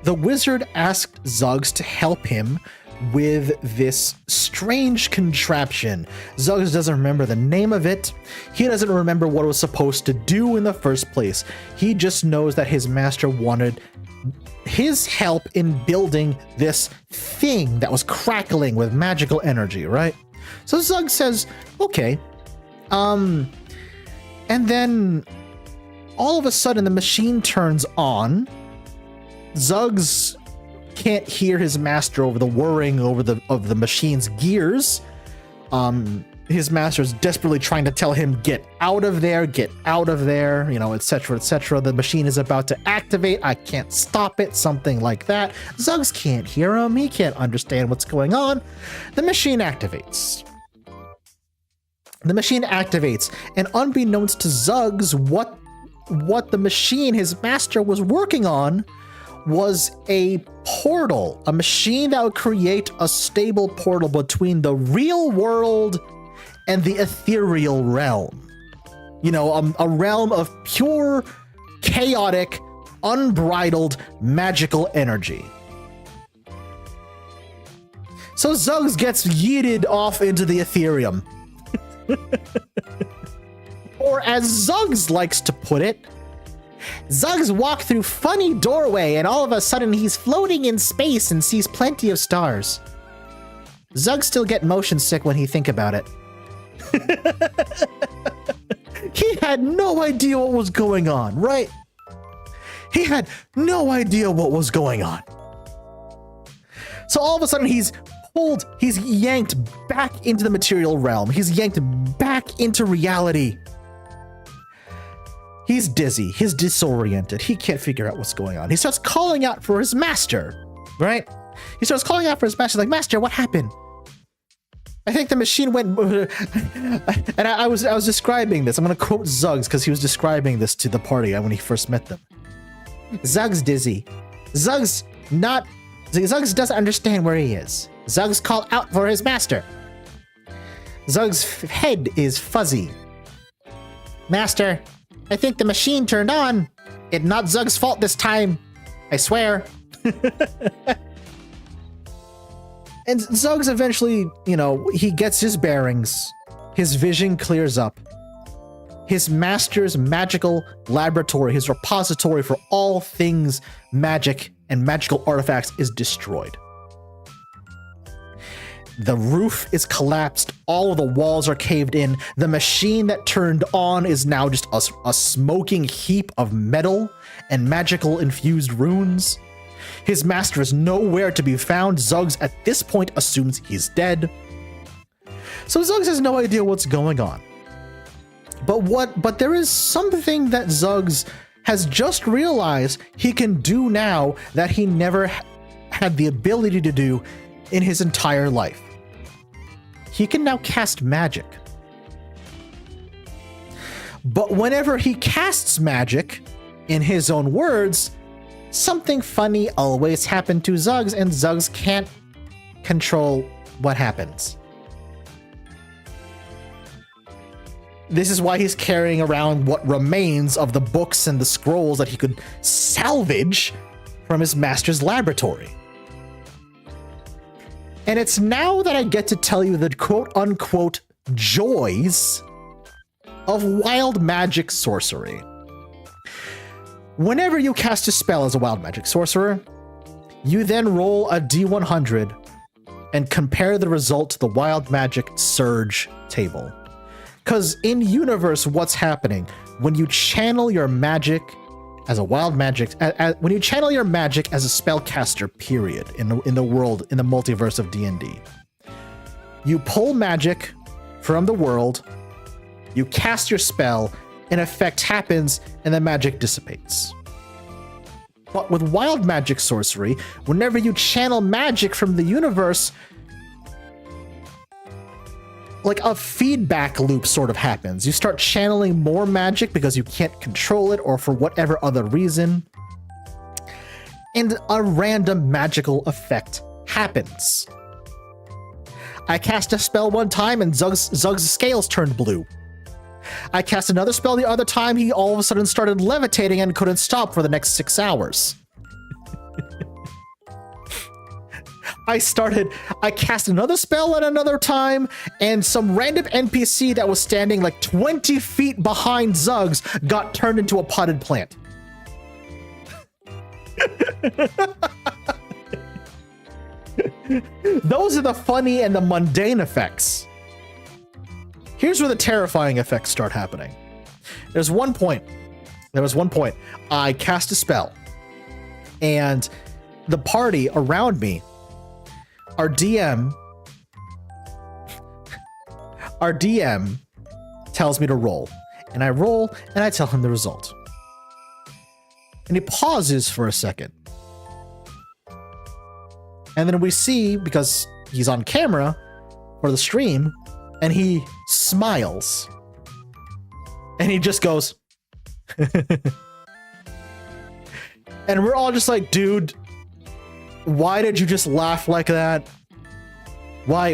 Speaker 1: the wizard asked Zuggs to help him with this strange contraption. Zuggs doesn't remember the name of it. He doesn't remember what it was supposed to do in the first place. He just knows that his master wanted his help in building this thing that was crackling with magical energy, right? So Zuggs says, okay. And then all of a sudden the machine turns on. Zuggs can't hear his master over the whirring of the machine's gears. His master's desperately trying to tell him, get out of there, you know, etc., etc. The machine is about to activate. I can't stop it, something like that. Zuggs can't hear him. He can't understand what's going on. The machine activates. And unbeknownst to Zuggs, what the machine his master was working on was a portal, a machine that would create a stable portal between the real world and the ethereal realm. You know, a realm of pure, chaotic, unbridled, magical energy. So Zuggs gets yeeted off into the Ethereum. Or as Zuggs likes to put it, Zuggs walked through funny doorway and all of a sudden he's floating in space and sees plenty of stars. Zuggs still get motion sick when he think about it. He had no idea what was going on, right? He had no idea what was going on. So all of a sudden he's yanked back into the material realm. He's yanked back into reality. He's dizzy. He's disoriented. He can't figure out what's going on. He starts calling out for his master, right? He starts calling out for his master, like, Master, what happened? I think the machine went, and I was describing this. I'm gonna quote Zuggs because he was describing this to the party when he first met them. Zuggs dizzy. Zuggs doesn't understand where he is. Zuggs called out for his master. Zuggs' head is fuzzy. Master, I think the machine turned on. It's not Zuggs' fault this time. I swear. And Zuggs eventually, you know, he gets his bearings. His vision clears up. His master's magical laboratory, his repository for all things magic and magical artifacts is destroyed. The roof is collapsed. All of the walls are caved in. The machine that turned on is now just a smoking heap of metal and magical infused runes. His master is nowhere to be found. Zuggs at this point assumes he's dead. So Zuggs has no idea what's going on. But there is something that Zuggs has just realized he can do now that he never had the ability to do in his entire life. He can now cast magic. But whenever he casts magic, in his own words, something funny always happened to Zuggs, and Zuggs can't control what happens. This is why he's carrying around what remains of the books and the scrolls that he could salvage from his master's laboratory. And it's now that I get to tell you the quote-unquote joys of wild magic sorcery. Whenever you cast a spell as a wild magic sorcerer, you then roll a d100 and compare the result to the wild magic surge table. Because in universe, what's happening when you channel your magic as a wild magic, when you channel your magic as a spellcaster, period, in the world, in the multiverse of D&D, you pull magic from the world, you cast your spell, an effect happens, and the magic dissipates. But with wild magic sorcery, whenever you channel magic from the universe, like a feedback loop sort of happens. You start channeling more magic because you can't control it or for whatever other reason. And a random magical effect happens. I cast a spell one time and Zuggs' scales turned blue. I cast another spell the other time, he all of a sudden started levitating and couldn't stop for the next 6 hours. I cast another spell at another time, and some random NPC that was standing like 20 feet behind Zuggs got turned into a potted plant. Those are the funny and the mundane effects. Here's where the terrifying effects start happening. There was one point, I cast a spell, and the party around me, our DM tells me to roll, and I roll, and I tell him the result. And he pauses for a second. And then we see, because he's on camera for the stream, and he smiles. And he just goes, and we're all just like, dude, why did you just laugh like that? Why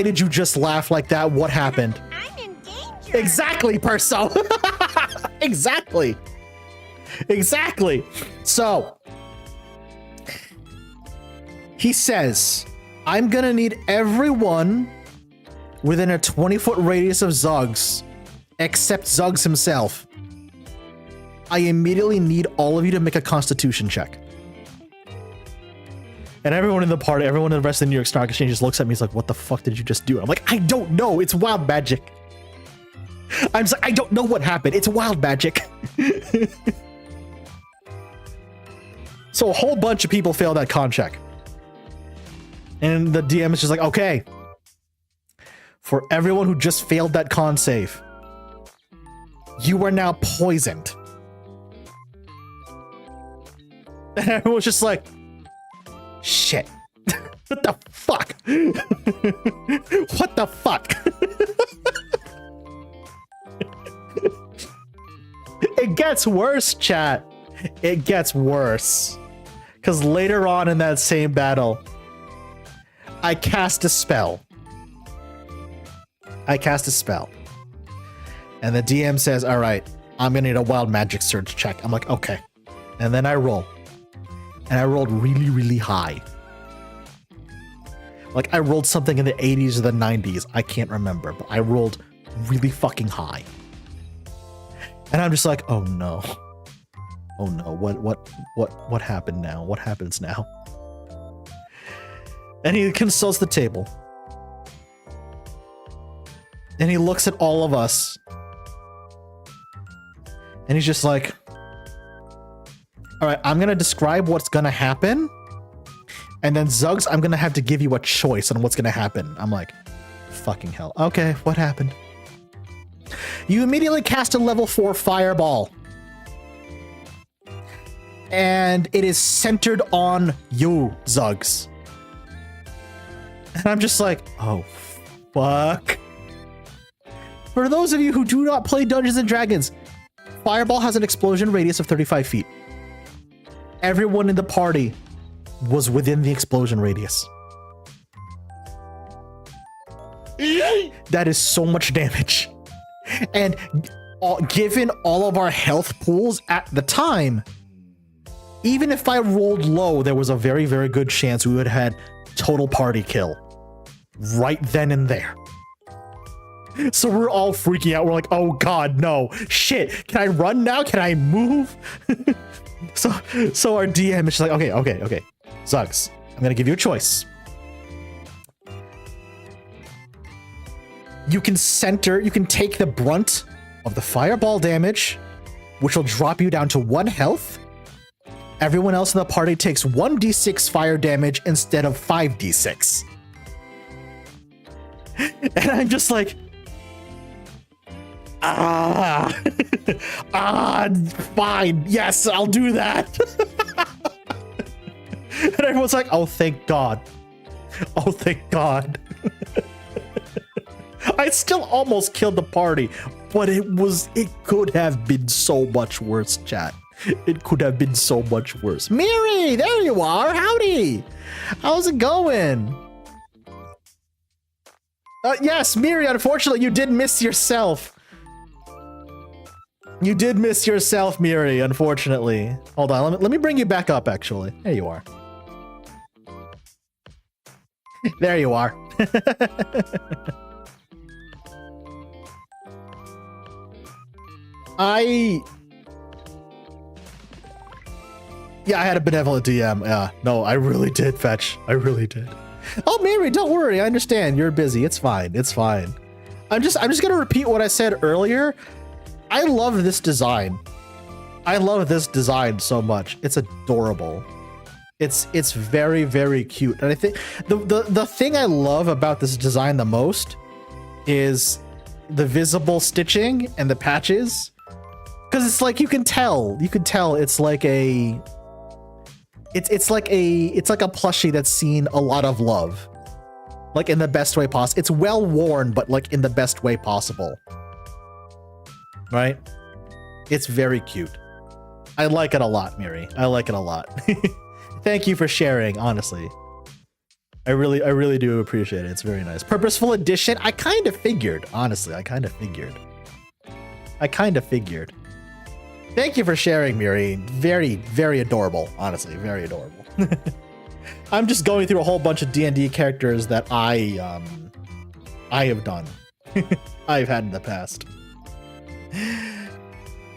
Speaker 1: did you just laugh like that? What happened?
Speaker 2: I'm in danger.
Speaker 1: Exactly, Perso. Exactly. So, he says, I'm gonna need everyone within a 20-foot radius of Zuggs, except Zuggs himself. I immediately need all of you to make a constitution check. And everyone in the party, everyone in the rest of the New York Stock Exchange just looks at me, he's like, what the fuck did you just do? I'm like, I don't know, it's wild magic. I'm just like, I don't know what happened, it's wild magic. So a whole bunch of people failed that con check. And the DM is just like, okay, for everyone who just failed that con save, you are now poisoned. And everyone's just like, shit. What the fuck? What the fuck? It gets worse, chat. It gets worse. Because later on in that same battle, I cast a spell. And the DM says, all right, I'm going to need a wild magic surge check. I'm like, okay. And then I roll. And I rolled really, really high. Like, I rolled something in the 80s or the 90s. I can't remember, but I rolled really fucking high. And I'm just like, oh no. Oh no, what happened now? What happens now? And he consults the table. And he looks at all of us. And he's just like, all right, I'm going to describe what's going to happen. And then Zuggs, I'm going to have to give you a choice on what's going to happen. I'm like, fucking hell. Okay, what happened? You immediately cast a level 4 fireball. And it is centered on you, Zuggs. And I'm just like, oh, fuck. For those of you who do not play Dungeons & Dragons, fireball has an explosion radius of 35 feet. Everyone in the party was within the explosion radius. That is so much damage. And given all of our health pools at the time, even if I rolled low, there was a very, very good chance we would have had total party kill right then and there. So we're all freaking out. We're like, oh god, no. Shit, can I run now? Can I move? So our DM is just like, okay. Zuggs, I'm gonna give you a choice. You can take the brunt of the fireball damage, which will drop you down to 1 health. Everyone else in the party takes 1d6 fire damage instead of 5d6. And I'm just like, fine. Yes, I'll do that. And everyone's like, oh, thank God. Oh, thank God. I still almost killed the party, but it could have been so much worse, chat. It could have been so much worse. Miri, there you are. Howdy. How's it going? Yes, Miri, unfortunately, you did miss yourself. You did miss yourself, Miri, unfortunately. Hold on, let me bring you back up, actually. There you are. There you are. Yeah, I had a benevolent DM. Yeah, no, I really did, Fetch. I really did. Oh, Mary, don't worry. I understand. You're busy. It's fine. It's fine. I'm just gonna repeat what I said earlier. I love this design. I love this design so much. It's adorable. It's very, very cute. And I think the thing I love about this design the most is the visible stitching and the patches. Because it's like you can tell it's like a it's like a plushie that's seen a lot of love. Like in the best way possible. It's well worn, but like in the best way possible. Right? It's very cute. I like it a lot, Miri. I like it a lot. Thank you for sharing, honestly. I really do appreciate it. It's very nice. Purposeful edition. I kind of figured, honestly. I kind of figured. Thank you for sharing, Miri. Very, very adorable. Honestly, very adorable. I'm just going through a whole bunch of D&D characters that I have done. I've had in the past.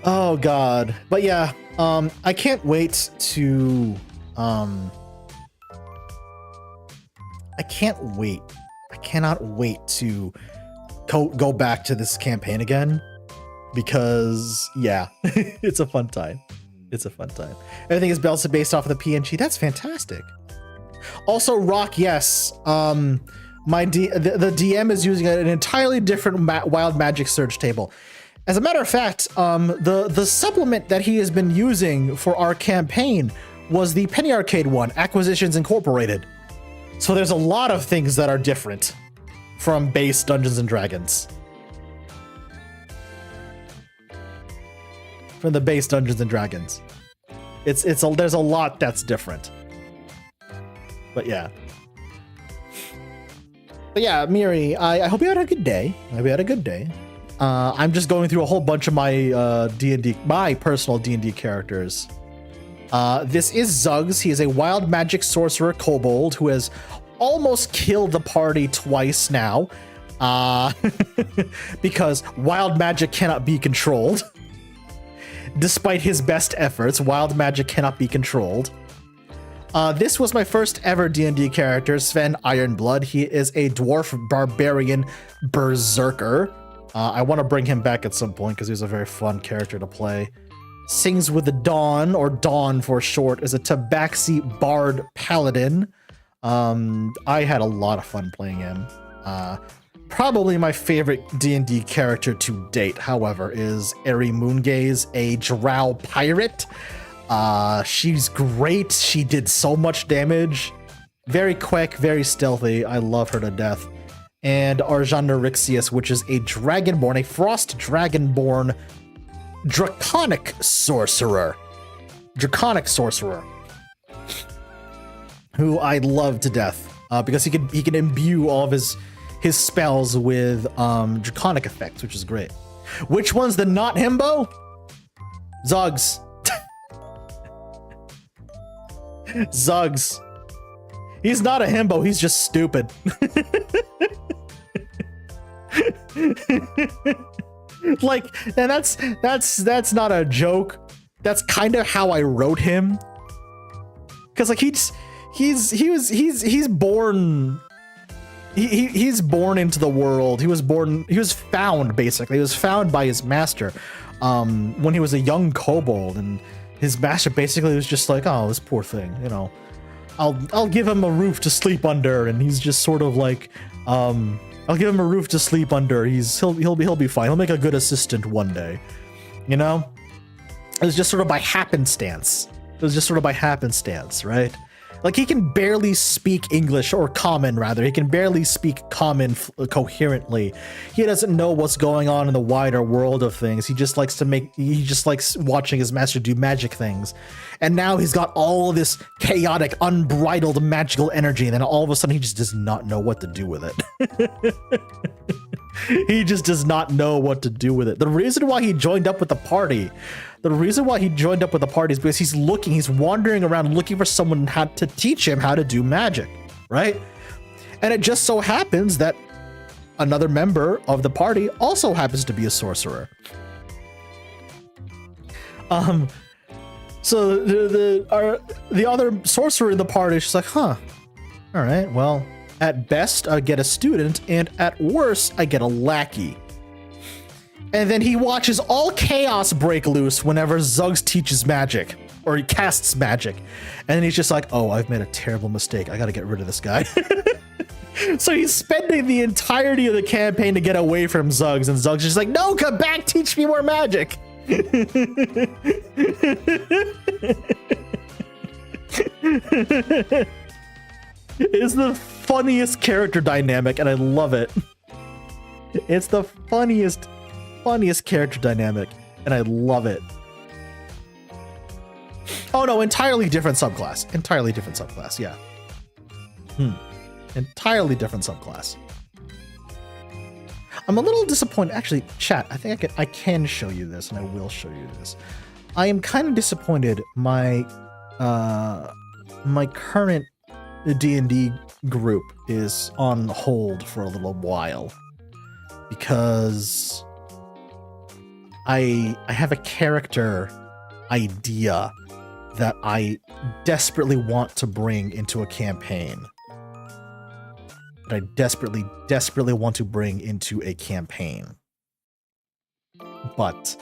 Speaker 1: Oh god. But yeah, I can't wait to I cannot wait to go back to this campaign again. Because yeah, it's a fun time. Everything is based off of the PNG. That's fantastic. Also, Rock, yes. The DM is using an entirely different wild magic surge table. As a matter of fact, the supplement that he has been using for our campaign was the Penny Arcade one, Acquisitions Incorporated. So there's a lot of things that are different from base Dungeons and Dragons. From the base Dungeons and Dragons. There's a lot that's different. But yeah. But yeah, Miri, I hope you had a good day. I hope you had a good day. I'm just going through a whole bunch of my my personal D&D characters. This is Zuggs. He is a wild magic sorcerer kobold who has almost killed the party twice now. Because wild magic cannot be controlled. Despite his best efforts, wild magic cannot be controlled. This was my first ever D&D character, Sven Ironblood. He is a dwarf barbarian berserker. I want to bring him back at some point because he's a very fun character to play. Sings with the Dawn, or Dawn for short, is a Tabaxi bard paladin. I had a lot of fun playing him. Probably my favorite D&D character to date, however, is Eri Moongaze, a drow pirate. She's great. She did so much damage. Very quick, very stealthy. I love her to death. And Arjan Rixius, which is a dragonborn, a frost dragonborn draconic sorcerer. Who I love to death. Because he can imbue all of his spells with draconic effects, which is great. Which one's the not himbo? Zuggs. Zuggs. He's not a himbo, he's just stupid. Like, and that's not a joke. That's kind of how I wrote him. Cause like he's born. He's born into the world. He was found basically. He was found by his master when he was a young kobold, and his master basically was just like, oh, this poor thing, you know, I'll give him a roof to sleep under, and he's just sort of like, I'll give him a roof to sleep under. He'll be fine. He'll make a good assistant one day, you know. It was just sort of by happenstance. Right? Like, he can barely speak English, or common rather. He can barely speak common coherently. He doesn't know what's going on in the wider world of things. He just likes watching his master do magic things. And now he's got all this chaotic, unbridled magical energy, and then all of a sudden he just does not know what to do with it. He just does not know what to do with it. The reason why he joined up with the party is because he's wandering around looking for someone to teach him how to do magic, right? And it just so happens that another member of the party also happens to be a sorcerer. So the other sorcerer in the party is just like, huh, all right, well, at best I get a student, and at worst I get a lackey. And then he watches all chaos break loose whenever Zuggs teaches magic, or he casts magic. And then he's just like, oh, I've made a terrible mistake. I gotta get rid of this guy. So he's spending the entirety of the campaign to get away from Zuggs, and Zuggs is just like, no, come back, teach me more magic. It's the funniest character dynamic, and I love it. It's the funniest character dynamic, and I love it. Oh no, entirely different subclass, yeah. Entirely different subclass. I'm a little disappointed. Actually, chat, I think I can show you this, and I will show you this. I am kind of disappointed my current D&D group is on hold for a little while, because I have a character idea that I desperately want to bring into a campaign. Desperately want to bring into a campaign. But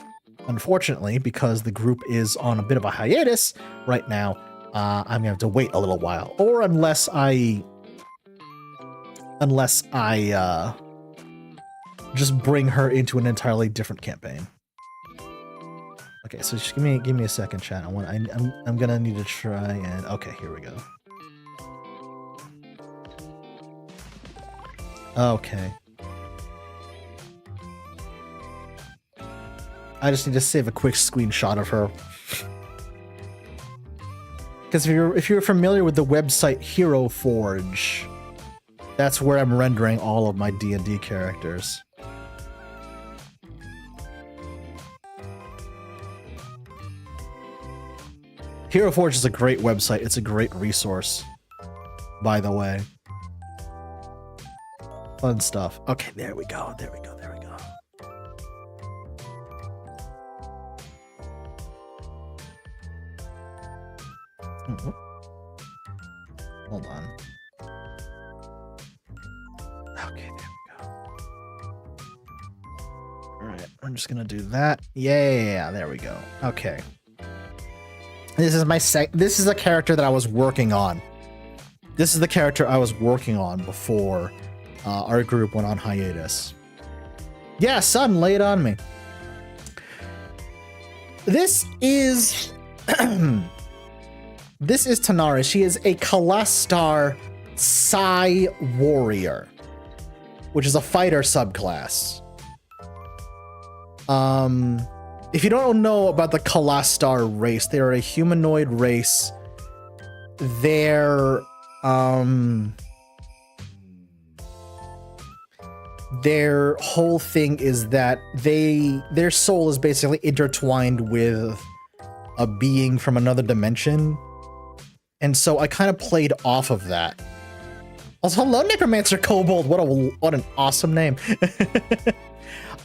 Speaker 1: unfortunately, because the group is on a bit of a hiatus right now, I'm gonna have to wait a little while, or unless I just bring her into an entirely different campaign. Okay, so just give me a second, chat. I'm gonna need to try and okay, here we go. Okay. I just need to save a quick screenshot of her. Because if you're familiar with the website Hero Forge, that's where I'm rendering all of my D&D characters. Hero Forge is a great website. It's a great resource, by the way. Fun stuff. Okay, there we go. There we go. There we go. Hold on. Okay, there we go. All right, I'm just gonna do that. Yeah, there we go. Okay. This is this is a character that I was working on. This is the character I was working on before our group went on hiatus. Yeah, son, lay it on me. This is this is Tanara. She is a Kalastar Psi Warrior, which is a fighter subclass. If you don't know about the Kalastar race, they are a humanoid race. Their whole thing is that their soul is basically intertwined with a being from another dimension. And so I kind of played off of that. Also, hello, Necromancer Kobold. What an awesome name.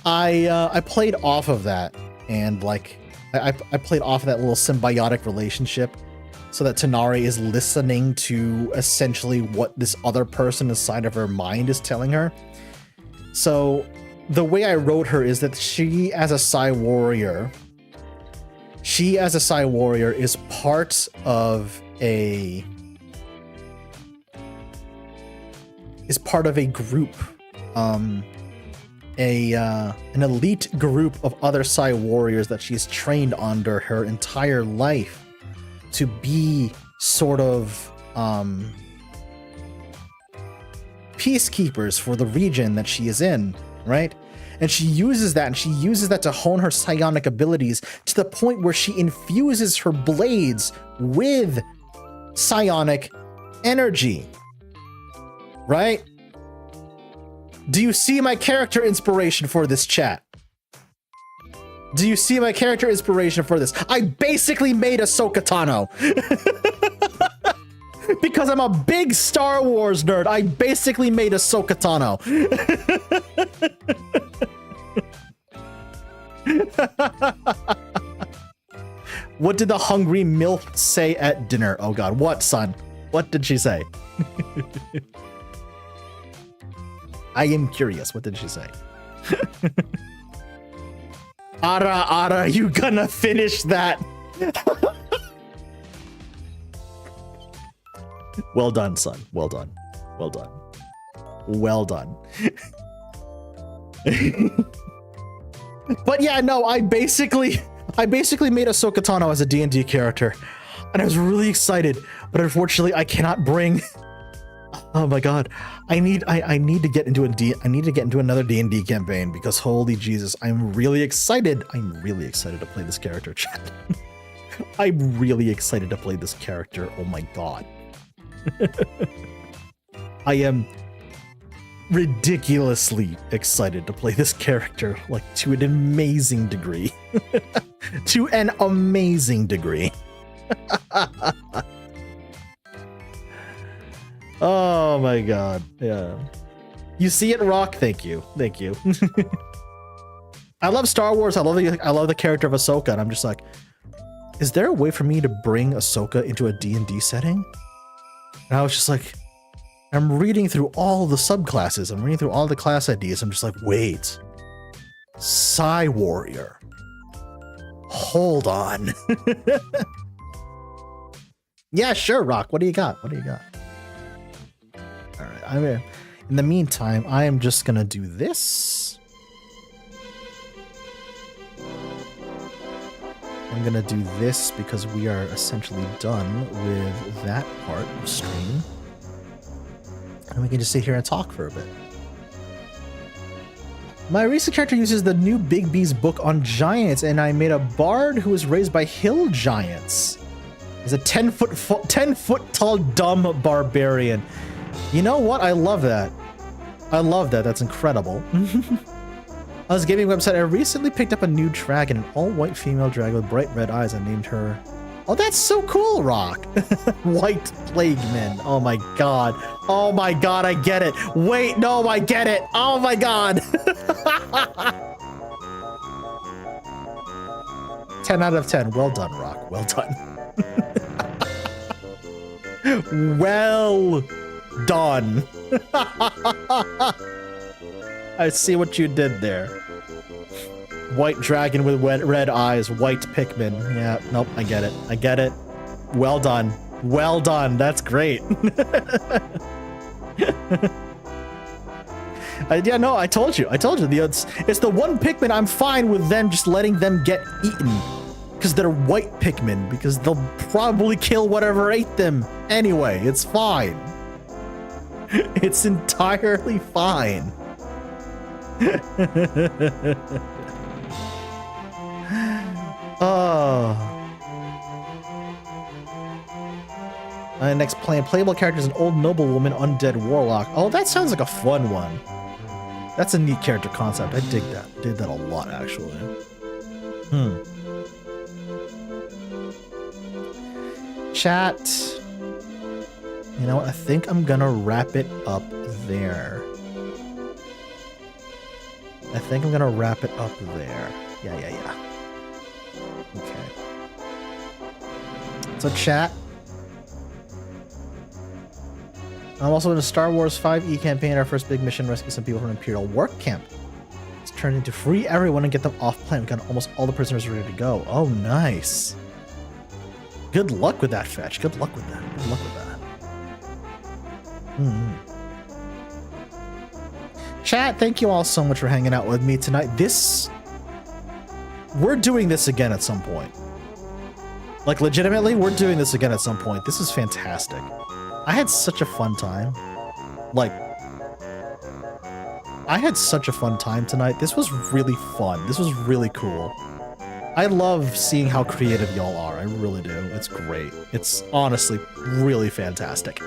Speaker 1: I played off of that, and like I played off of that little symbiotic relationship, so that Tanari is listening to essentially what this other person inside of her mind is telling her. So the way I wrote her is that she as a Psi Warrior is part of a group, an elite group of other Psi Warriors that she's trained under her entire life to be sort of peacekeepers for the region that she is in, right? And she uses that to hone her psionic abilities to the point where she infuses her blades with psionic energy, right? Do you see my character inspiration for this, chat? Do you see my character inspiration for this? I basically made Ahsoka Tano. Because I'm a big Star Wars nerd, I basically made Ahsoka Tano. What did the hungry MILF say at dinner? Oh god, what, son? What did she say? I am curious. What did she say? Ara, you gonna finish that? Well done, son. Well done. Well done. Well done. But yeah, no, I basically made Ahsoka Tano as a D&D character, and I was really excited, but unfortunately I cannot bring. Oh my god, I need to get into another D&D campaign, because holy Jesus, I'm really excited to play this character, chat. I'm really excited to play this character. Oh my god. I am ridiculously excited to play this character, like, to an amazing degree. To an amazing degree. Oh my god, yeah. You see it, Rock? Thank you. Thank you. I love Star Wars. I love the character of Ahsoka, and I'm just like, is there a way for me to bring Ahsoka into a D&D setting? And I was just like, I'm reading through all the subclasses. I'm reading through all the class ideas. I'm just like, wait. Psi Warrior. Hold on. Yeah, sure, Rock. What do you got? What do you got? All right. In the meantime, I am just going to do this. I'm going to do this because we are essentially done with that part of stream. And we can just sit here and talk for a bit. My recent character uses the new Big B's book on giants, and I made a bard who was raised by hill giants. He's a 10 foot tall dumb barbarian. You know what? I love that. I love that. That's incredible. I was gaming website. I recently picked up a new dragon, an all-white female dragon with bright red eyes. I named her... Oh, that's so cool, Rock. White Plagueman. Oh my god. Oh my god, I get it. Wait, no, I get it. Oh my god. 10 out of 10. Well done, Rock. Well done. Well done. I see what you did there. White dragon with red eyes, white Pikmin. Yeah, nope, I get it. I get it. Well done. Well done. That's great. Yeah, no, I told you. It's the one Pikmin I'm fine with them just letting them get eaten. Because they're white Pikmin. Because they'll probably kill whatever ate them. Anyway, it's fine. It's entirely fine. Oh. Next playable character is an old noblewoman, undead warlock. Oh, that sounds like a fun one. That's a neat character concept. I dig that. I did that a lot, actually. Chat. You know what? I think I'm gonna wrap it up there. Yeah. Okay. So chat. I'm also in a Star Wars 5e campaign. Our first big mission: rescue some people from an Imperial work camp. It's turned into free everyone and get them off planet. We got almost all the prisoners ready to go. Oh, nice. Good luck with that, Fetch. Good luck with that. Chat, thank you all so much for hanging out with me tonight. We're doing this again at some point. Like, legitimately, we're doing this again at some point. This is fantastic. I had such a fun time. Like, I had such a fun time tonight. This was really fun. This was really cool. I love seeing how creative y'all are. I really do. It's great. It's honestly really fantastic.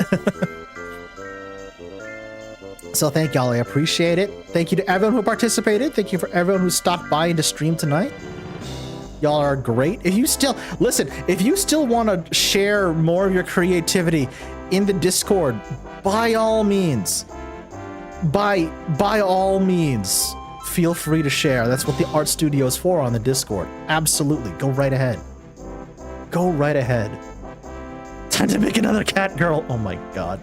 Speaker 1: So thank y'all. I appreciate it. Thank you to everyone who participated. Thank you for everyone who stopped by into stream tonight. Y'all are great. If you still want to share more of your creativity in the Discord, by all means, feel free to share. That's what the art studio is for on the Discord. Absolutely. Go right ahead. Time to make another cat girl. Oh my god.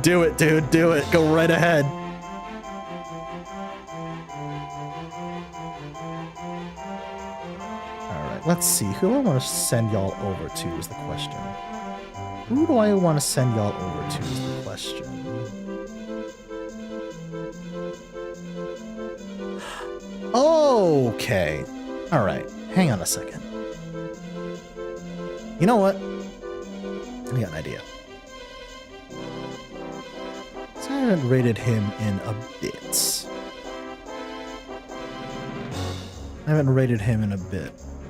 Speaker 1: Do it, dude. Do it. Go right ahead. Alright, let's see. Who do I want to send y'all over to is the question. Okay. Alright. Hang on a second. You know what? I got an idea. So I haven't rated him in a bit.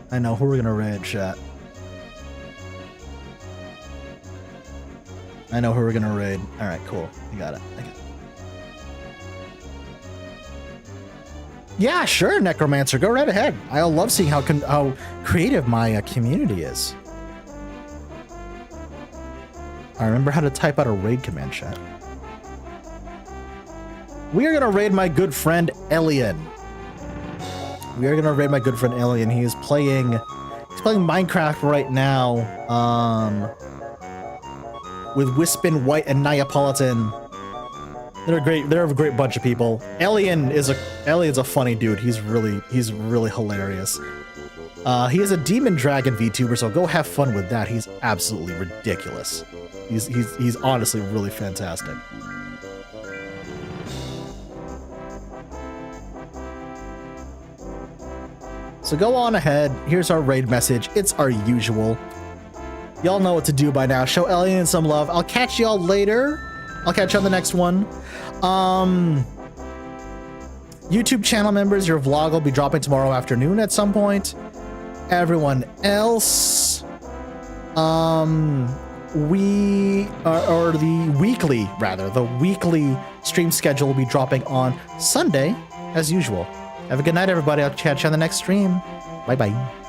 Speaker 1: I know who we're gonna raid, chat. Alright, cool. You got it. Yeah, sure, Necromancer. Go right ahead. I love seeing how creative my community is. I remember how to type out a raid command, chat. We are gonna raid my good friend Elian. He's playing Minecraft right now. With Wispin, White, and Neapolitan. They're great. They're a great bunch of people. Elian's a funny dude. He's really hilarious. He is a demon dragon VTuber, so go have fun with that. He's absolutely ridiculous. He's honestly really fantastic. So go on ahead. Here's our raid message. It's our usual. Y'all know what to do by now. Show Elian some love. I'll catch y'all later. I'll catch you on the next one. YouTube channel members, your vlog will be dropping tomorrow afternoon at some point. Everyone else, the weekly stream schedule will be dropping on Sunday as usual. Have a good night, everybody. I'll catch you on the next stream. Bye bye.